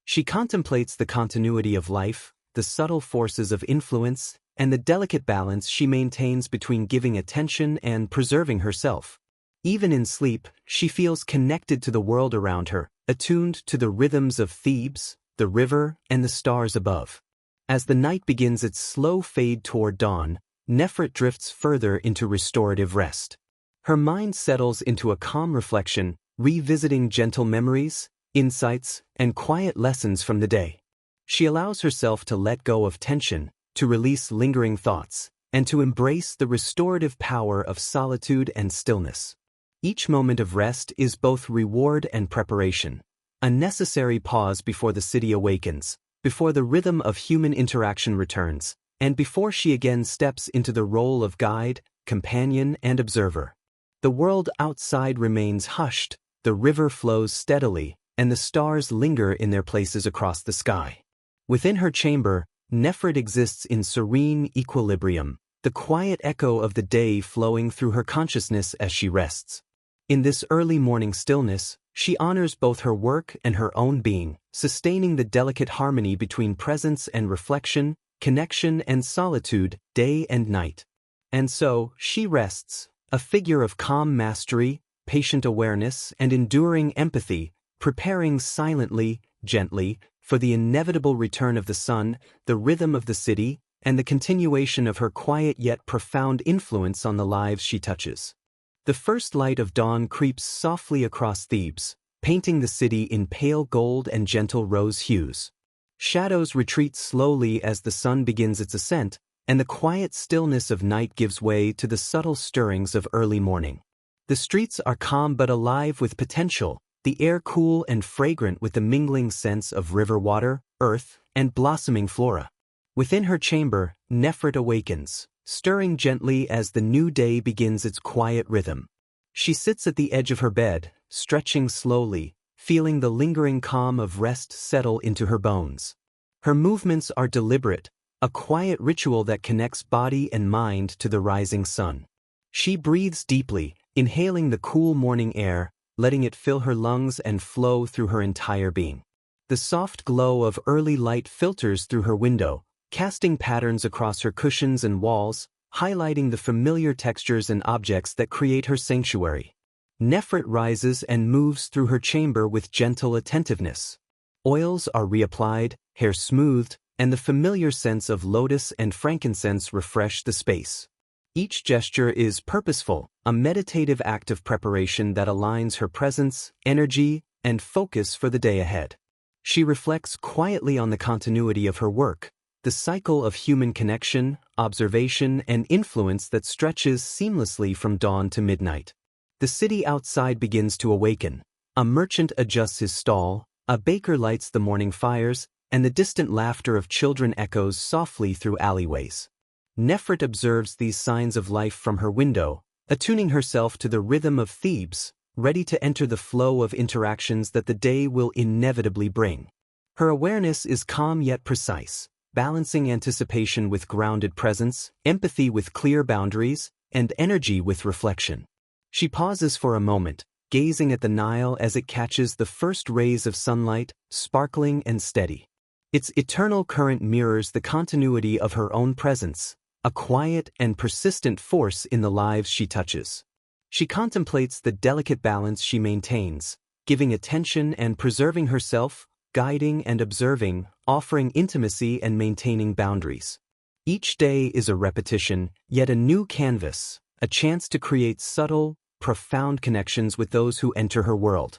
She contemplates the continuity of life, the subtle forces of influence, and the delicate balance she maintains between giving attention and preserving herself. Even in sleep, she feels connected to the world around her, attuned to the rhythms of Thebes, the river, and the stars above. As the night begins its slow fade toward dawn, Nefret drifts further into restorative rest. Her mind settles into a calm reflection, revisiting gentle memories, insights, and quiet lessons from the day. She allows herself to let go of tension, to release lingering thoughts, and to embrace the restorative power of solitude and stillness. Each moment of rest is both reward and preparation, a necessary pause before the city awakens, before the rhythm of human interaction returns, and before she again steps into the role of guide, companion, and observer. The world outside remains hushed, the river flows steadily, and the stars linger in their places across the sky. Within her chamber, Nefret exists in serene equilibrium, the quiet echo of the day flowing through her consciousness as she rests. In this early morning stillness, she honors both her work and her own being, sustaining the delicate harmony between presence and reflection, connection and solitude, day and night. And so, she rests, a figure of calm mastery, patient awareness, and enduring empathy, preparing silently, gently, for the inevitable return of the sun, the rhythm of the city, and the continuation of her quiet yet profound influence on the lives she touches. The first light of dawn creeps softly across Thebes, painting the city in pale gold and gentle rose hues. Shadows retreat slowly as the sun begins its ascent, and the quiet stillness of night gives way to the subtle stirrings of early morning. The streets are calm but alive with potential, the air cool and fragrant with the mingling scents of river water, earth, and blossoming flora. Within her chamber, Nefret awakens, stirring gently as the new day begins its quiet rhythm. She sits at the edge of her bed, stretching slowly, feeling the lingering calm of rest settle into her bones. Her movements are deliberate, a quiet ritual that connects body and mind to the rising sun. She breathes deeply, inhaling the cool morning air, letting it fill her lungs and flow through her entire being. The soft glow of early light filters through her window, casting patterns across her cushions and walls, highlighting the familiar textures and objects that create her sanctuary. Nefret rises and moves through her chamber with gentle attentiveness. Oils are reapplied, hair smoothed, and the familiar scents of lotus and frankincense refresh the space. Each gesture is purposeful, a meditative act of preparation that aligns her presence, energy, and focus for the day ahead. She reflects quietly on the continuity of her work, the cycle of human connection, observation, and influence that stretches seamlessly from dawn to midnight. The city outside begins to awaken. A merchant adjusts his stall, a baker lights the morning fires, and the distant laughter of children echoes softly through alleyways. Nefret observes these signs of life from her window, attuning herself to the rhythm of Thebes, ready to enter the flow of interactions that the day will inevitably bring. Her awareness is calm yet precise, balancing anticipation with grounded presence, empathy with clear boundaries, and energy with reflection. She pauses for a moment, gazing at the Nile as it catches the first rays of sunlight, sparkling and steady. Its eternal current mirrors the continuity of her own presence, a quiet and persistent force in the lives she touches. She contemplates the delicate balance she maintains, giving attention and preserving herself, guiding and observing, offering intimacy and maintaining boundaries. Each day is a repetition, yet a new canvas, a chance to create subtle, profound connections with those who enter her world.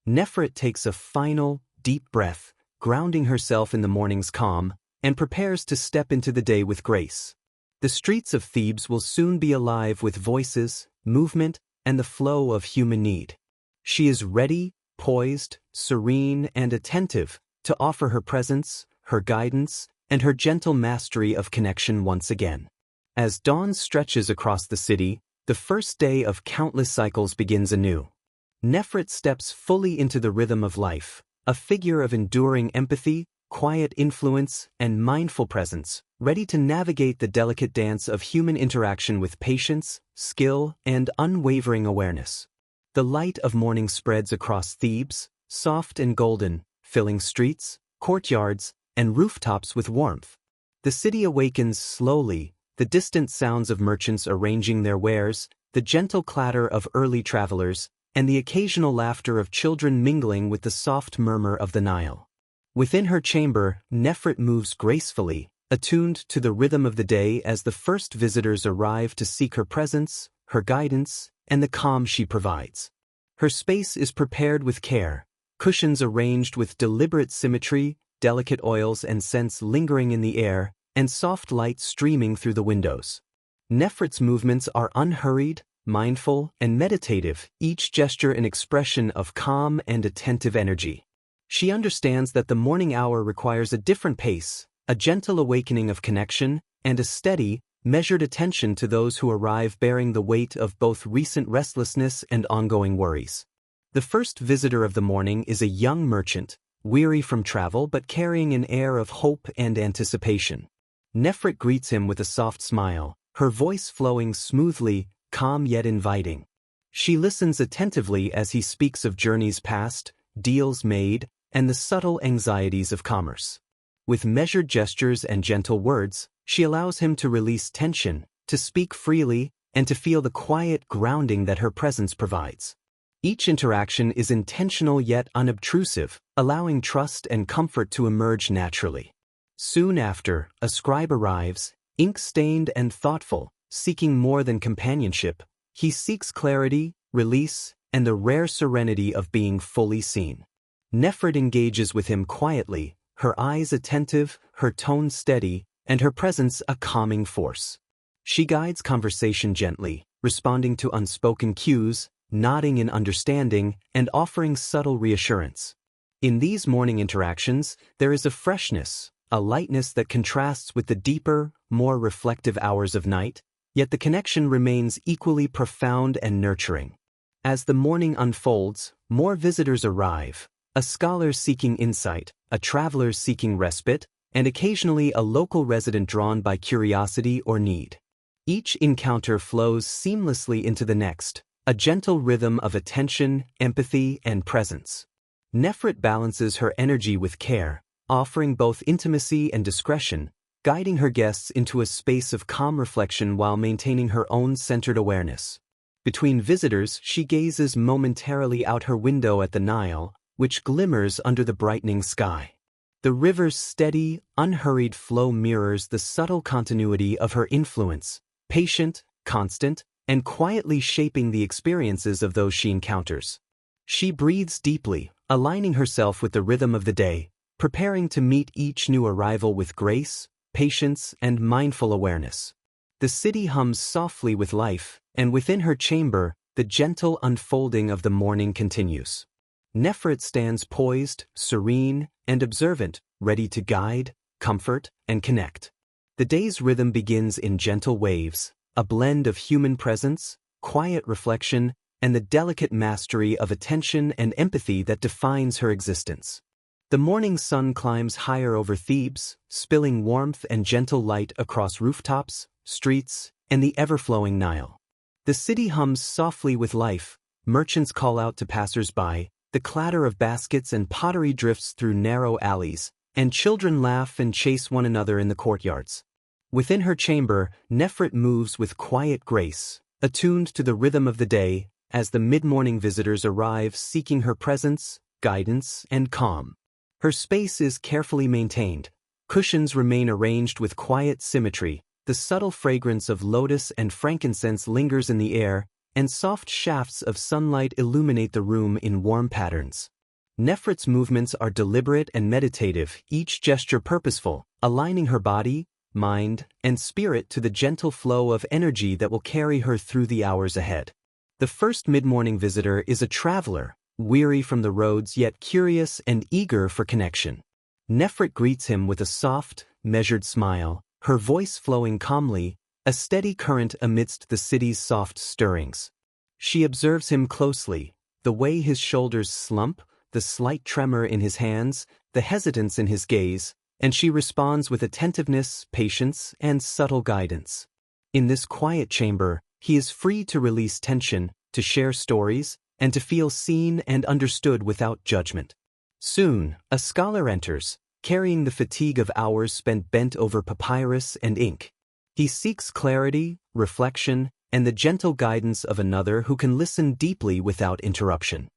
Nefret takes a final, deep breath, grounding herself in the morning's calm, and prepares to step into the day with grace. The streets of Thebes will soon be alive with voices, movement, and the flow of human need. She is ready, poised, serene, and attentive to offer her presence, her guidance, and her gentle mastery of connection once again. As dawn stretches across the city, the first day of countless cycles begins anew. Nefret steps fully into the rhythm of life, a figure of enduring empathy, quiet influence, and mindful presence, ready to navigate the delicate dance of human interaction with patience, skill, and unwavering awareness. The light of morning spreads across Thebes, soft and golden, filling streets, courtyards, and rooftops with warmth. The city awakens slowly, the distant sounds of merchants arranging their wares, the gentle clatter of early travelers, and the occasional laughter of children mingling with the soft murmur of the Nile. Within her chamber, Nefret moves gracefully, attuned to the rhythm of the day as the first visitors arrive to seek her presence, her guidance, and the calm she provides. Her space is prepared with care, cushions arranged with deliberate symmetry, delicate oils and scents lingering in the air, and soft light streaming through the windows. Nefret's movements are unhurried, mindful, and meditative, each gesture an expression of calm and attentive energy. She understands that the morning hour requires a different pace, a gentle awakening of connection, and a steady, measured attention to those who arrive bearing the weight of both recent restlessness and ongoing worries. The first visitor of the morning is a young merchant, weary from travel but carrying an air of hope and anticipation. Nefret greets him with a soft smile, her voice flowing smoothly, calm yet inviting. She listens attentively as he speaks of journeys past, deals made, and the subtle anxieties of commerce. With measured gestures and gentle words, she allows him to release tension, to speak freely, and to feel the quiet grounding that her presence provides. Each interaction is intentional yet unobtrusive, allowing trust and comfort to emerge naturally. Soon after, a scribe arrives, ink-stained and thoughtful, seeking more than companionship. He seeks clarity, release, and the rare serenity of being fully seen. Nefret engages with him quietly, her eyes attentive, her tone steady, and her presence a calming force. She guides conversation gently, responding to unspoken cues, nodding in understanding, and offering subtle reassurance. In these morning interactions, there is a freshness, a lightness that contrasts with the deeper, more reflective hours of night, yet the connection remains equally profound and nurturing. As the morning unfolds, more visitors arrive, a scholar seeking insight, a traveler seeking respite, and occasionally a local resident drawn by curiosity or need. Each encounter flows seamlessly into the next, a gentle rhythm of attention, empathy, and presence. Nefret balances her energy with care, offering both intimacy and discretion, guiding her guests into a space of calm reflection while maintaining her own centered awareness. Between visitors, she gazes momentarily out her window at the Nile, which glimmers under the brightening sky. The river's steady, unhurried flow mirrors the subtle continuity of her influence, patient, constant, and quietly shaping the experiences of those she encounters. She breathes deeply, aligning herself with the rhythm of the day, preparing to meet each new arrival with grace, patience, and mindful awareness. The city hums softly with life, and within her chamber, the gentle unfolding of the morning continues. Nefret stands poised, serene, and observant, ready to guide, comfort, and connect. The day's rhythm begins in gentle waves, a blend of human presence, quiet reflection, and the delicate mastery of attention and empathy that defines her existence. The morning sun climbs higher over Thebes, spilling warmth and gentle light across rooftops, streets, and the ever-flowing Nile. The city hums softly with life, merchants call out to passers-by, the clatter of baskets and pottery drifts through narrow alleys, and children laugh and chase one another in the courtyards. Within her chamber, Nefret moves with quiet grace, attuned to the rhythm of the day, as the mid-morning visitors arrive seeking her presence, guidance, and calm. Her space is carefully maintained. Cushions remain arranged with quiet symmetry, the subtle fragrance of lotus and frankincense lingers in the air, and soft shafts of sunlight illuminate the room in warm patterns. Nefret's movements are deliberate and meditative, each gesture purposeful, aligning her body, mind, and spirit to the gentle flow of energy that will carry her through the hours ahead. The first mid-morning visitor is a traveler, weary from the roads yet curious and eager for connection. Nefret greets him with a soft, measured smile, her voice flowing calmly, a steady current amidst the city's soft stirrings. She observes him closely, the way his shoulders slump, the slight tremor in his hands, the hesitance in his gaze, and she responds with attentiveness, patience, and subtle guidance. In this quiet chamber, he is free to release tension, to share stories, and to feel seen and understood without judgment. Soon, a scholar enters, carrying the fatigue of hours spent bent over papyrus and ink. He seeks clarity, reflection, and the gentle guidance of another who can listen deeply without interruption.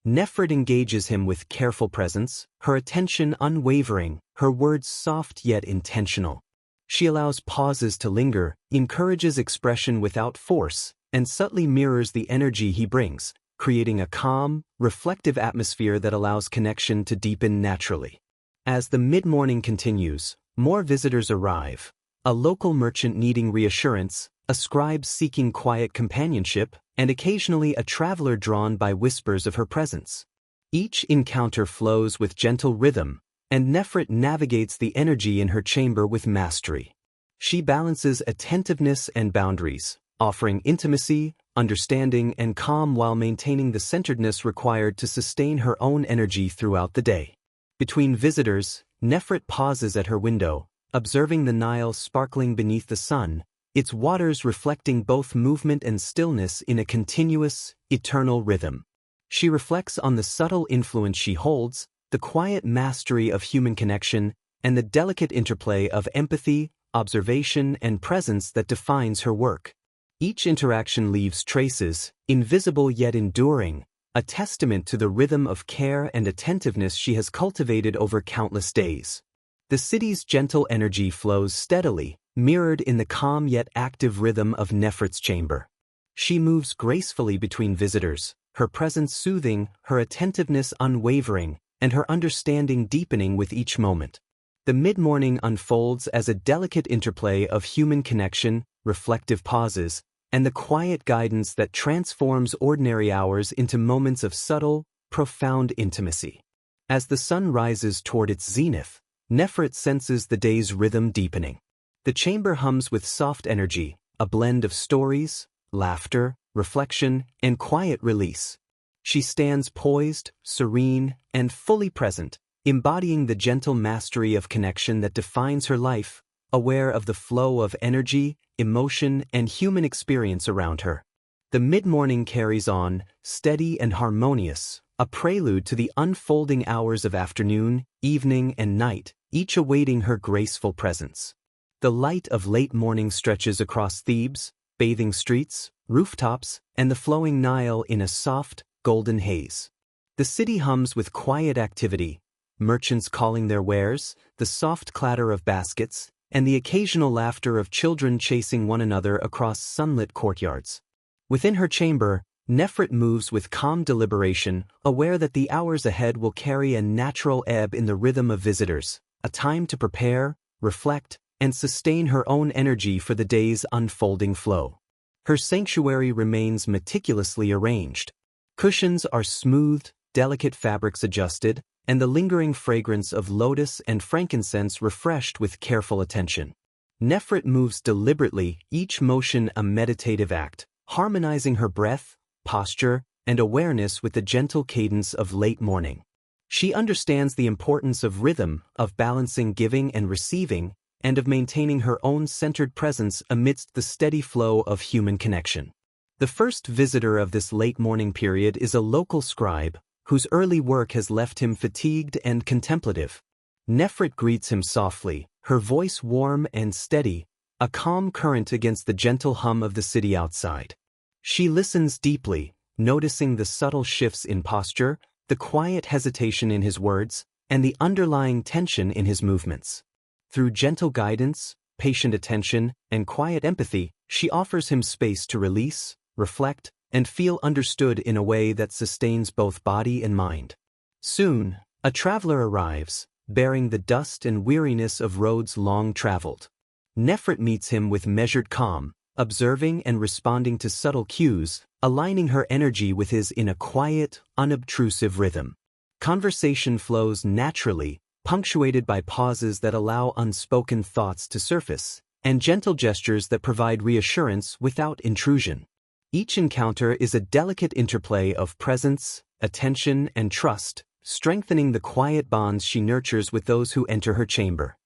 Nefret engages him with careful presence, her attention unwavering, her words soft yet intentional. She allows pauses to linger, encourages expression without force, and subtly mirrors the energy he brings, creating a calm, reflective atmosphere that allows connection to deepen naturally. As the mid-morning continues, more visitors arrive. A local merchant needing reassurance, a scribe seeking quiet companionship, and occasionally a traveler drawn by whispers of her presence. Each encounter flows with gentle rhythm, and Nefret navigates the energy in her chamber with mastery. She balances attentiveness and boundaries, offering intimacy, understanding, and calm while maintaining the centeredness required to sustain her own energy throughout the day. Between visitors, Nefret pauses at her window, observing the Nile sparkling beneath the sun, its waters reflecting both movement and stillness in a continuous, eternal rhythm. She reflects on the subtle influence she holds, the quiet mastery of human connection, and the delicate interplay of empathy, observation, and presence that defines her work. Each interaction leaves traces, invisible yet enduring, a testament to the rhythm of care and attentiveness she has cultivated over countless days. The city's gentle energy flows steadily, mirrored in the calm yet active rhythm of Nefret's chamber. She moves gracefully between visitors, her presence soothing, her attentiveness unwavering, and her understanding deepening with each moment. The mid-morning unfolds as a delicate interplay of human connection, reflective pauses, and the quiet guidance that transforms ordinary hours into moments of subtle, profound intimacy. As the sun rises toward its zenith, Nefret senses the day's rhythm deepening. The chamber hums with soft energy, a blend of stories, laughter, reflection, and quiet release. She stands poised, serene, and fully present, embodying the gentle mastery of connection that defines her life, aware of the flow of energy, emotion, and human experience around her. The mid-morning carries on, steady and harmonious, a prelude to the unfolding hours of afternoon, evening, and night, each awaiting her graceful presence. The light of late morning stretches across Thebes, bathing streets, rooftops, and the flowing Nile in a soft, golden haze. The city hums with quiet activity, merchants calling their wares, the soft clatter of baskets, and the occasional laughter of children chasing one another across sunlit courtyards. Within her chamber, Nefret moves with calm deliberation, aware that the hours ahead will carry a natural ebb in the rhythm of visitors, a time to prepare, reflect, and sustain her own energy for the day's unfolding flow. Her sanctuary remains meticulously arranged. Cushions are smoothed, delicate fabrics adjusted, and the lingering fragrance of lotus and frankincense refreshed with careful attention. Nefret moves deliberately, each motion a meditative act, harmonizing her breath, posture, and awareness with the gentle cadence of late morning. She understands the importance of rhythm, of balancing giving and receiving, and of maintaining her own centered presence amidst the steady flow of human connection. The first visitor of this late morning period is a local scribe, whose early work has left him fatigued and contemplative. Nefret greets him softly, her voice warm and steady, a calm current against the gentle hum of the city outside. She listens deeply, noticing the subtle shifts in posture, the quiet hesitation in his words, and the underlying tension in his movements. Through gentle guidance, patient attention, and quiet empathy, she offers him space to release, reflect, and feel understood in a way that sustains both body and mind. Soon, a traveler arrives, bearing the dust and weariness of roads long traveled. Nefret meets him with measured calm, observing and responding to subtle cues, aligning her energy with his in a quiet, unobtrusive rhythm. Conversation flows naturally, punctuated by pauses that allow unspoken thoughts to surface, and gentle gestures that provide reassurance without intrusion. Each encounter is a delicate interplay of presence, attention, and trust, strengthening the quiet bonds she nurtures with those who enter her chamber.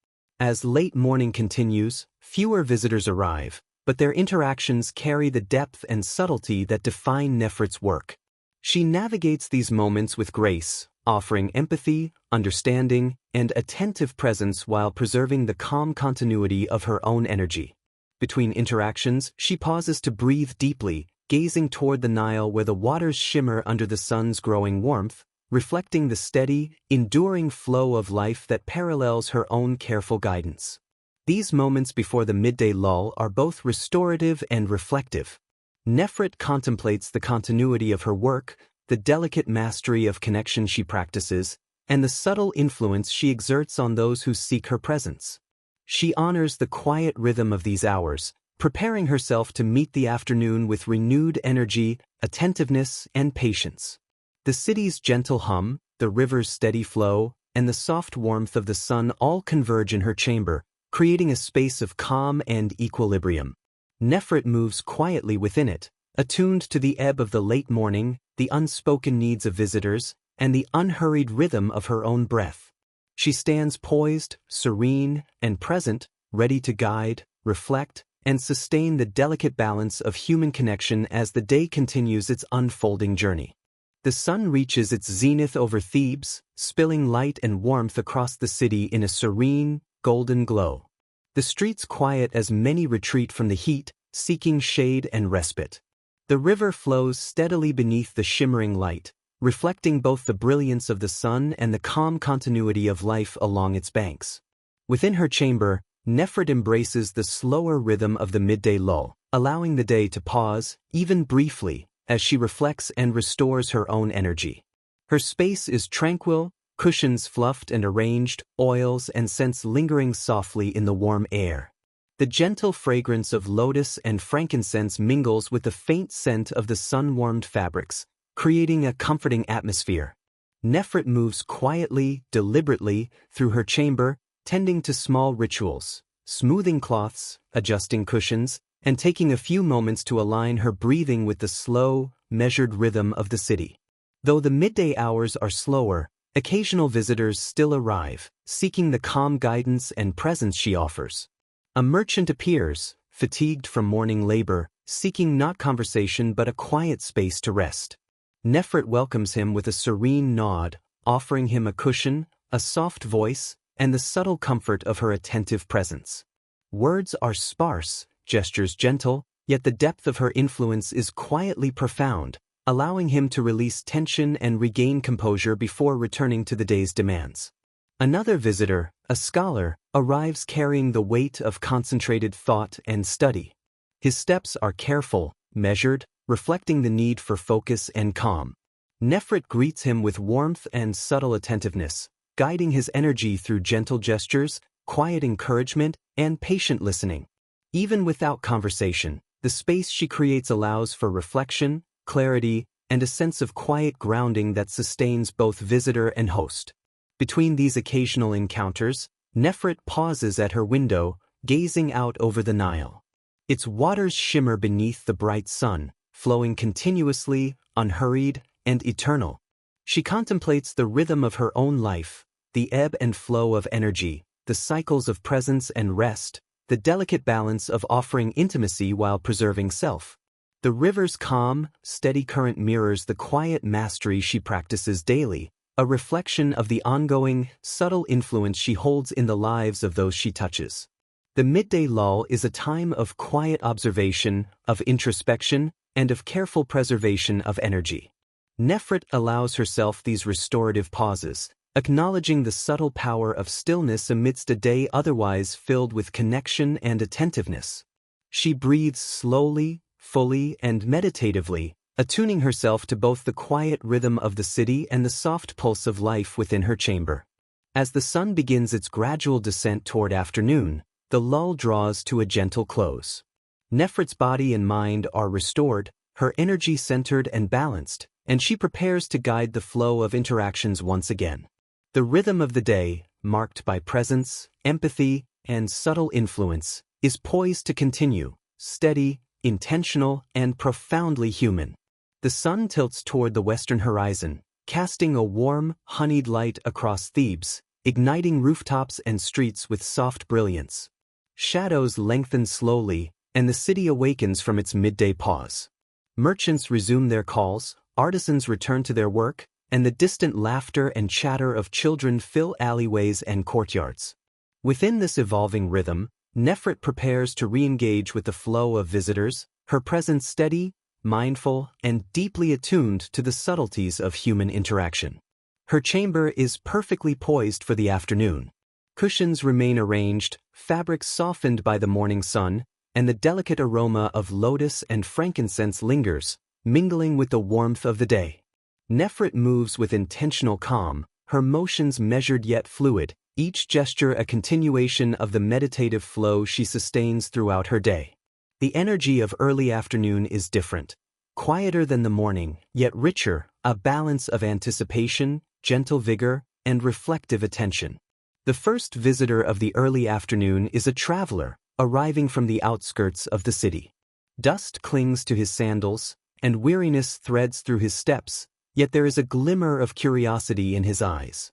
As late morning continues, fewer visitors arrive, but their interactions carry the depth and subtlety that define Nefret's work. She navigates these moments with grace, offering empathy, understanding, and attentive presence while preserving the calm continuity of her own energy. Between interactions, she pauses to breathe deeply, gazing toward the Nile where the waters shimmer under the sun's growing warmth, reflecting the steady, enduring flow of life that parallels her own careful guidance. These moments before the midday lull are both restorative and reflective. Nefret contemplates the continuity of her work, the delicate mastery of connection she practices, and the subtle influence she exerts on those who seek her presence. She honors the quiet rhythm of these hours, preparing herself to meet the afternoon with renewed energy, attentiveness, and patience. The city's gentle hum, the river's steady flow, and the soft warmth of the sun all converge in her chamber, creating a space of calm and equilibrium. Nefret moves quietly within it, attuned to the ebb of the late morning, the unspoken needs of visitors, and the unhurried rhythm of her own breath. She stands poised, serene, and present, ready to guide, reflect, and sustain the delicate balance of human connection as the day continues its unfolding journey. The sun reaches its zenith over Thebes, spilling light and warmth across the city in a serene, golden glow. The streets quiet as many retreat from the heat, seeking shade and respite. The river flows steadily beneath the shimmering light, reflecting both the brilliance of the sun and the calm continuity of life along its banks. Within her chamber, Nefret embraces the slower rhythm of the midday lull, allowing the day to pause, even briefly, as she reflects and restores her own energy. Her space is tranquil, cushions fluffed and arranged, oils and scents lingering softly in the warm air. The gentle fragrance of lotus and frankincense mingles with the faint scent of the sun-warmed fabrics, creating a comforting atmosphere. Nefret moves quietly, deliberately, through her chamber, tending to small rituals, smoothing cloths, adjusting cushions, and taking a few moments to align her breathing with the slow, measured rhythm of the city. Though the midday hours are slower, occasional visitors still arrive, seeking the calm guidance and presence she offers. A merchant appears, fatigued from morning labor, seeking not conversation but a quiet space to rest. Nefret welcomes him with a serene nod, offering him a cushion, a soft voice, and the subtle comfort of her attentive presence. Words are sparse, gestures gentle, yet the depth of her influence is quietly profound, allowing him to release tension and regain composure before returning to the day's demands. Another visitor, a scholar, arrives carrying the weight of concentrated thought and study. His steps are careful, measured, reflecting the need for focus and calm. Nefret greets him with warmth and subtle attentiveness, guiding his energy through gentle gestures, quiet encouragement, and patient listening. Even without conversation, the space she creates allows for reflection, clarity, and a sense of quiet grounding that sustains both visitor and host. Between these occasional encounters, Nefret pauses at her window, gazing out over the Nile. Its waters shimmer beneath the bright sun, flowing continuously, unhurried, and eternal. She contemplates the rhythm of her own life, the ebb and flow of energy, the cycles of presence and rest, the delicate balance of offering intimacy while preserving self. The river's calm, steady current mirrors the quiet mastery she practices daily, a reflection of the ongoing, subtle influence she holds in the lives of those she touches. The midday lull is a time of quiet observation, of introspection, and of careful preservation of energy. Nefret allows herself these restorative pauses, acknowledging the subtle power of stillness amidst a day otherwise filled with connection and attentiveness. She breathes slowly, fully, and meditatively, attuning herself to both the quiet rhythm of the city and the soft pulse of life within her chamber. As the sun begins its gradual descent toward afternoon, the lull draws to a gentle close. Nefret's body and mind are restored, her energy centered and balanced, and she prepares to guide the flow of interactions once again. The rhythm of the day, marked by presence, empathy, and subtle influence, is poised to continue, steady, intentional, and profoundly human. The sun tilts toward the western horizon, casting a warm, honeyed light across Thebes, igniting rooftops and streets with soft brilliance. Shadows lengthen slowly, and the city awakens from its midday pause. Merchants resume their calls, artisans return to their work, and the distant laughter and chatter of children fill alleyways and courtyards. Within this evolving rhythm, Nefret prepares to re-engage with the flow of visitors, her presence steady, mindful, and deeply attuned to the subtleties of human interaction. Her chamber is perfectly poised for the afternoon. Cushions remain arranged, fabrics softened by the morning sun, and the delicate aroma of lotus and frankincense lingers, mingling with the warmth of the day. Nefret moves with intentional calm, her motions measured yet fluid, each gesture a continuation of the meditative flow she sustains throughout her day. The energy of early afternoon is different. Quieter than the morning, yet richer, a balance of anticipation, gentle vigor, and reflective attention. The first visitor of the early afternoon is a traveler, arriving from the outskirts of the city. Dust clings to his sandals, and weariness threads through his steps, yet there is a glimmer of curiosity in his eyes.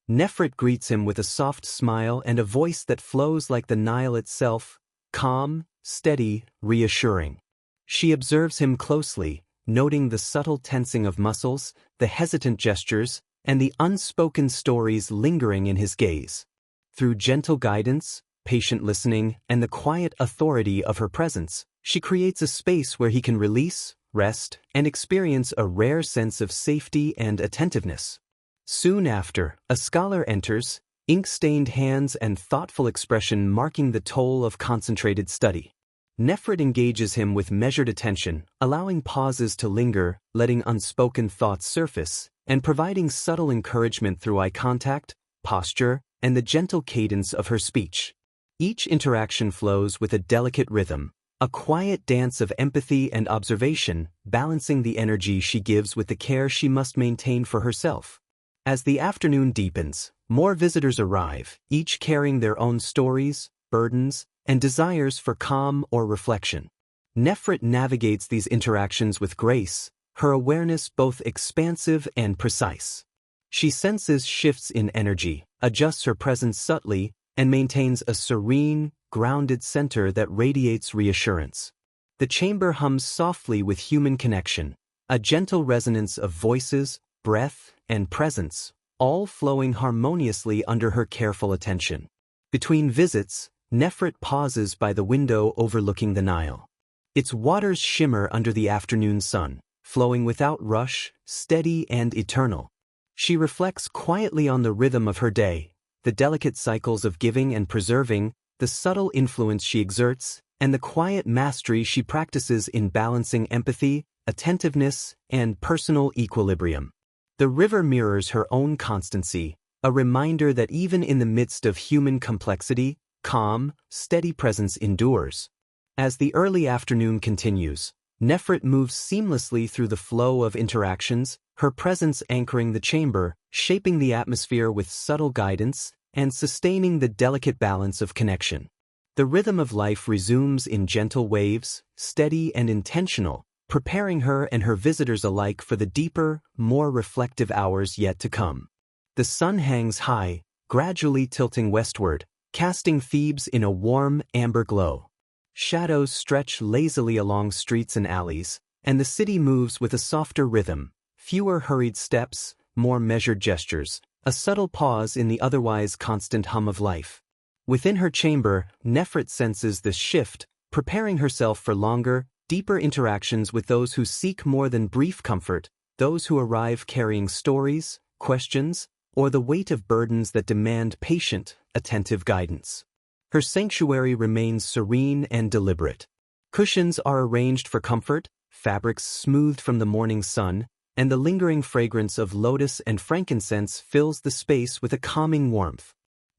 Nefret greets him with a soft smile and a voice that flows like the Nile itself, calm, steady, reassuring. She observes him closely, noting the subtle tensing of muscles, the hesitant gestures, and the unspoken stories lingering in his gaze. Through gentle guidance, patient listening, and the quiet authority of her presence, she creates a space where he can release, rest, and experience a rare sense of safety and attentiveness. Soon after, a scholar enters, ink-stained hands and thoughtful expression marking the toll of concentrated study. Nefret engages him with measured attention, allowing pauses to linger, letting unspoken thoughts surface, and providing subtle encouragement through eye contact, posture, and the gentle cadence of her speech. Each interaction flows with a delicate rhythm, a quiet dance of empathy and observation, balancing the energy she gives with the care she must maintain for herself. As the afternoon deepens, more visitors arrive, each carrying their own stories, burdens, and desires for calm or reflection. Nefret navigates these interactions with grace, her awareness both expansive and precise. She senses shifts in energy, adjusts her presence subtly, and maintains a serene, grounded center that radiates reassurance. The chamber hums softly with human connection, a gentle resonance of voices, breath, and presence, all flowing harmoniously under her careful attention. Between visits, Nefret pauses by the window overlooking the Nile. Its waters shimmer under the afternoon sun, flowing without rush, steady and eternal. She reflects quietly on the rhythm of her day, the delicate cycles of giving and preserving, the subtle influence she exerts, and the quiet mastery she practices in balancing empathy, attentiveness, and personal equilibrium. The river mirrors her own constancy, a reminder that even in the midst of human complexity, calm, steady presence endures. As the early afternoon continues, Nefret moves seamlessly through the flow of interactions, her presence anchoring the chamber, shaping the atmosphere with subtle guidance, and sustaining the delicate balance of connection. The rhythm of life resumes in gentle waves, steady and intentional, preparing her and her visitors alike for the deeper, more reflective hours yet to come. The sun hangs high, gradually tilting westward, casting Thebes in a warm, amber glow. Shadows stretch lazily along streets and alleys, and the city moves with a softer rhythm, fewer hurried steps, more measured gestures, a subtle pause in the otherwise constant hum of life. Within her chamber, Nefret senses this shift, preparing herself for longer, deeper interactions with those who seek more than brief comfort, those who arrive carrying stories, questions, or the weight of burdens that demand patient, attentive guidance. Her sanctuary remains serene and deliberate. Cushions are arranged for comfort, fabrics smoothed from the morning sun, and the lingering fragrance of lotus and frankincense fills the space with a calming warmth.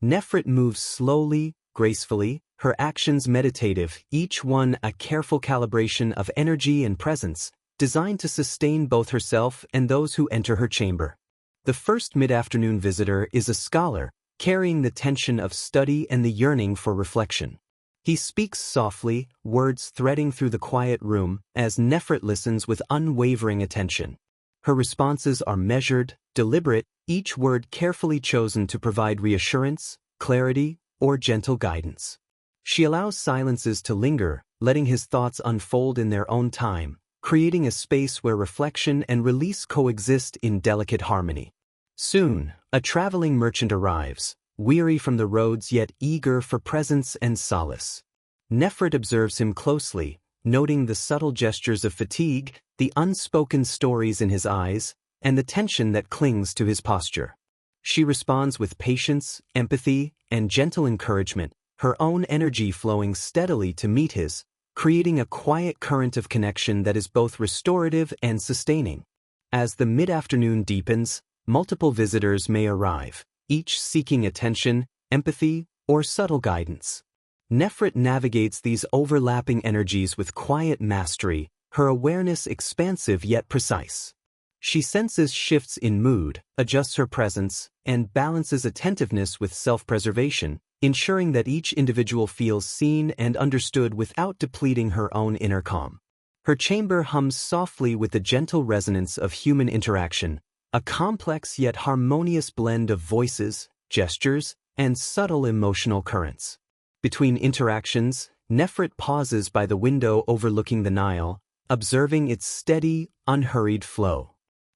Nefret moves slowly, gracefully, her actions meditative, each one a careful calibration of energy and presence, designed to sustain both herself and those who enter her chamber. The first mid-afternoon visitor is a scholar, carrying the tension of study and the yearning for reflection. He speaks softly, words threading through the quiet room, as Nefret listens with unwavering attention. Her responses are measured, deliberate, each word carefully chosen to provide reassurance, clarity, or gentle guidance. She allows silences to linger, letting his thoughts unfold in their own time, creating a space where reflection and release coexist in delicate harmony. Soon, a traveling merchant arrives, weary from the roads yet eager for presence and solace. Nefret observes him closely, noting the subtle gestures of fatigue, the unspoken stories in his eyes, and the tension that clings to his posture. She responds with patience, empathy, and gentle encouragement, her own energy flowing steadily to meet his, creating a quiet current of connection that is both restorative and sustaining. As the mid-afternoon deepens, multiple visitors may arrive, each seeking attention, empathy, or subtle guidance. Nefret navigates these overlapping energies with quiet mastery, her awareness expansive yet precise. She senses shifts in mood, adjusts her presence, and balances attentiveness with self-preservation, ensuring that each individual feels seen and understood without depleting her own inner calm. Her chamber hums softly with the gentle resonance of human interaction, a complex yet harmonious blend of voices, gestures, and subtle emotional currents. Between interactions, Nefret pauses by the window overlooking the Nile, observing its steady, unhurried flow.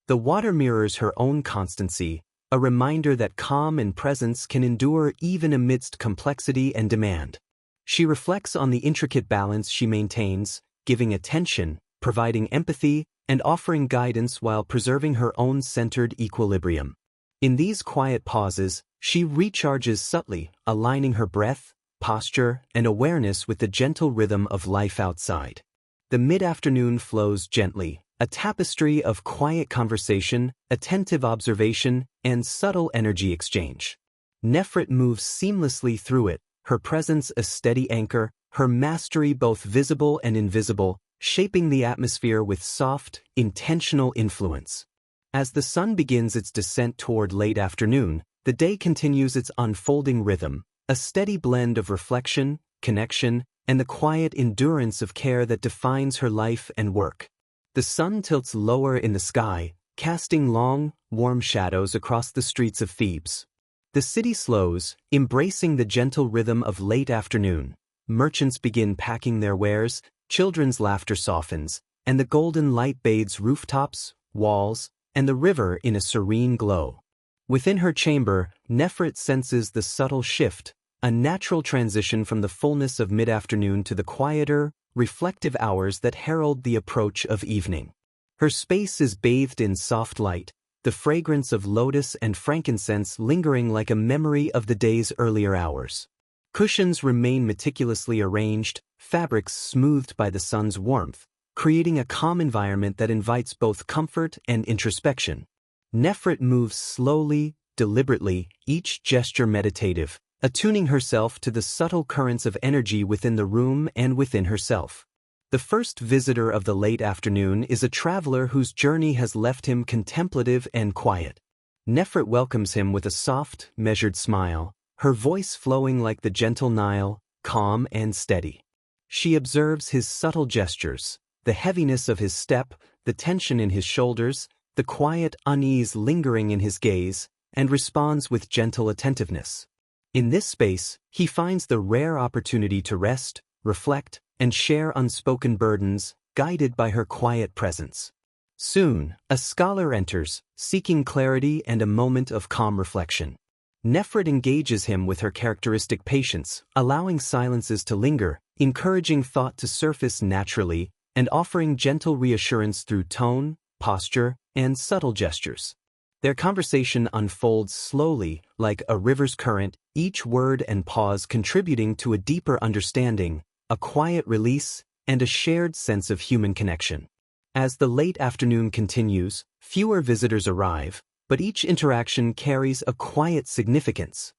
The water mirrors her own constancy, a reminder that calm and presence can endure even amidst complexity and demand. She reflects on the intricate balance she maintains, giving attention, providing empathy, and offering guidance while preserving her own centered equilibrium. In these quiet pauses, she recharges subtly, aligning her breath, posture, and awareness with the gentle rhythm of life outside. The mid-afternoon flows gently, a tapestry of quiet conversation, attentive observation, and subtle energy exchange. Nefret moves seamlessly through it, her presence a steady anchor, her mastery both visible and invisible, shaping the atmosphere with soft, intentional influence. As the sun begins its descent toward late afternoon, the day continues its unfolding rhythm, a steady blend of reflection, connection, and the quiet endurance of care that defines her life and work. The sun tilts lower in the sky, casting long, warm shadows across the streets of Thebes. The city slows, embracing the gentle rhythm of late afternoon. Merchants begin packing their wares, children's laughter softens, and the golden light bathes rooftops, walls, and the river in a serene glow. Within her chamber, Nefret senses the subtle shift, a natural transition from the fullness of mid-afternoon to the quieter, reflective hours that herald the approach of evening. Her space is bathed in soft light, the fragrance of lotus and frankincense lingering like a memory of the day's earlier hours. Cushions remain meticulously arranged, fabrics smoothed by the sun's warmth, creating a calm environment that invites both comfort and introspection. Nefret moves slowly, deliberately, each gesture meditative, attuning herself to the subtle currents of energy within the room and within herself. The first visitor of the late afternoon is a traveler whose journey has left him contemplative and quiet. Nefret welcomes him with a soft, measured smile, her voice flowing like the gentle Nile, calm and steady. She observes his subtle gestures, the heaviness of his step, the tension in his shoulders, the quiet unease lingering in his gaze, and responds with gentle attentiveness. In this space, he finds the rare opportunity to rest, reflect, and share unspoken burdens, guided by her quiet presence. Soon, a scholar enters, seeking clarity and a moment of calm reflection. Nefret engages him with her characteristic patience, allowing silences to linger, encouraging thought to surface naturally, and offering gentle reassurance through tone, posture, and subtle gestures. Their conversation unfolds slowly, like a river's current, each word and pause contributing to a deeper understanding, a quiet release, and a shared sense of human connection. As the late afternoon continues, fewer visitors arrive, but each interaction carries a quiet significance.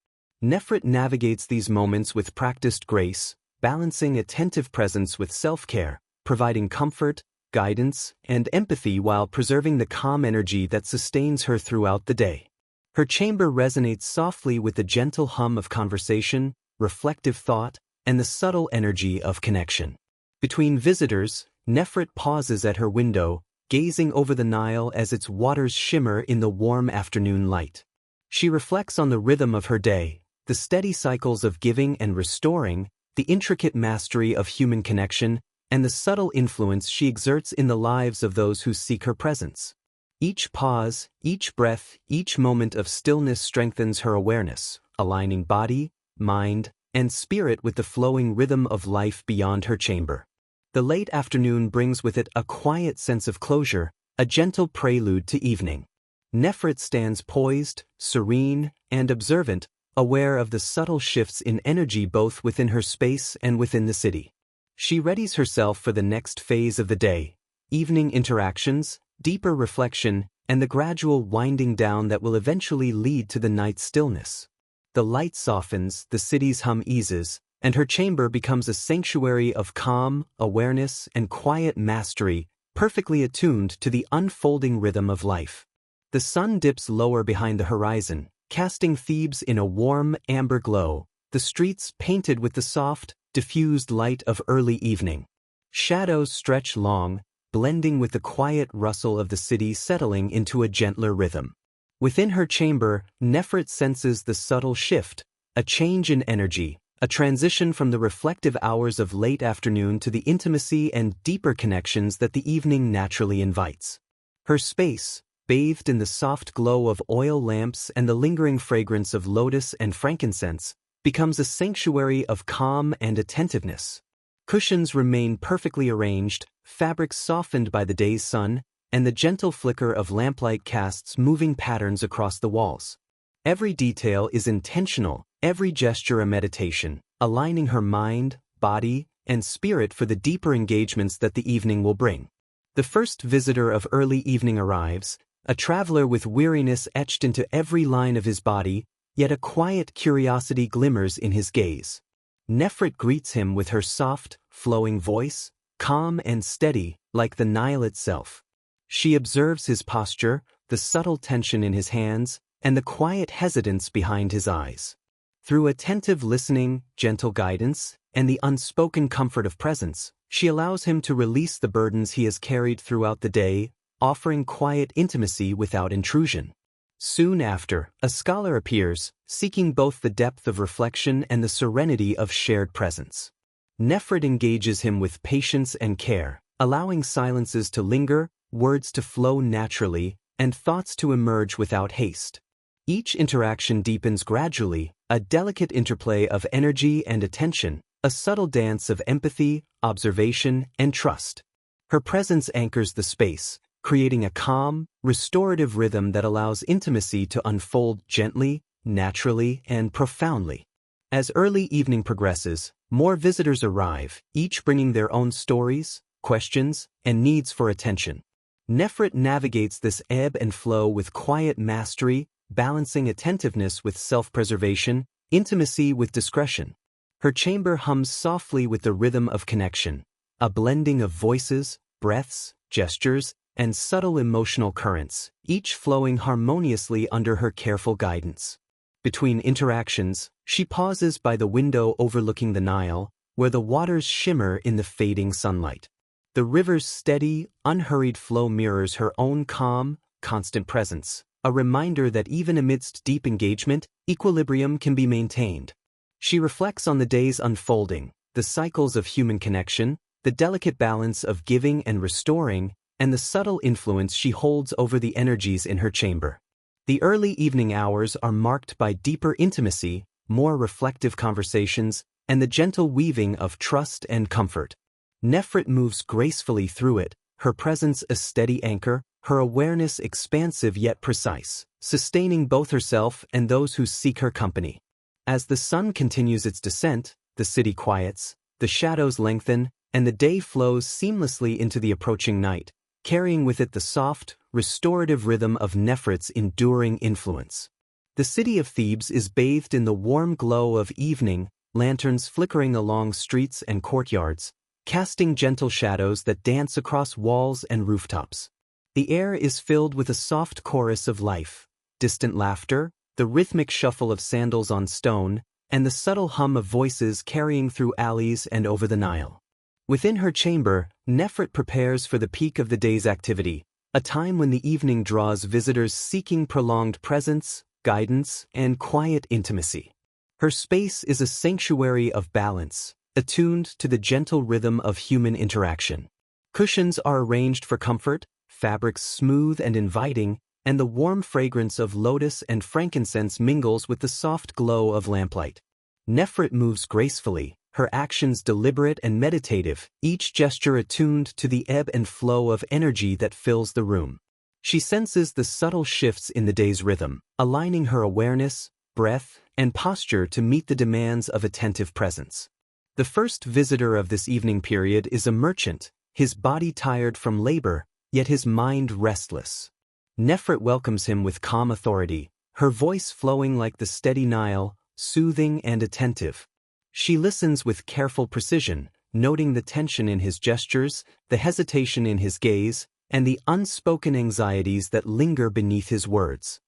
Nefret navigates these moments with practiced grace, balancing attentive presence with self-care, providing comfort, guidance, and empathy while preserving the calm energy that sustains her throughout the day. Her chamber resonates softly with the gentle hum of conversation, reflective thought, and the subtle energy of connection. Between visitors, Nefret pauses at her window, gazing over the Nile as its waters shimmer in the warm afternoon light. She reflects on the rhythm of her day, the steady cycles of giving and restoring, the intricate mastery of human connection, and the subtle influence she exerts in the lives of those who seek her presence. Each pause, each breath, each moment of stillness strengthens her awareness, aligning body, mind, and spirit with the flowing rhythm of life beyond her chamber. The late afternoon brings with it a quiet sense of closure, a gentle prelude to evening. Nefret stands poised, serene, and observant, aware of the subtle shifts in energy both within her space and within the city. She readies herself for the next phase of the day, evening interactions, deeper reflection, and the gradual winding down that will eventually lead to the night's stillness. The light softens, the city's hum eases, and her chamber becomes a sanctuary of calm, awareness, and quiet mastery, perfectly attuned to the unfolding rhythm of life. The sun dips lower behind the horizon, casting Thebes in a warm, amber glow, the streets painted with the soft, diffused light of early evening. Shadows stretch long, blending with the quiet rustle of the city settling into a gentler rhythm. Within her chamber, Nefret senses the subtle shift, a change in energy, a transition from the reflective hours of late afternoon to the intimacy and deeper connections that the evening naturally invites. Her space, bathed in the soft glow of oil lamps and the lingering fragrance of lotus and frankincense, becomes a sanctuary of calm and attentiveness. Cushions remain perfectly arranged, fabrics softened by the day's sun, and the gentle flicker of lamplight casts moving patterns across the walls. Every detail is intentional, every gesture a meditation, aligning her mind, body, and spirit for the deeper engagements that the evening will bring. The first visitor of early evening arrives, a traveler with weariness etched into every line of his body, yet a quiet curiosity glimmers in his gaze. Nefret greets him with her soft, flowing voice, calm and steady, like the Nile itself. She observes his posture, the subtle tension in his hands, and the quiet hesitance behind his eyes. Through attentive listening, gentle guidance, and the unspoken comfort of presence, she allows him to release the burdens he has carried throughout the day, offering quiet intimacy without intrusion. Soon after, a scholar appears, seeking both the depth of reflection and the serenity of shared presence. Nefret engages him with patience and care, allowing silences to linger, words to flow naturally, and thoughts to emerge without haste. Each interaction deepens gradually, a delicate interplay of energy and attention, a subtle dance of empathy, observation, and trust. Her presence anchors the space, creating a calm, restorative rhythm that allows intimacy to unfold gently, naturally, and profoundly. As early evening progresses, more visitors arrive, each bringing their own stories, questions, and needs for attention. Nefret navigates this ebb and flow with quiet mastery, balancing attentiveness with self-preservation, intimacy with discretion. Her chamber hums softly with the rhythm of connection, a blending of voices, breaths, gestures, and subtle emotional currents, each flowing harmoniously under her careful guidance. Between interactions, she pauses by the window overlooking the Nile, where the waters shimmer in the fading sunlight. The river's steady, unhurried flow mirrors her own calm, constant presence, a reminder that even amidst deep engagement, equilibrium can be maintained. She reflects on the day's unfolding, the cycles of human connection, the delicate balance of giving and restoring, and the subtle influence she holds over the energies in her chamber. The early evening hours are marked by deeper intimacy, more reflective conversations, and the gentle weaving of trust and comfort. Nefret moves gracefully through it, her presence a steady anchor, her awareness expansive yet precise, sustaining both herself and those who seek her company. As the sun continues its descent, the city quiets, the shadows lengthen, and the day flows seamlessly into the approaching night, carrying with it the soft, restorative rhythm of Nefret's enduring influence. The city of Thebes is bathed in the warm glow of evening, lanterns flickering along streets and courtyards, casting gentle shadows that dance across walls and rooftops. The air is filled with a soft chorus of life, distant laughter, the rhythmic shuffle of sandals on stone, and the subtle hum of voices carrying through alleys and over the Nile. Within her chamber, Nefret prepares for the peak of the day's activity, a time when the evening draws visitors seeking prolonged presence, guidance, and quiet intimacy. Her space is a sanctuary of balance, attuned to the gentle rhythm of human interaction. Cushions are arranged for comfort, fabrics smooth and inviting, and the warm fragrance of lotus and frankincense mingles with the soft glow of lamplight. Nefret moves gracefully, her actions deliberate and meditative, each gesture attuned to the ebb and flow of energy that fills the room. She senses the subtle shifts in the day's rhythm, aligning her awareness, breath, and posture to meet the demands of attentive presence. The first visitor of this evening period is a merchant, his body tired from labor, yet his mind restless. Nefret welcomes him with calm authority, her voice flowing like the steady Nile, soothing and attentive. She listens with careful precision, noting the tension in his gestures, the hesitation in his gaze, and the unspoken anxieties that linger beneath his words.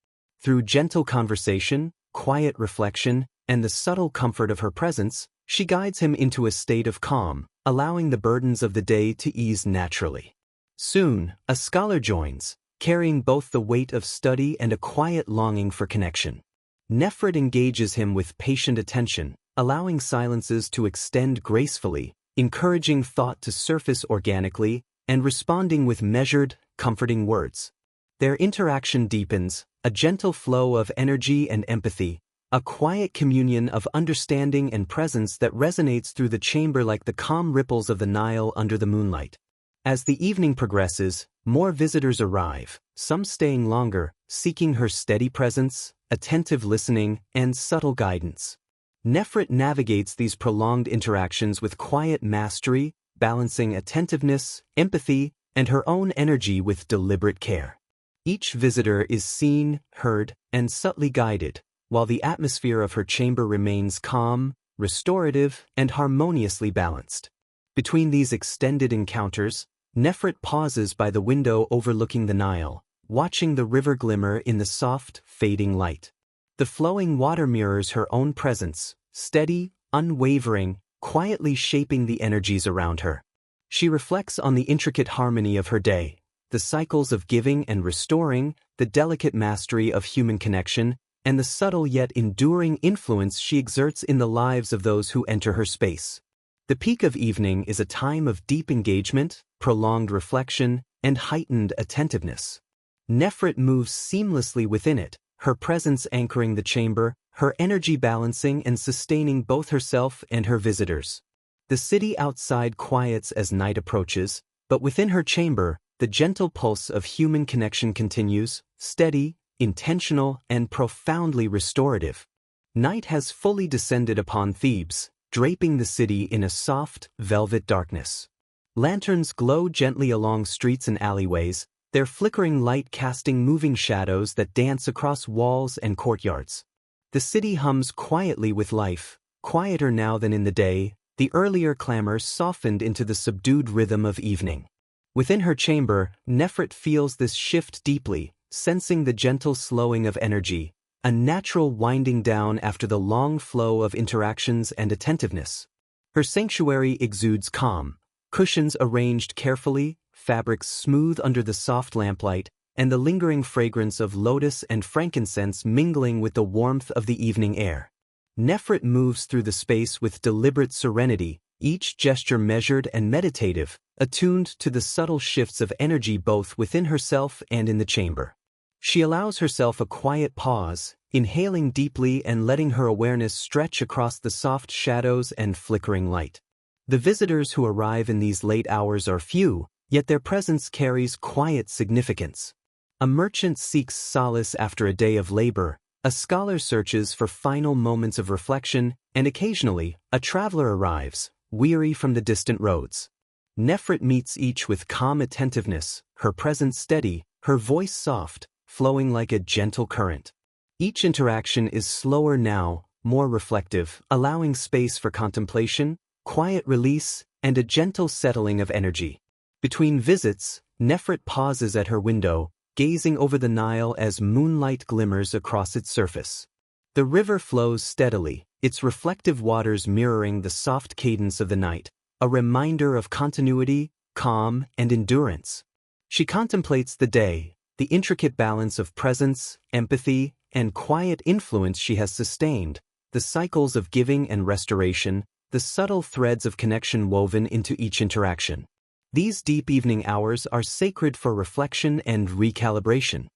Through gentle conversation, quiet reflection, and the subtle comfort of her presence, she guides him into a state of calm, allowing the burdens of the day to ease naturally. Soon, a scholar joins, carrying both the weight of study and a quiet longing for connection. Nefret engages him with patient attention, allowing silences to extend gracefully, encouraging thought to surface organically, and responding with measured, comforting words. Their interaction deepens, a gentle flow of energy and empathy, a quiet communion of understanding and presence that resonates through the chamber like the calm ripples of the Nile under the moonlight. As the evening progresses, more visitors arrive, some staying longer, seeking her steady presence, attentive listening, and subtle guidance. Nefret navigates these prolonged interactions with quiet mastery, balancing attentiveness, empathy, and her own energy with deliberate care. Each visitor is seen, heard, and subtly guided, while the atmosphere of her chamber remains calm, restorative, and harmoniously balanced. Between these extended encounters, Nefret pauses by the window overlooking the Nile, watching the river glimmer in the soft, fading light. The flowing water mirrors her own presence, steady, unwavering, quietly shaping the energies around her. She reflects on the intricate harmony of her day, the cycles of giving and restoring, the delicate mastery of human connection, and the subtle yet enduring influence she exerts in the lives of those who enter her space. The peak of evening is a time of deep engagement, prolonged reflection, and heightened attentiveness. Nefret moves seamlessly within it, her presence anchoring the chamber, her energy balancing and sustaining both herself and her visitors. The city outside quiets as night approaches, but within her chamber, the gentle pulse of human connection continues, steady, intentional, and profoundly restorative. Night has fully descended upon Thebes, draping the city in a soft, velvet darkness. Lanterns glow gently along streets and alleyways, their flickering light casting moving shadows that dance across walls and courtyards. The city hums quietly with life, quieter now than in the day, the earlier clamor softened into the subdued rhythm of evening. Within her chamber, Nefret feels this shift deeply, sensing the gentle slowing of energy, a natural winding down after the long flow of interactions and attentiveness. Her sanctuary exudes calm, cushions arranged carefully, fabrics smooth under the soft lamplight, and the lingering fragrance of lotus and frankincense mingling with the warmth of the evening air. Nefret moves through the space with deliberate serenity, each gesture measured and meditative, attuned to the subtle shifts of energy both within herself and in the chamber. She allows herself a quiet pause, inhaling deeply and letting her awareness stretch across the soft shadows and flickering light. The visitors who arrive in these late hours are few, yet their presence carries quiet significance. A merchant seeks solace after a day of labor, a scholar searches for final moments of reflection, and occasionally, a traveler arrives, weary from the distant roads. Nefret meets each with calm attentiveness, her presence steady, her voice soft, flowing like a gentle current. Each interaction is slower now, more reflective, allowing space for contemplation, quiet release, and a gentle settling of energy. Between visits, Nefret pauses at her window, gazing over the Nile as moonlight glimmers across its surface. The river flows steadily, its reflective waters mirroring the soft cadence of the night, a reminder of continuity, calm, and endurance. She contemplates the day, the intricate balance of presence, empathy, and quiet influence she has sustained, the cycles of giving and restoration, the subtle threads of connection woven into each interaction. These deep evening hours are sacred for reflection and recalibration.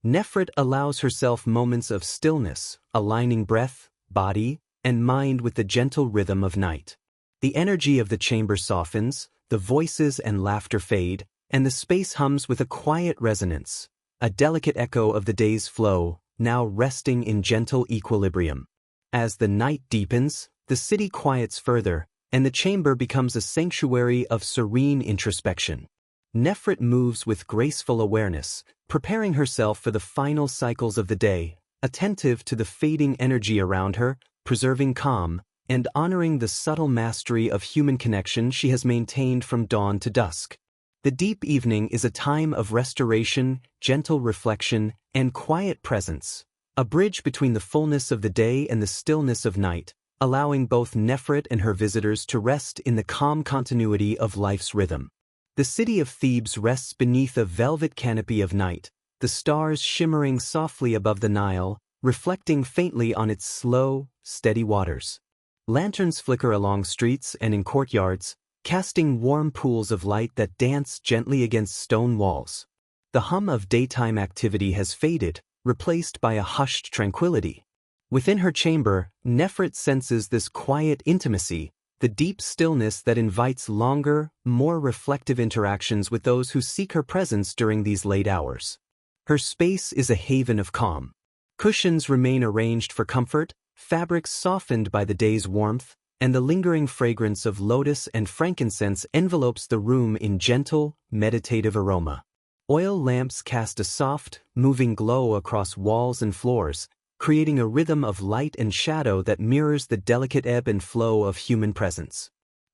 Nefret allows herself moments of stillness, aligning breath, body, and mind with the gentle rhythm of night. The energy of the chamber softens, the voices and laughter fade, and the space hums with a quiet resonance, a delicate echo of the day's flow, now resting in gentle equilibrium. As the night deepens, the city quiets further, and the chamber becomes a sanctuary of serene introspection. Nefret moves with graceful awareness, preparing herself for the final cycles of the day, attentive to the fading energy around her, preserving calm, and honoring the subtle mastery of human connection she has maintained from dawn to dusk. The deep evening is a time of restoration, gentle reflection, and quiet presence, a bridge between the fullness of the day and the stillness of night, allowing both Nefret and her visitors to rest in the calm continuity of life's rhythm. The city of Thebes rests beneath a velvet canopy of night, the stars shimmering softly above the Nile, reflecting faintly on its slow, steady waters. Lanterns flicker along streets and in courtyards, casting warm pools of light that dance gently against stone walls. The hum of daytime activity has faded, replaced by a hushed tranquility. Within her chamber, Nefret senses this quiet intimacy, the deep stillness that invites longer, more reflective interactions with those who seek her presence during these late hours. Her space is a haven of calm. Cushions remain arranged for comfort, fabrics softened by the day's warmth, and the lingering fragrance of lotus and frankincense envelopes the room in gentle, meditative aroma. Oil lamps cast a soft, moving glow across walls and floors, creating a rhythm of light and shadow that mirrors the delicate ebb and flow of human presence.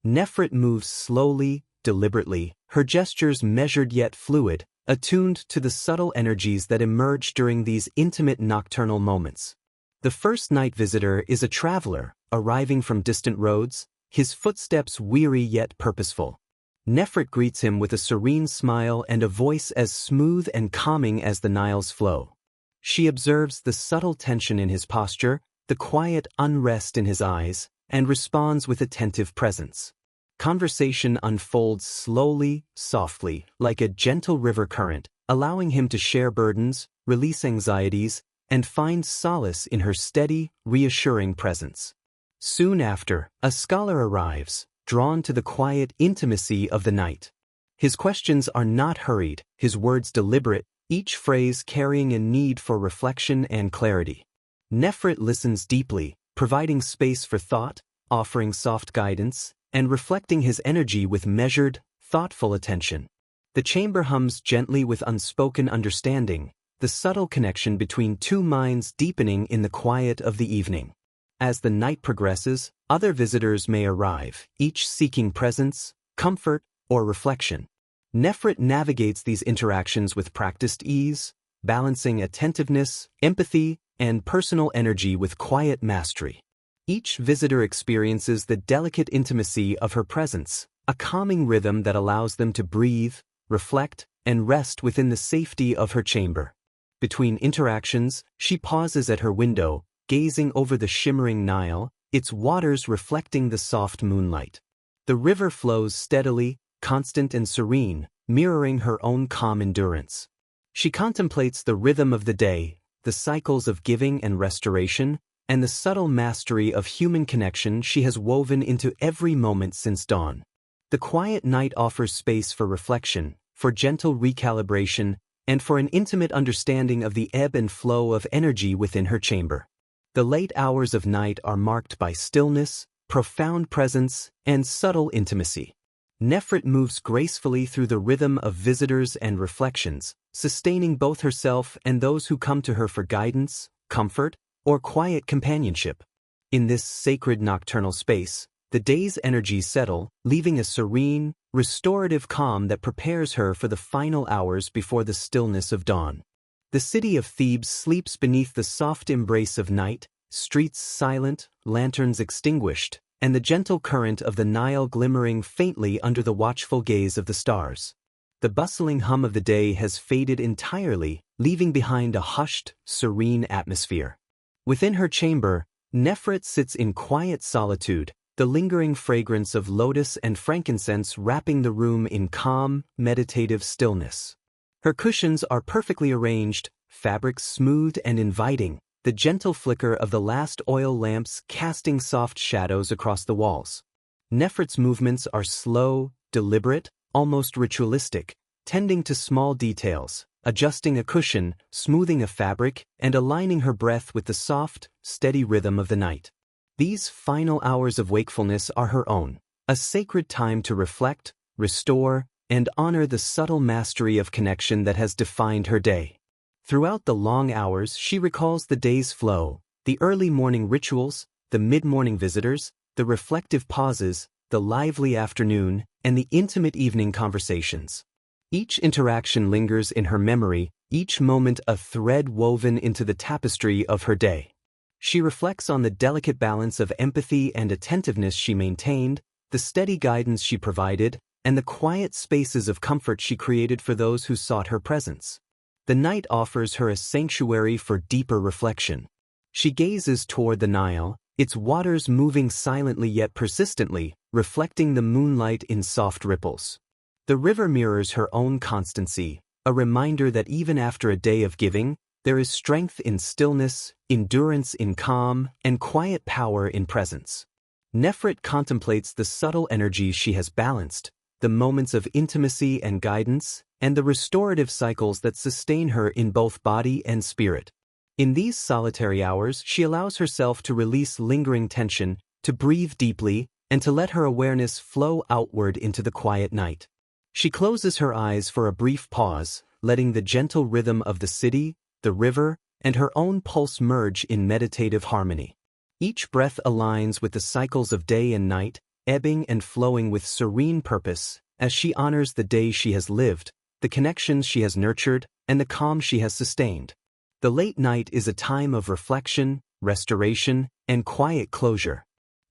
Nefret moves slowly, deliberately, her gestures measured yet fluid, attuned to the subtle energies that emerge during these intimate nocturnal moments. The first night visitor is a traveler, arriving from distant roads, his footsteps weary yet purposeful. Nefret greets him with a serene smile and a voice as smooth and calming as the Nile's flow. She observes the subtle tension in his posture, the quiet unrest in his eyes, and responds with attentive presence. Conversation unfolds slowly, softly, like a gentle river current, allowing him to share burdens, release anxieties, and find solace in her steady, reassuring presence. Soon after, a scholar arrives, drawn to the quiet intimacy of the night. His questions are not hurried, his words deliberate, each phrase carrying a need for reflection and clarity. Nefret listens deeply, providing space for thought, offering soft guidance, and reflecting his energy with measured, thoughtful attention. The chamber hums gently with unspoken understanding, the subtle connection between two minds deepening in the quiet of the evening. As the night progresses, other visitors may arrive, each seeking presence, comfort, or reflection. Nefret navigates these interactions with practiced ease, balancing attentiveness, empathy, and personal energy with quiet mastery. Each visitor experiences the delicate intimacy of her presence, a calming rhythm that allows them to breathe, reflect, and rest within the safety of her chamber. Between interactions, she pauses at her window, gazing over the shimmering Nile, its waters reflecting the soft moonlight. The river flows steadily, constant and serene, mirroring her own calm endurance. She contemplates the rhythm of the day, the cycles of giving and restoration, and the subtle mastery of human connection she has woven into every moment since dawn. The quiet night offers space for reflection, for gentle recalibration, and for an intimate understanding of the ebb and flow of energy within her chamber. The late hours of night are marked by stillness, profound presence, and subtle intimacy. Nefret moves gracefully through the rhythm of visitors and reflections, sustaining both herself and those who come to her for guidance, comfort, or quiet companionship. In this sacred nocturnal space, the day's energies settle, leaving a serene, restorative calm that prepares her for the final hours before the stillness of dawn. The city of Thebes sleeps beneath the soft embrace of night, streets silent, lanterns extinguished, and the gentle current of the Nile glimmering faintly under the watchful gaze of the stars. The bustling hum of the day has faded entirely, leaving behind a hushed, serene atmosphere. Within her chamber, Nefret sits in quiet solitude, the lingering fragrance of lotus and frankincense wrapping the room in calm, meditative stillness. Her cushions are perfectly arranged, fabrics smooth and inviting, the gentle flicker of the last oil lamps casting soft shadows across the walls. Nefret's movements are slow, deliberate, almost ritualistic, tending to small details, adjusting a cushion, smoothing a fabric, and aligning her breath with the soft, steady rhythm of the night. These final hours of wakefulness are her own, a sacred time to reflect, restore, and honor the subtle mastery of connection that has defined her day. Throughout the long hours, she recalls the day's flow, the early morning rituals, the mid-morning visitors, the reflective pauses, the lively afternoon, and the intimate evening conversations. Each interaction lingers in her memory, each moment a thread woven into the tapestry of her day. She reflects on the delicate balance of empathy and attentiveness she maintained, the steady guidance she provided, and the quiet spaces of comfort she created for those who sought her presence. The night offers her a sanctuary for deeper reflection. She gazes toward the Nile, its waters moving silently yet persistently, reflecting the moonlight in soft ripples. The river mirrors her own constancy, a reminder that even after a day of giving, there is strength in stillness, endurance in calm, and quiet power in presence. Nefret contemplates the subtle energies she has balanced, the moments of intimacy and guidance, and the restorative cycles that sustain her in both body and spirit. In these solitary hours, she allows herself to release lingering tension, to breathe deeply, and to let her awareness flow outward into the quiet night. She closes her eyes for a brief pause, letting the gentle rhythm of the city, the river, and her own pulse merge in meditative harmony. Each breath aligns with the cycles of day and night, ebbing and flowing with serene purpose, as she honors the day she has lived, the connections she has nurtured, and the calm she has sustained. The late night is a time of reflection, restoration, and quiet closure.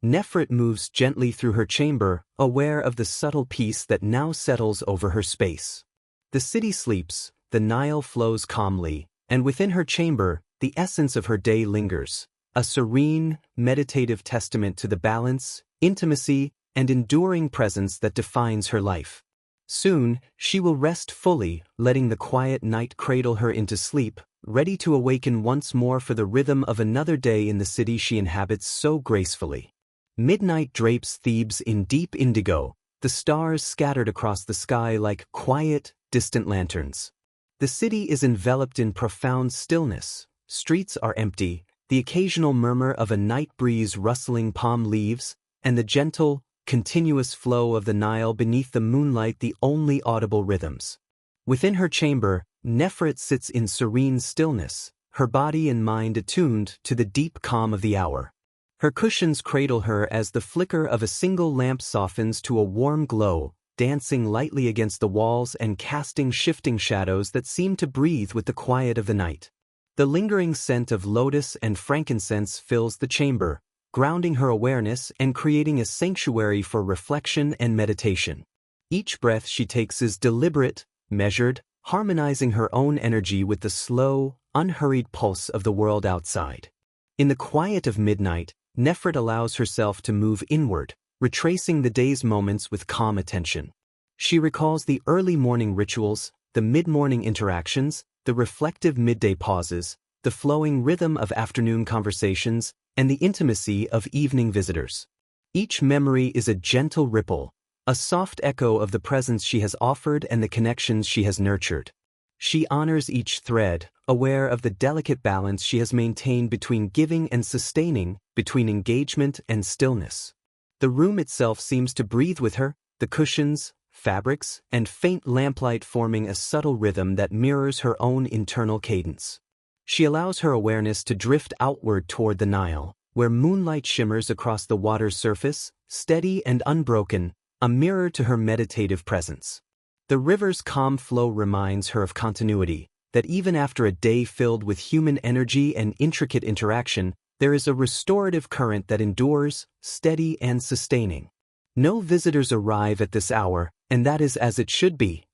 Nefret moves gently through her chamber, aware of the subtle peace that now settles over her space. The city sleeps, the Nile flows calmly, and within her chamber, the essence of her day lingers, a serene, meditative testament to the balance, intimacy, and enduring presence that defines her life. Soon, she will rest fully, letting the quiet night cradle her into sleep, ready to awaken once more for the rhythm of another day in the city she inhabits so gracefully. Midnight drapes Thebes in deep indigo, the stars scattered across the sky like quiet, distant lanterns. The city is enveloped in profound stillness. Streets are empty, the occasional murmur of a night breeze rustling palm leaves, and the gentle, continuous flow of the Nile beneath the moonlight the only audible rhythms. Within her chamber, Nefret sits in serene stillness, her body and mind attuned to the deep calm of the hour. Her cushions cradle her as the flicker of a single lamp softens to a warm glow, dancing lightly against the walls and casting shifting shadows that seem to breathe with the quiet of the night. The lingering scent of lotus and frankincense fills the chamber, grounding her awareness and creating a sanctuary for reflection and meditation. Each breath she takes is deliberate, measured, harmonizing her own energy with the slow, unhurried pulse of the world outside. In the quiet of midnight, Nefret allows herself to move inward, retracing the day's moments with calm attention. She recalls the early morning rituals, the mid-morning interactions, the reflective midday pauses, the flowing rhythm of afternoon conversations, and the intimacy of evening visitors. Each memory is a gentle ripple, a soft echo of the presence she has offered and the connections she has nurtured. She honors each thread, aware of the delicate balance she has maintained between giving and sustaining, between engagement and stillness. The room itself seems to breathe with her, the cushions, fabrics, and faint lamplight forming a subtle rhythm that mirrors her own internal cadence. She allows her awareness to drift outward toward the Nile, where moonlight shimmers across the water's surface, steady and unbroken, a mirror to her meditative presence. The river's calm flow reminds her of continuity, that even after a day filled with human energy and intricate interaction, there is a restorative current that endures, steady and sustaining. No visitors arrive at this hour, and that is as it should be.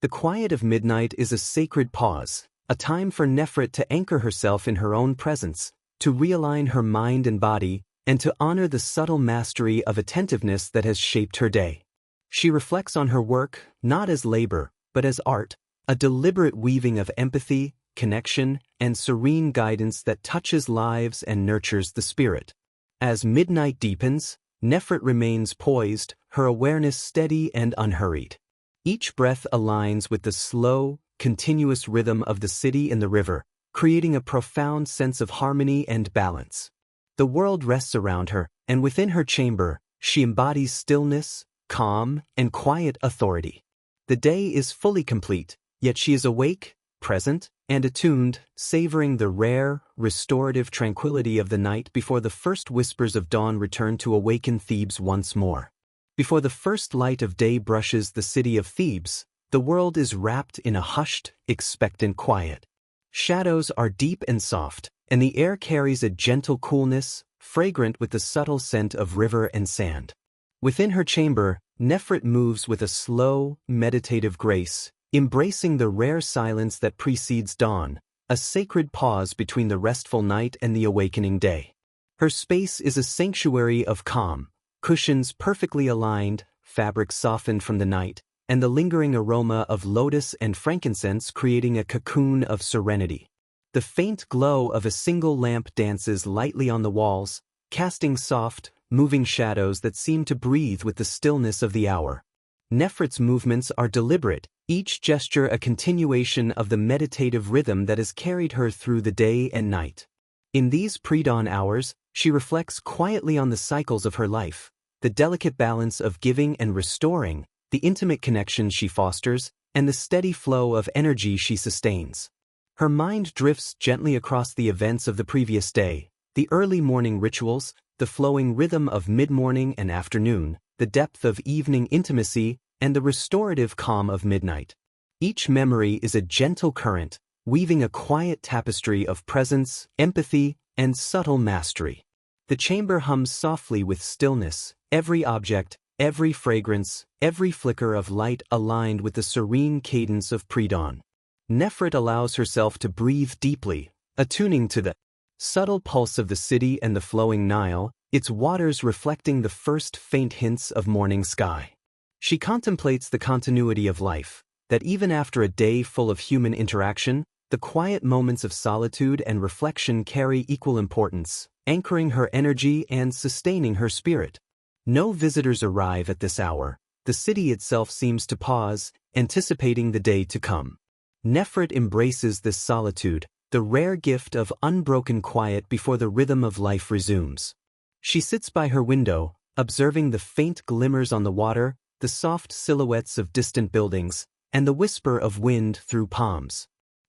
The quiet of midnight is a sacred pause, a time for Nefret to anchor herself in her own presence, to realign her mind and body, and to honor the subtle mastery of attentiveness that has shaped her day. She reflects on her work, not as labor, but as art, a deliberate weaving of empathy, connection, and serene guidance that touches lives and nurtures the spirit. As midnight deepens, Nefret remains poised, her awareness steady and unhurried. Each breath aligns with the slow, continuous rhythm of the city and the river, creating a profound sense of harmony and balance. The world rests around her, and within her chamber, she embodies stillness, calm, and quiet authority. The day is fully complete, yet she is awake, present, and attuned, savoring the rare, restorative tranquility of the night before the first whispers of dawn return to awaken Thebes once more. Before the first light of day brushes the city of Thebes, the world is wrapped in a hushed, expectant quiet. Shadows are deep and soft, and the air carries a gentle coolness, fragrant with the subtle scent of river and sand. Within her chamber, Nefret moves with a slow, meditative grace, embracing the rare silence that precedes dawn, a sacred pause between the restful night and the awakening day. Her space is a sanctuary of calm, cushions perfectly aligned, fabric softened from the night, and the lingering aroma of lotus and frankincense creating a cocoon of serenity. The faint glow of a single lamp dances lightly on the walls, casting soft, moving shadows that seem to breathe with the stillness of the hour. Nefret's movements are deliberate, each gesture a continuation of the meditative rhythm that has carried her through the day and night. In these pre-dawn hours, she reflects quietly on the cycles of her life, the delicate balance of giving and restoring, the intimate connections she fosters, and the steady flow of energy she sustains. Her mind drifts gently across the events of the previous day, the early morning rituals, the flowing rhythm of mid-morning and afternoon, the depth of evening intimacy, and the restorative calm of midnight. Each memory is a gentle current, weaving a quiet tapestry of presence, empathy, and subtle mastery. The chamber hums softly with stillness, every object, every fragrance, every flicker of light aligned with the serene cadence of pre-dawn. Nefret allows herself to breathe deeply, attuning to the subtle pulse of the city and the flowing Nile, its waters reflecting the first faint hints of morning sky. She contemplates the continuity of life, that even after a day full of human interaction, the quiet moments of solitude and reflection carry equal importance, anchoring her energy and sustaining her spirit. No visitors arrive at this hour. The city itself seems to pause, anticipating the day to come. Nefret embraces this solitude, the rare gift of unbroken quiet before the rhythm of life resumes. She sits by her window, observing the faint glimmers on the water, the soft silhouettes of distant buildings, and the whisper of wind through palms.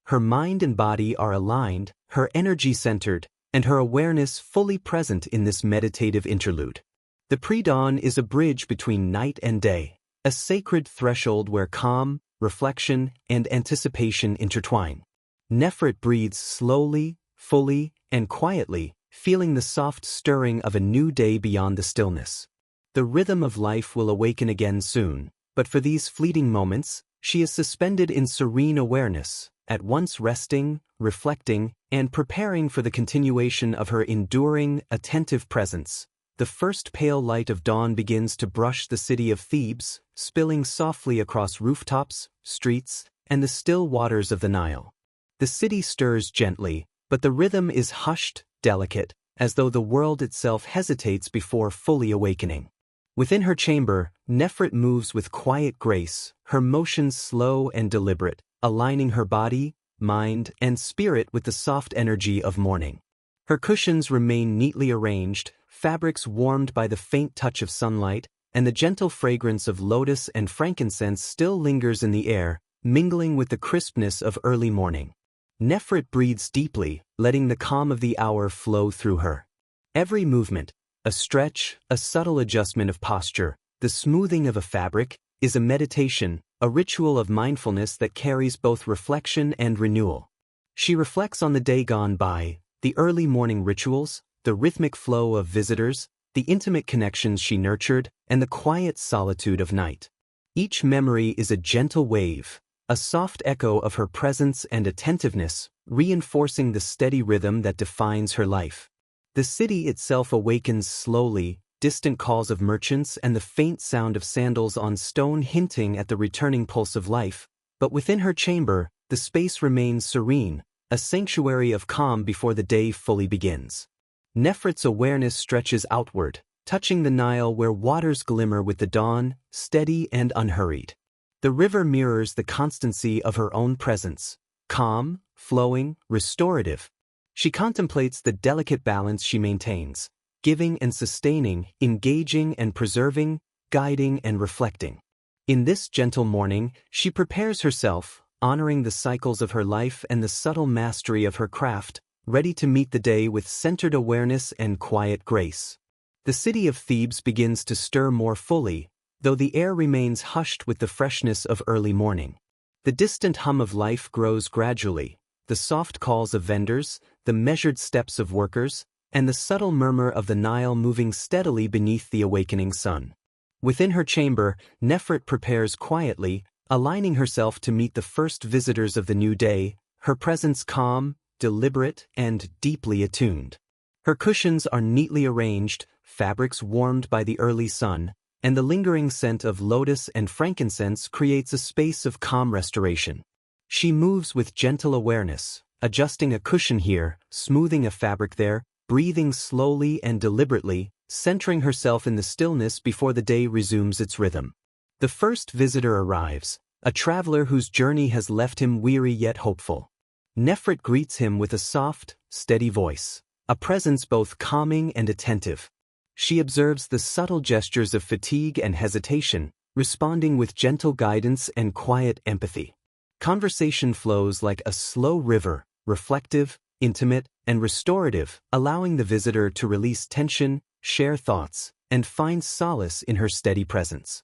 Her mind and body are aligned, her energy centered, and her awareness fully present in this meditative interlude. The pre-dawn is a bridge between night and day, a sacred threshold where calm, reflection, and anticipation intertwine. Nefret breathes slowly, fully, and quietly, feeling the soft stirring of a new day beyond the stillness. The rhythm of life will awaken again soon, but for these fleeting moments, she is suspended in serene awareness, at once resting, reflecting, and preparing for the continuation of her enduring, attentive presence. The first pale light of dawn begins to brush the city of Thebes, spilling softly across rooftops, streets, and the still waters of the Nile. The city stirs gently, but the rhythm is hushed, delicate, as though the world itself hesitates before fully awakening. Within her chamber, Nefret moves with quiet grace, her motions slow and deliberate, aligning her body, mind, and spirit with the soft energy of morning. Her cushions remain neatly arranged, fabrics warmed by the faint touch of sunlight, and the gentle fragrance of lotus and frankincense still lingers in the air, mingling with the crispness of early morning. Nefret breathes deeply, letting the calm of the hour flow through her. Every movement, a stretch, a subtle adjustment of posture, the smoothing of a fabric, is a meditation, a ritual of mindfulness that carries both reflection and renewal. She reflects on the day gone by, the early morning rituals, the rhythmic flow of visitors, the intimate connections she nurtured, and the quiet solitude of night. Each memory is a gentle wave, a soft echo of her presence and attentiveness, reinforcing the steady rhythm that defines her life. The city itself awakens slowly, distant calls of merchants and the faint sound of sandals on stone hinting at the returning pulse of life, but within her chamber, the space remains serene, a sanctuary of calm before the day fully begins. Nefret's awareness stretches outward, touching the Nile where waters glimmer with the dawn, steady and unhurried. The river mirrors the constancy of her own presence, calm, flowing, restorative. She contemplates the delicate balance she maintains, giving and sustaining, engaging and preserving, guiding and reflecting. In this gentle morning, she prepares herself, honoring the cycles of her life and the subtle mastery of her craft, ready to meet the day with centered awareness and quiet grace. The city of Thebes begins to stir more fully, though the air remains hushed with the freshness of early morning. The distant hum of life grows gradually, the soft calls of vendors, the measured steps of workers, and the subtle murmur of the Nile moving steadily beneath the awakening sun. Within her chamber, Nefret prepares quietly, aligning herself to meet the first visitors of the new day, her presence calm, deliberate, and deeply attuned. Her cushions are neatly arranged, fabrics warmed by the early sun, and the lingering scent of lotus and frankincense creates a space of calm restoration. She moves with gentle awareness, adjusting a cushion here, smoothing a fabric there, breathing slowly and deliberately, centering herself in the stillness before the day resumes its rhythm. The first visitor arrives, a traveler whose journey has left him weary yet hopeful. Nefret greets him with a soft, steady voice, a presence both calming and attentive. She observes the subtle gestures of fatigue and hesitation, responding with gentle guidance and quiet empathy. Conversation flows like a slow river, reflective, intimate, and restorative, allowing the visitor to release tension, share thoughts, and find solace in her steady presence.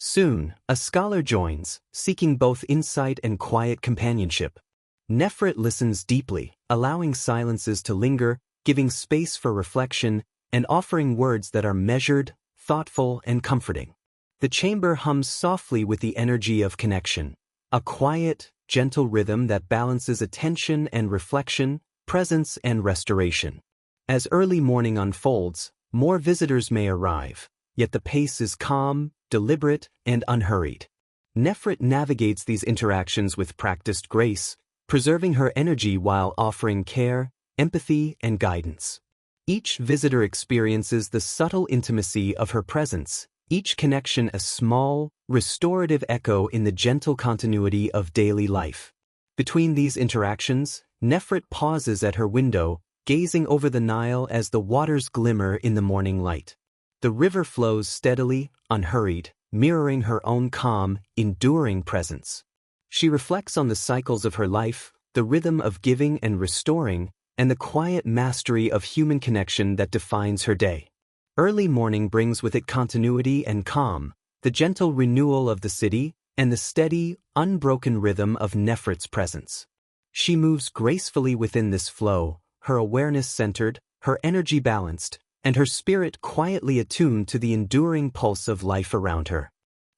Soon, a scholar joins, seeking both insight and quiet companionship. Nefret listens deeply, allowing silences to linger, giving space for reflection, and offering words that are measured, thoughtful, and comforting. The chamber hums softly with the energy of connection, a quiet, gentle rhythm that balances attention and reflection, presence and restoration. As early morning unfolds, more visitors may arrive, yet the pace is calm, deliberate, and unhurried. Nefret navigates these interactions with practiced grace, preserving her energy while offering care, empathy, and guidance. Each visitor experiences the subtle intimacy of her presence, each connection a small, restorative echo in the gentle continuity of daily life. Between these interactions, Nefret pauses at her window, gazing over the Nile as the waters glimmer in the morning light. The river flows steadily, unhurried, mirroring her own calm, enduring presence. She reflects on the cycles of her life, the rhythm of giving and restoring, and the quiet mastery of human connection that defines her day. Early morning brings with it continuity and calm, the gentle renewal of the city, and the steady, unbroken rhythm of Nefret's presence. She moves gracefully within this flow, her awareness centered, her energy balanced, and her spirit quietly attuned to the enduring pulse of life around her.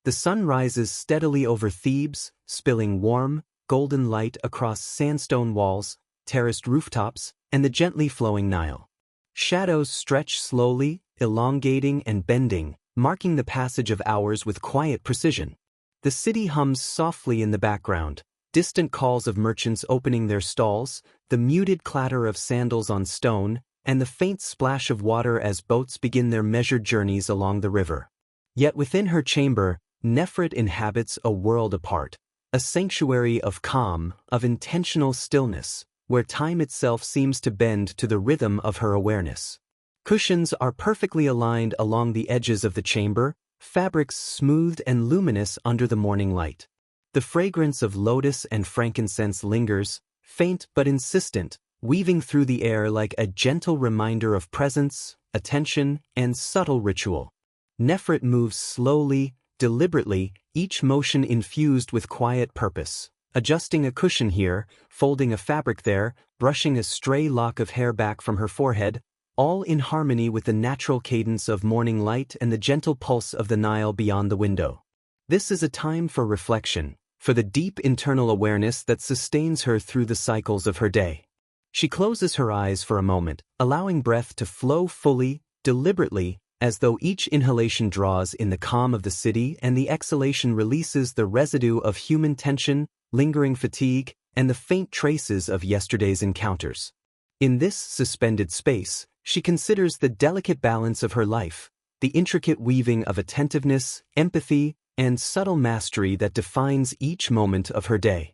The sun rises steadily over Thebes, spilling warm, golden light across sandstone walls, terraced rooftops, and the gently flowing Nile. Shadows stretch slowly, elongating and bending, marking the passage of hours with quiet precision. The city hums softly in the background, distant calls of merchants opening their stalls, the muted clatter of sandals on stone, and the faint splash of water as boats begin their measured journeys along the river. Yet within her chamber, Nefret inhabits a world apart, a sanctuary of calm, of intentional stillness, where time itself seems to bend to the rhythm of her awareness. Cushions are perfectly aligned along the edges of the chamber, fabrics smoothed and luminous under the morning light. The fragrance of lotus and frankincense lingers, faint but insistent, weaving through the air like a gentle reminder of presence, attention, and subtle ritual. Nefret moves slowly, deliberately, each motion infused with quiet purpose, adjusting a cushion here, folding a fabric there, brushing a stray lock of hair back from her forehead, all in harmony with the natural cadence of morning light and the gentle pulse of the Nile beyond the window. This is a time for reflection, for the deep internal awareness that sustains her through the cycles of her day. She closes her eyes for a moment, allowing breath to flow fully, deliberately, as though each inhalation draws in the calm of the city and the exhalation releases the residue of human tension, lingering fatigue, and the faint traces of yesterday's encounters. In this suspended space, she considers the delicate balance of her life, the intricate weaving of attentiveness, empathy, and subtle mastery that defines each moment of her day.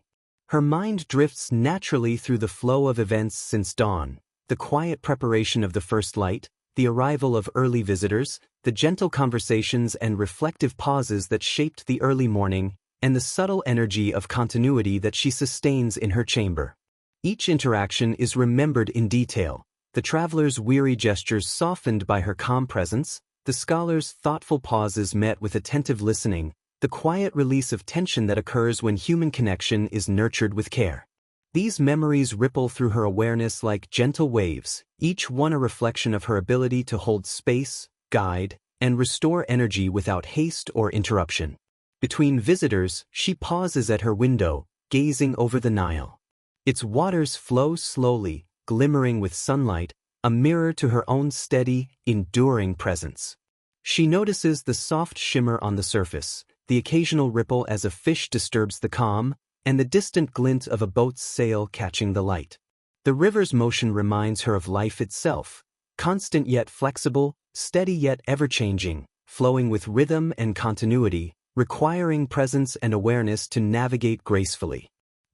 Her mind drifts naturally through the flow of events since dawn, the quiet preparation of the first light, the arrival of early visitors, the gentle conversations and reflective pauses that shaped the early morning, and the subtle energy of continuity that she sustains in her chamber. Each interaction is remembered in detail, the traveler's weary gestures softened by her calm presence, the scholar's thoughtful pauses met with attentive listening, the quiet release of tension that occurs when human connection is nurtured with care. These memories ripple through her awareness like gentle waves, each one a reflection of her ability to hold space, guide, and restore energy without haste or interruption. Between visitors, she pauses at her window, gazing over the Nile. Its waters flow slowly, glimmering with sunlight, a mirror to her own steady, enduring presence. She notices the soft shimmer on the surface, the occasional ripple as a fish disturbs the calm, and the distant glint of a boat's sail catching the light. The river's motion reminds her of life itself, constant yet flexible, steady yet ever-changing, flowing with rhythm and continuity, requiring presence and awareness to navigate gracefully.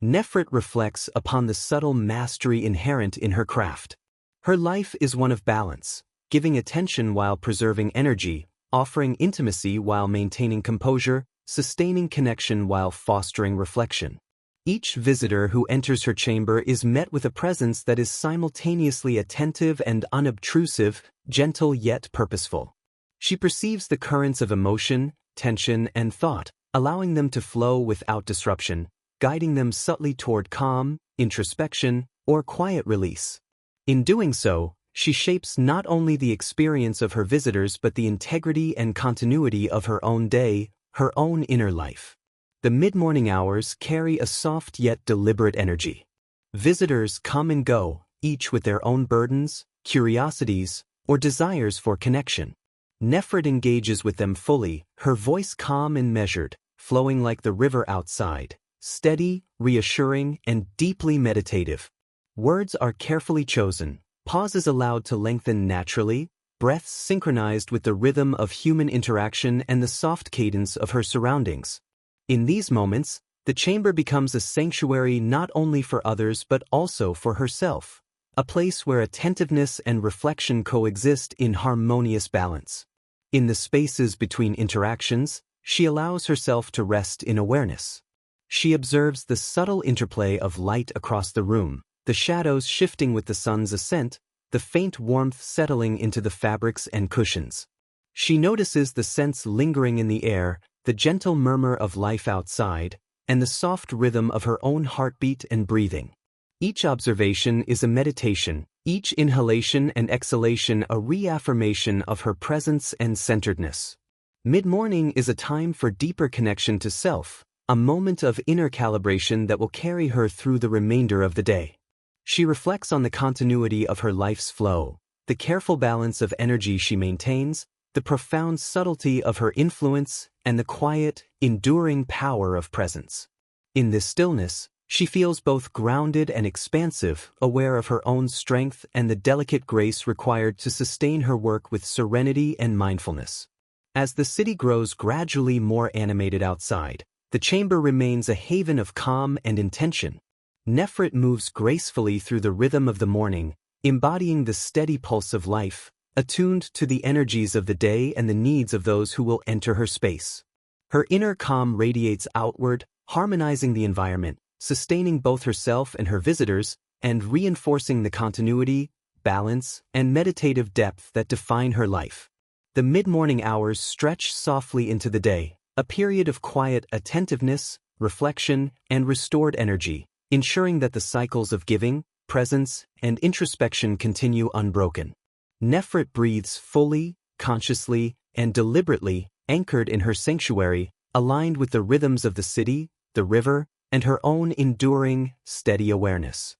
Nefret reflects upon the subtle mastery inherent in her craft. Her life is one of balance, giving attention while preserving energy, offering intimacy while maintaining composure, sustaining connection while fostering reflection. Each visitor who enters her chamber is met with a presence that is simultaneously attentive and unobtrusive, gentle yet purposeful. She perceives the currents of emotion, tension, and thought, allowing them to flow without disruption, guiding them subtly toward calm, introspection, or quiet release. In doing so, she shapes not only the experience of her visitors but the integrity and continuity of her own day, her own inner life. The mid-morning hours carry a soft yet deliberate energy. Visitors come and go, each with their own burdens, curiosities, or desires for connection. Nefret engages with them fully, her voice calm and measured, flowing like the river outside, steady, reassuring, and deeply meditative. Words are carefully chosen, pauses allowed to lengthen naturally, breaths synchronized with the rhythm of human interaction and the soft cadence of her surroundings. In these moments, the chamber becomes a sanctuary not only for others but also for herself, a place where attentiveness and reflection coexist in harmonious balance. In the spaces between interactions, she allows herself to rest in awareness. She observes the subtle interplay of light across the room, the shadows shifting with the sun's ascent, the faint warmth settling into the fabrics and cushions. She notices the scents lingering in the air, the gentle murmur of life outside, and the soft rhythm of her own heartbeat and breathing. Each observation is a meditation, each inhalation and exhalation a reaffirmation of her presence and centeredness. Mid-morning is a time for deeper connection to self, a moment of inner calibration that will carry her through the remainder of the day. She reflects on the continuity of her life's flow, the careful balance of energy she maintains, the profound subtlety of her influence, and the quiet, enduring power of presence. In this stillness, she feels both grounded and expansive, aware of her own strength and the delicate grace required to sustain her work with serenity and mindfulness. As the city grows gradually more animated outside, the chamber remains a haven of calm and intention. Nefret moves gracefully through the rhythm of the morning, embodying the steady pulse of life, attuned to the energies of the day and the needs of those who will enter her space. Her inner calm radiates outward, harmonizing the environment, sustaining both herself and her visitors, and reinforcing the continuity, balance, and meditative depth that define her life. The mid-morning hours stretch softly into the day, a period of quiet attentiveness, reflection, and restored energy, ensuring that the cycles of giving, presence, and introspection continue unbroken. Nefret breathes fully, consciously, and deliberately, anchored in her sanctuary, aligned with the rhythms of the city, the river, and her own enduring, steady awareness.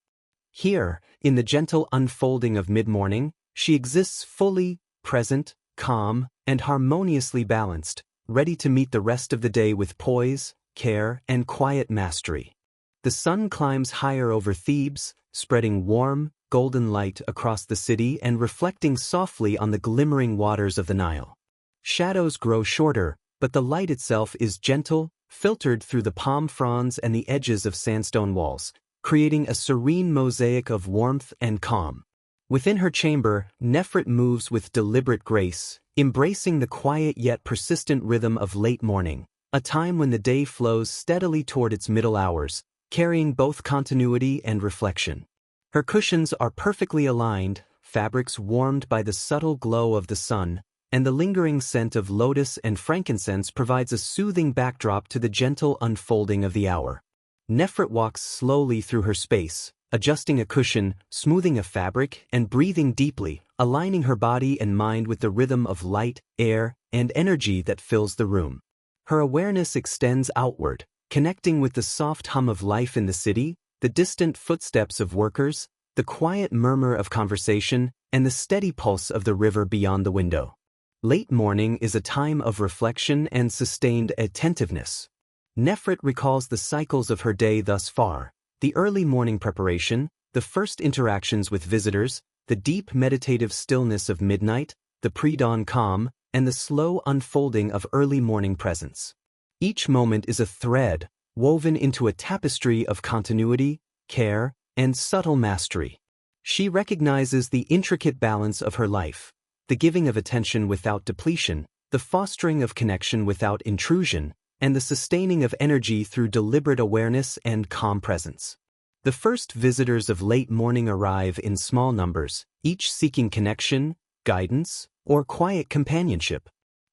Here, in the gentle unfolding of mid-morning, she exists fully, present, calm, and harmoniously balanced, ready to meet the rest of the day with poise, care, and quiet mastery. The sun climbs higher over Thebes, spreading warm, golden light across the city and reflecting softly on the glimmering waters of the Nile. Shadows grow shorter, but the light itself is gentle, filtered through the palm fronds and the edges of sandstone walls, creating a serene mosaic of warmth and calm. Within her chamber, Nefret moves with deliberate grace, embracing the quiet yet persistent rhythm of late morning, a time when the day flows steadily toward its middle hours, carrying both continuity and reflection. Her cushions are perfectly aligned, fabrics warmed by the subtle glow of the sun, and the lingering scent of lotus and frankincense provides a soothing backdrop to the gentle unfolding of the hour. Nefret walks slowly through her space, adjusting a cushion, smoothing a fabric, and breathing deeply, aligning her body and mind with the rhythm of light, air, and energy that fills the room. Her awareness extends outward, connecting with the soft hum of life in the city, the distant footsteps of workers, the quiet murmur of conversation, and the steady pulse of the river beyond the window. Late morning is a time of reflection and sustained attentiveness. Nefret recalls the cycles of her day thus far: the early morning preparation, the first interactions with visitors, the deep meditative stillness of midnight, the pre-dawn calm, and the slow unfolding of early morning presence. Each moment is a thread, woven into a tapestry of continuity, care, and subtle mastery. She recognizes the intricate balance of her life: the giving of attention without depletion, the fostering of connection without intrusion, and the sustaining of energy through deliberate awareness and calm presence. The first visitors of late morning arrive in small numbers, each seeking connection, guidance, or quiet companionship.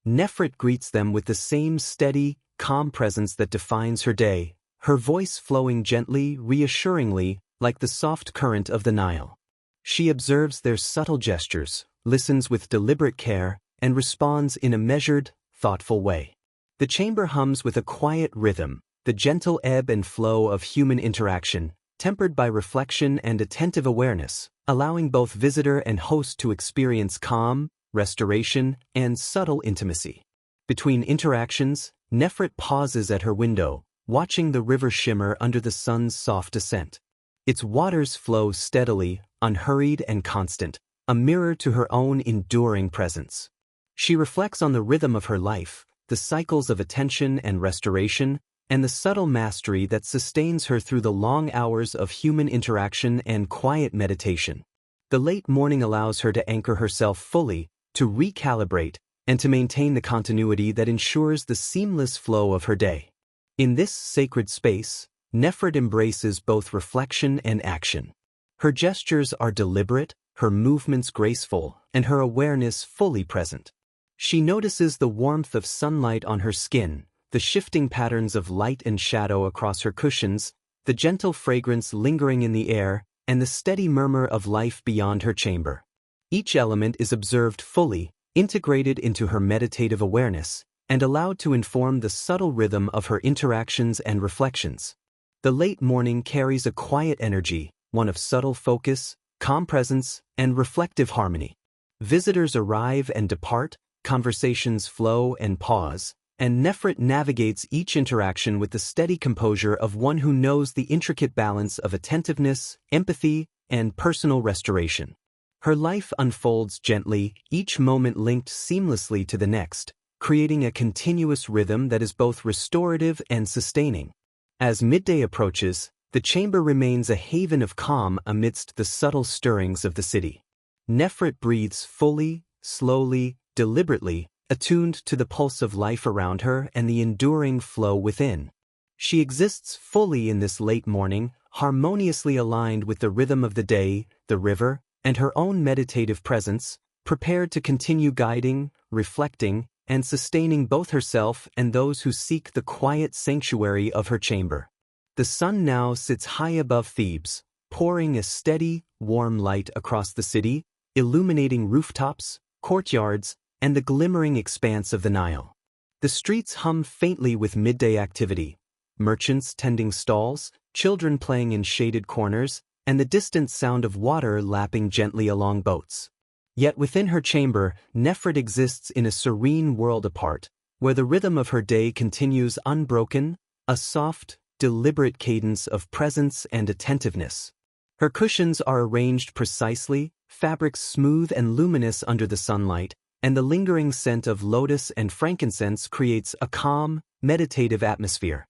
Nefret greets them with the same steady, calm presence that defines her day, her voice flowing gently, reassuringly, like the soft current of the Nile. She observes their subtle gestures, listens with deliberate care, and responds in a measured, thoughtful way. The chamber hums with a quiet rhythm, the gentle ebb and flow of human interaction, tempered by reflection and attentive awareness, allowing both visitor and host to experience calm, restoration, and subtle intimacy. Between interactions, Nefret pauses at her window, watching the river shimmer under the sun's soft descent. Its waters flow steadily, unhurried and constant, a mirror to her own enduring presence. She reflects on the rhythm of her life, the cycles of attention and restoration, and the subtle mastery that sustains her through the long hours of human interaction and quiet meditation. The late morning allows her to anchor herself fully, to recalibrate, and to maintain the continuity that ensures the seamless flow of her day. In this sacred space, Nefret embraces both reflection and action. Her gestures are deliberate, her movements graceful, and her awareness fully present. She notices the warmth of sunlight on her skin, the shifting patterns of light and shadow across her cushions, the gentle fragrance lingering in the air, and the steady murmur of life beyond her chamber. Each element is observed fully, integrated into her meditative awareness, and allowed to inform the subtle rhythm of her interactions and reflections. The late morning carries a quiet energy, one of subtle focus, calm presence, and reflective harmony. Visitors arrive and depart, conversations flow and pause, and Nefret navigates each interaction with the steady composure of one who knows the intricate balance of attentiveness, empathy, and personal restoration. Her life unfolds gently, each moment linked seamlessly to the next, creating a continuous rhythm that is both restorative and sustaining. As midday approaches, the chamber remains a haven of calm amidst the subtle stirrings of the city. Nefret breathes fully, slowly, deliberately, attuned to the pulse of life around her and the enduring flow within. She exists fully in this late morning, harmoniously aligned with the rhythm of the day, the river, and her own meditative presence, prepared to continue guiding, reflecting, and sustaining both herself and those who seek the quiet sanctuary of her chamber. The sun now sits high above Thebes, pouring a steady, warm light across the city, illuminating rooftops, courtyards, and the glimmering expanse of the Nile. The streets hum faintly with midday activity: merchants tending stalls, children playing in shaded corners, and the distant sound of water lapping gently along boats. Yet within her chamber, Nefret exists in a serene world apart, where the rhythm of her day continues unbroken, a soft, deliberate cadence of presence and attentiveness. Her cushions are arranged precisely, fabrics smooth and luminous under the sunlight, and the lingering scent of lotus and frankincense creates a calm, meditative atmosphere.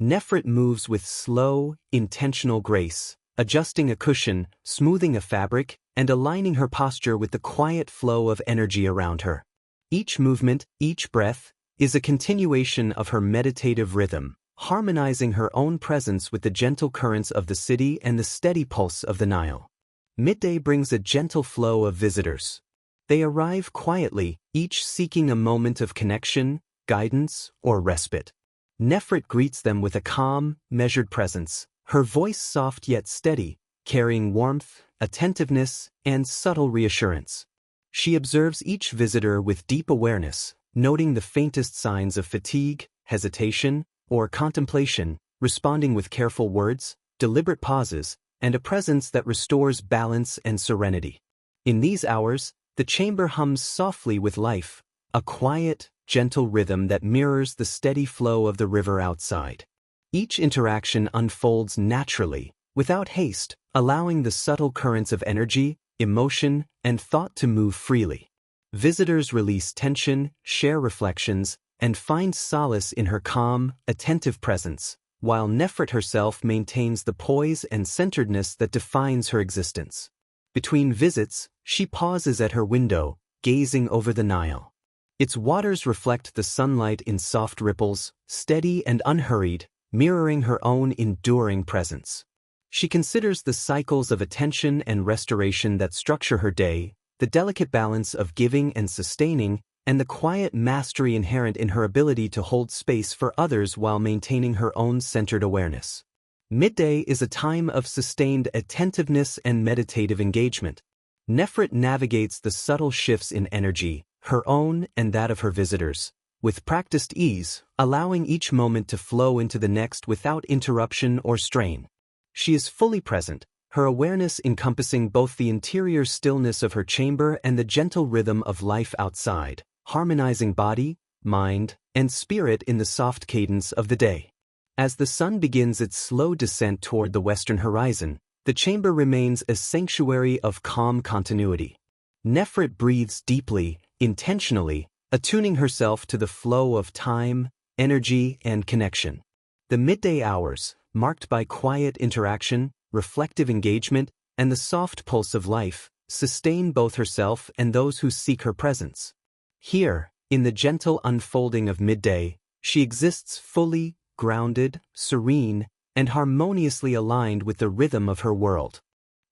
Nefret moves with slow, intentional grace, adjusting a cushion, smoothing a fabric, and aligning her posture with the quiet flow of energy around her. Each movement, each breath, is a continuation of her meditative rhythm, harmonizing her own presence with the gentle currents of the city and the steady pulse of the Nile. Midday brings a gentle flow of visitors. They arrive quietly, each seeking a moment of connection, guidance, or respite. Nefret greets them with a calm, measured presence, her voice soft yet steady, carrying warmth, attentiveness, and subtle reassurance. She observes each visitor with deep awareness, noting the faintest signs of fatigue, hesitation, or contemplation, responding with careful words, deliberate pauses, and a presence that restores balance and serenity. In these hours, the chamber hums softly with life, a quiet, gentle rhythm that mirrors the steady flow of the river outside. Each interaction unfolds naturally, without haste, allowing the subtle currents of energy, emotion, and thought to move freely. Visitors release tension, share reflections, and find solace in her calm, attentive presence, while Nefret herself maintains the poise and centeredness that defines her existence. Between visits, she pauses at her window, gazing over the Nile. Its waters reflect the sunlight in soft ripples, steady and unhurried, mirroring her own enduring presence. She considers the cycles of attention and restoration that structure her day, the delicate balance of giving and sustaining, and the quiet mastery inherent in her ability to hold space for others while maintaining her own centered awareness. Midday is a time of sustained attentiveness and meditative engagement. Nefret navigates the subtle shifts in energy, her own and that of her visitors, with practiced ease, allowing each moment to flow into the next without interruption or strain. She is fully present, her awareness encompassing both the interior stillness of her chamber and the gentle rhythm of life outside, harmonizing body, mind, and spirit in the soft cadence of the day. As the sun begins its slow descent toward the western horizon, the chamber remains a sanctuary of calm continuity. Nefret breathes deeply, intentionally, attuning herself to the flow of time, energy, and connection. The midday hours, marked by quiet interaction, reflective engagement, and the soft pulse of life, sustain both herself and those who seek her presence. Here, in the gentle unfolding of midday, she exists fully, grounded, serene, and harmoniously aligned with the rhythm of her world.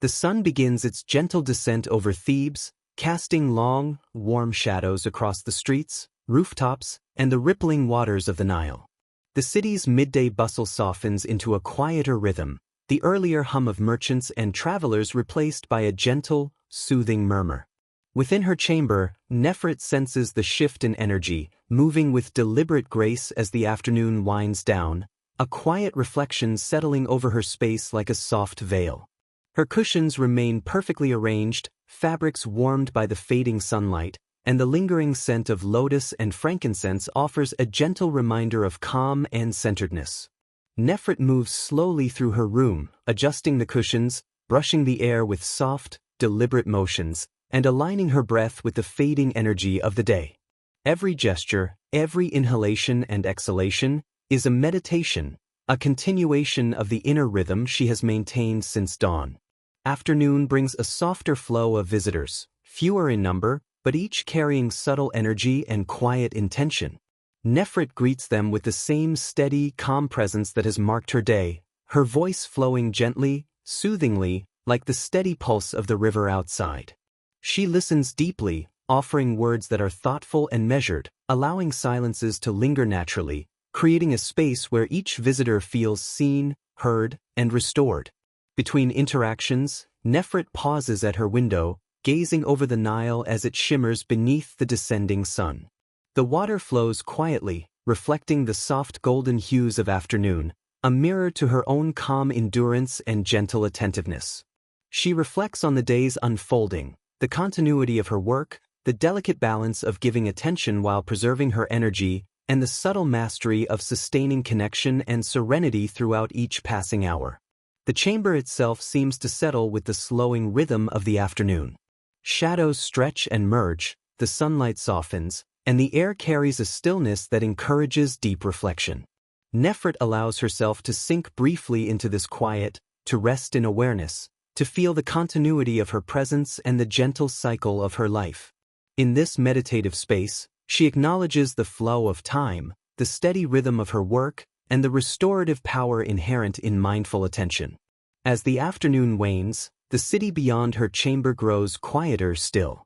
The sun begins its gentle descent over Thebes, casting long, warm shadows across the streets, rooftops, and the rippling waters of the Nile. The city's midday bustle softens into a quieter rhythm, the earlier hum of merchants and travelers replaced by a gentle, soothing murmur. Within her chamber, Nefret senses the shift in energy, moving with deliberate grace as the afternoon winds down, a quiet reflection settling over her space like a soft veil. Her cushions remain perfectly arranged, fabrics warmed by the fading sunlight, and the lingering scent of lotus and frankincense offers a gentle reminder of calm and centeredness. Nefret moves slowly through her room, adjusting the cushions, brushing the air with soft, deliberate motions, and aligning her breath with the fading energy of the day. Every gesture, every inhalation and exhalation, is a meditation, a continuation of the inner rhythm she has maintained since dawn. Afternoon brings a softer flow of visitors, fewer in number, but each carrying subtle energy and quiet intention. Nefret greets them with the same steady, calm presence that has marked her day, her voice flowing gently, soothingly, like the steady pulse of the river outside. She listens deeply, offering words that are thoughtful and measured, allowing silences to linger naturally, creating a space where each visitor feels seen, heard, and restored. Between interactions, Nefret pauses at her window, gazing over the Nile as it shimmers beneath the descending sun. The water flows quietly, reflecting the soft golden hues of afternoon, a mirror to her own calm endurance and gentle attentiveness. She reflects on the day's unfolding, the continuity of her work, the delicate balance of giving attention while preserving her energy, and the subtle mastery of sustaining connection and serenity throughout each passing hour. The chamber itself seems to settle with the slowing rhythm of the afternoon. Shadows stretch and merge, the sunlight softens, and the air carries a stillness that encourages deep reflection. Nefret allows herself to sink briefly into this quiet, to rest in awareness, to feel the continuity of her presence and the gentle cycle of her life. In this meditative space, she acknowledges the flow of time, the steady rhythm of her work, and the restorative power inherent in mindful attention. As the afternoon wanes, the city beyond her chamber grows quieter still.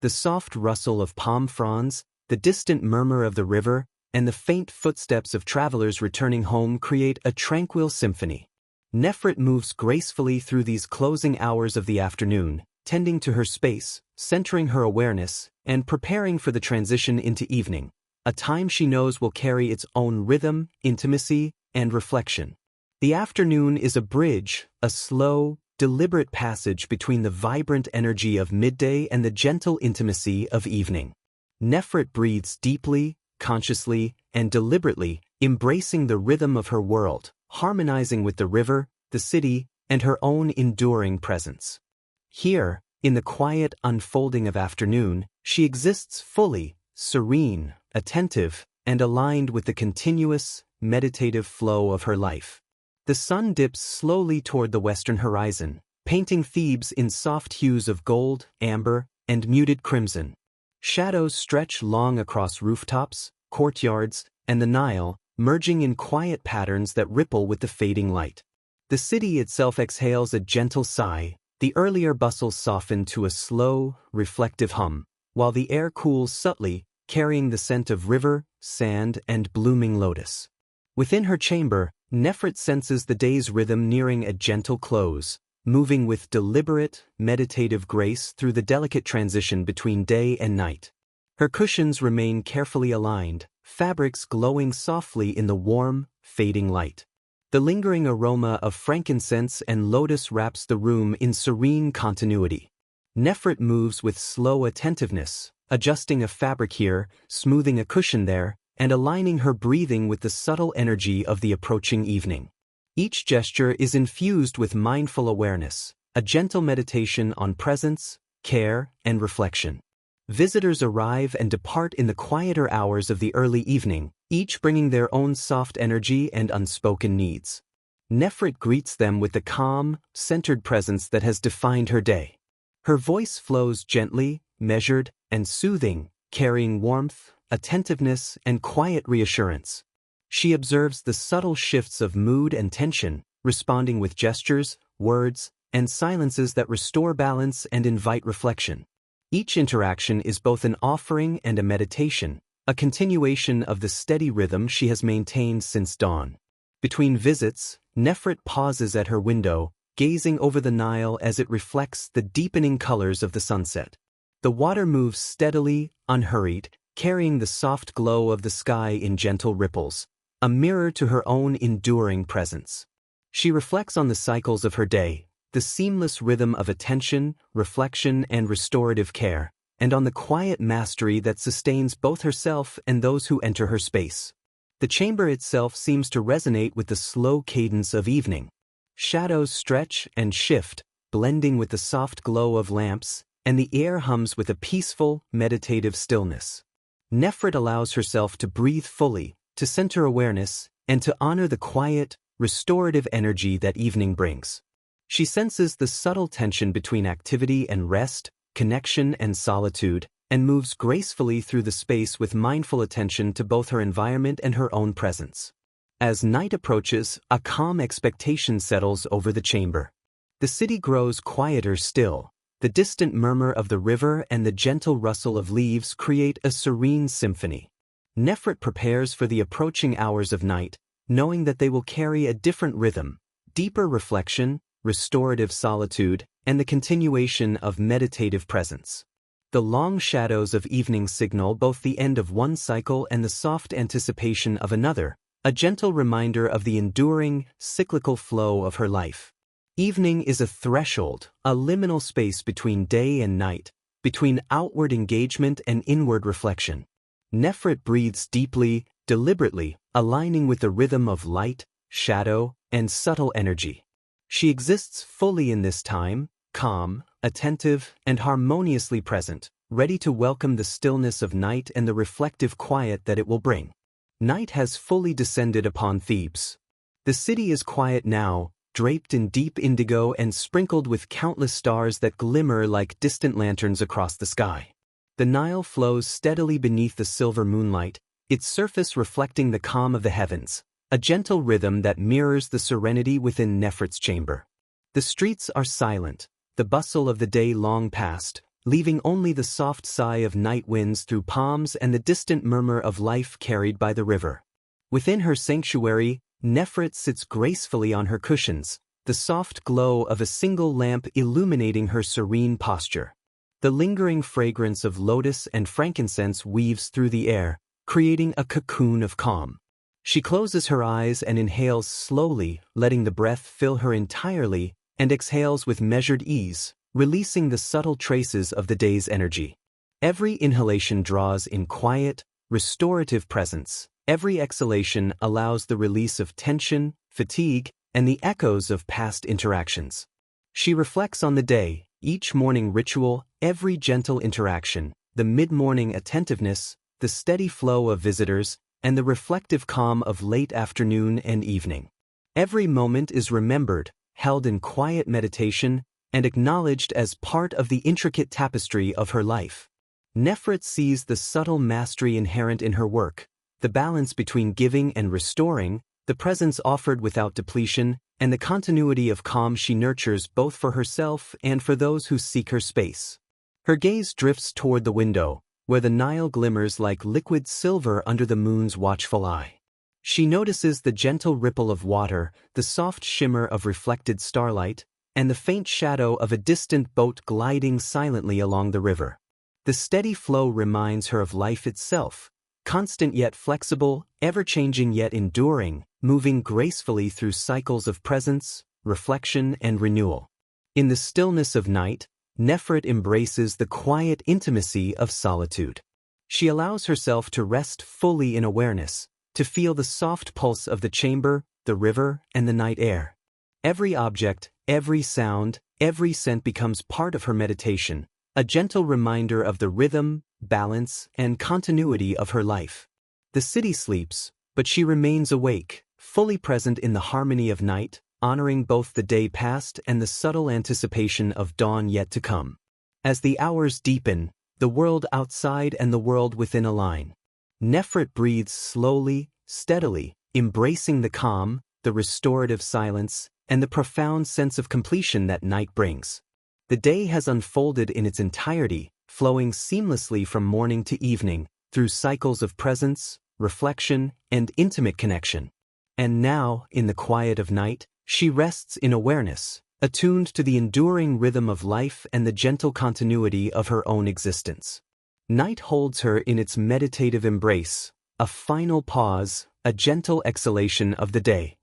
The soft rustle of palm fronds, the distant murmur of the river, and the faint footsteps of travelers returning home create a tranquil symphony. Nefret moves gracefully through these closing hours of the afternoon, tending to her space, centering her awareness, and preparing for the transition into evening, a time she knows will carry its own rhythm, intimacy, and reflection. The afternoon is a bridge, a slow, deliberate passage between the vibrant energy of midday and the gentle intimacy of evening. Nefret breathes deeply, consciously, and deliberately, embracing the rhythm of her world, harmonizing with the river, the city, and her own enduring presence. Here, in the quiet unfolding of afternoon, she exists fully, serene, attentive, and aligned with the continuous, meditative flow of her life. The sun dips slowly toward the western horizon, painting Thebes in soft hues of gold, amber, and muted crimson. Shadows stretch long across rooftops, courtyards, and the Nile, merging in quiet patterns that ripple with the fading light. The city itself exhales a gentle sigh, the earlier bustle softened to a slow, reflective hum, while the air cools subtly, carrying the scent of river, sand, and blooming lotus. Within her chamber, Nefret senses the day's rhythm nearing a gentle close, moving with deliberate, meditative grace through the delicate transition between day and night. Her cushions remain carefully aligned, fabrics glowing softly in the warm, fading light. The lingering aroma of frankincense and lotus wraps the room in serene continuity. Nefret moves with slow attentiveness, adjusting a fabric here, smoothing a cushion there, and aligning her breathing with the subtle energy of the approaching evening. Each gesture is infused with mindful awareness, a gentle meditation on presence, care, and reflection. Visitors arrive and depart in the quieter hours of the early evening, each bringing their own soft energy and unspoken needs. Nefret greets them with the calm, centered presence that has defined her day. Her voice flows gently, measured, and soothing, carrying warmth, attentiveness, and quiet reassurance. She observes the subtle shifts of mood and tension, responding with gestures, words, and silences that restore balance and invite reflection. Each interaction is both an offering and a meditation, a continuation of the steady rhythm she has maintained since dawn. Between visits, Nefret pauses at her window, gazing over the Nile as it reflects the deepening colors of the sunset. The water moves steadily, unhurried, carrying the soft glow of the sky in gentle ripples, a mirror to her own enduring presence. She reflects on the cycles of her day, the seamless rhythm of attention, reflection, and restorative care, and on the quiet mastery that sustains both herself and those who enter her space. The chamber itself seems to resonate with the slow cadence of evening. Shadows stretch and shift, blending with the soft glow of lamps, and the air hums with a peaceful, meditative stillness. Nefret allows herself to breathe fully, to center awareness, and to honor the quiet, restorative energy that evening brings. She senses the subtle tension between activity and rest, connection and solitude, and moves gracefully through the space with mindful attention to both her environment and her own presence. As night approaches, a calm expectation settles over the chamber. The city grows quieter still. The distant murmur of the river and the gentle rustle of leaves create a serene symphony. Nefret prepares for the approaching hours of night, knowing that they will carry a different rhythm, deeper reflection, restorative solitude, and the continuation of meditative presence. The long shadows of evening signal both the end of one cycle and the soft anticipation of another, a gentle reminder of the enduring, cyclical flow of her life. Evening is a threshold, a liminal space between day and night, between outward engagement and inward reflection. Nefret breathes deeply, deliberately, aligning with the rhythm of light, shadow, and subtle energy. She exists fully in this time, calm, attentive, and harmoniously present, ready to welcome the stillness of night and the reflective quiet that it will bring. Night has fully descended upon Thebes. The city is quiet now, draped in deep indigo and sprinkled with countless stars that glimmer like distant lanterns across the sky. The Nile flows steadily beneath the silver moonlight, its surface reflecting the calm of the heavens, a gentle rhythm that mirrors the serenity within Nefret's chamber. The streets are silent, the bustle of the day long past, leaving only the soft sigh of night winds through palms and the distant murmur of life carried by the river. Within her sanctuary, Nefret sits gracefully on her cushions, the soft glow of a single lamp illuminating her serene posture. The lingering fragrance of lotus and frankincense weaves through the air, creating a cocoon of calm. She closes her eyes and inhales slowly, letting the breath fill her entirely, and exhales with measured ease, releasing the subtle traces of the day's energy. Every inhalation draws in quiet, restorative presence. Every exhalation allows the release of tension, fatigue, and the echoes of past interactions. She reflects on the day, each morning ritual, every gentle interaction, the mid-morning attentiveness, the steady flow of visitors, and the reflective calm of late afternoon and evening. Every moment is remembered, held in quiet meditation, and acknowledged as part of the intricate tapestry of her life. Nefret sees the subtle mastery inherent in her work, the balance between giving and restoring, the presence offered without depletion, and the continuity of calm she nurtures both for herself and for those who seek her space. Her gaze drifts toward the window, where the Nile glimmers like liquid silver under the moon's watchful eye. She notices the gentle ripple of water, the soft shimmer of reflected starlight, and the faint shadow of a distant boat gliding silently along the river. The steady flow reminds her of life itself, constant yet flexible, ever-changing yet enduring, moving gracefully through cycles of presence, reflection, and renewal. In the stillness of night, Nefret embraces the quiet intimacy of solitude. She allows herself to rest fully in awareness, to feel the soft pulse of the chamber, the river, and the night air. Every object, every sound, every scent becomes part of her meditation, a gentle reminder of the rhythm, balance, and continuity of her life. The city sleeps, but she remains awake, fully present in the harmony of night, honoring both the day past and the subtle anticipation of dawn yet to come. As the hours deepen, the world outside and the world within align. Nefret breathes slowly, steadily, embracing the calm, the restorative silence, and the profound sense of completion that night brings. The day has unfolded in its entirety, flowing seamlessly from morning to evening, through cycles of presence, reflection, and intimate connection. And now, in the quiet of night, she rests in awareness, attuned to the enduring rhythm of life and the gentle continuity of her own existence. Night holds her in its meditative embrace, a final pause, a gentle exhalation of the day.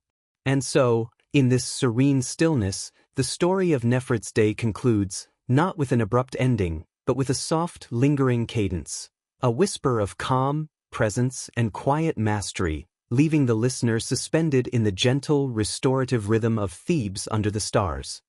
And so, in this serene stillness, the story of Nefret's day concludes, not with an abrupt ending, but with a soft, lingering cadence, a whisper of calm, presence, and quiet mastery, leaving the listener suspended in the gentle, restorative rhythm of Thebes under the stars.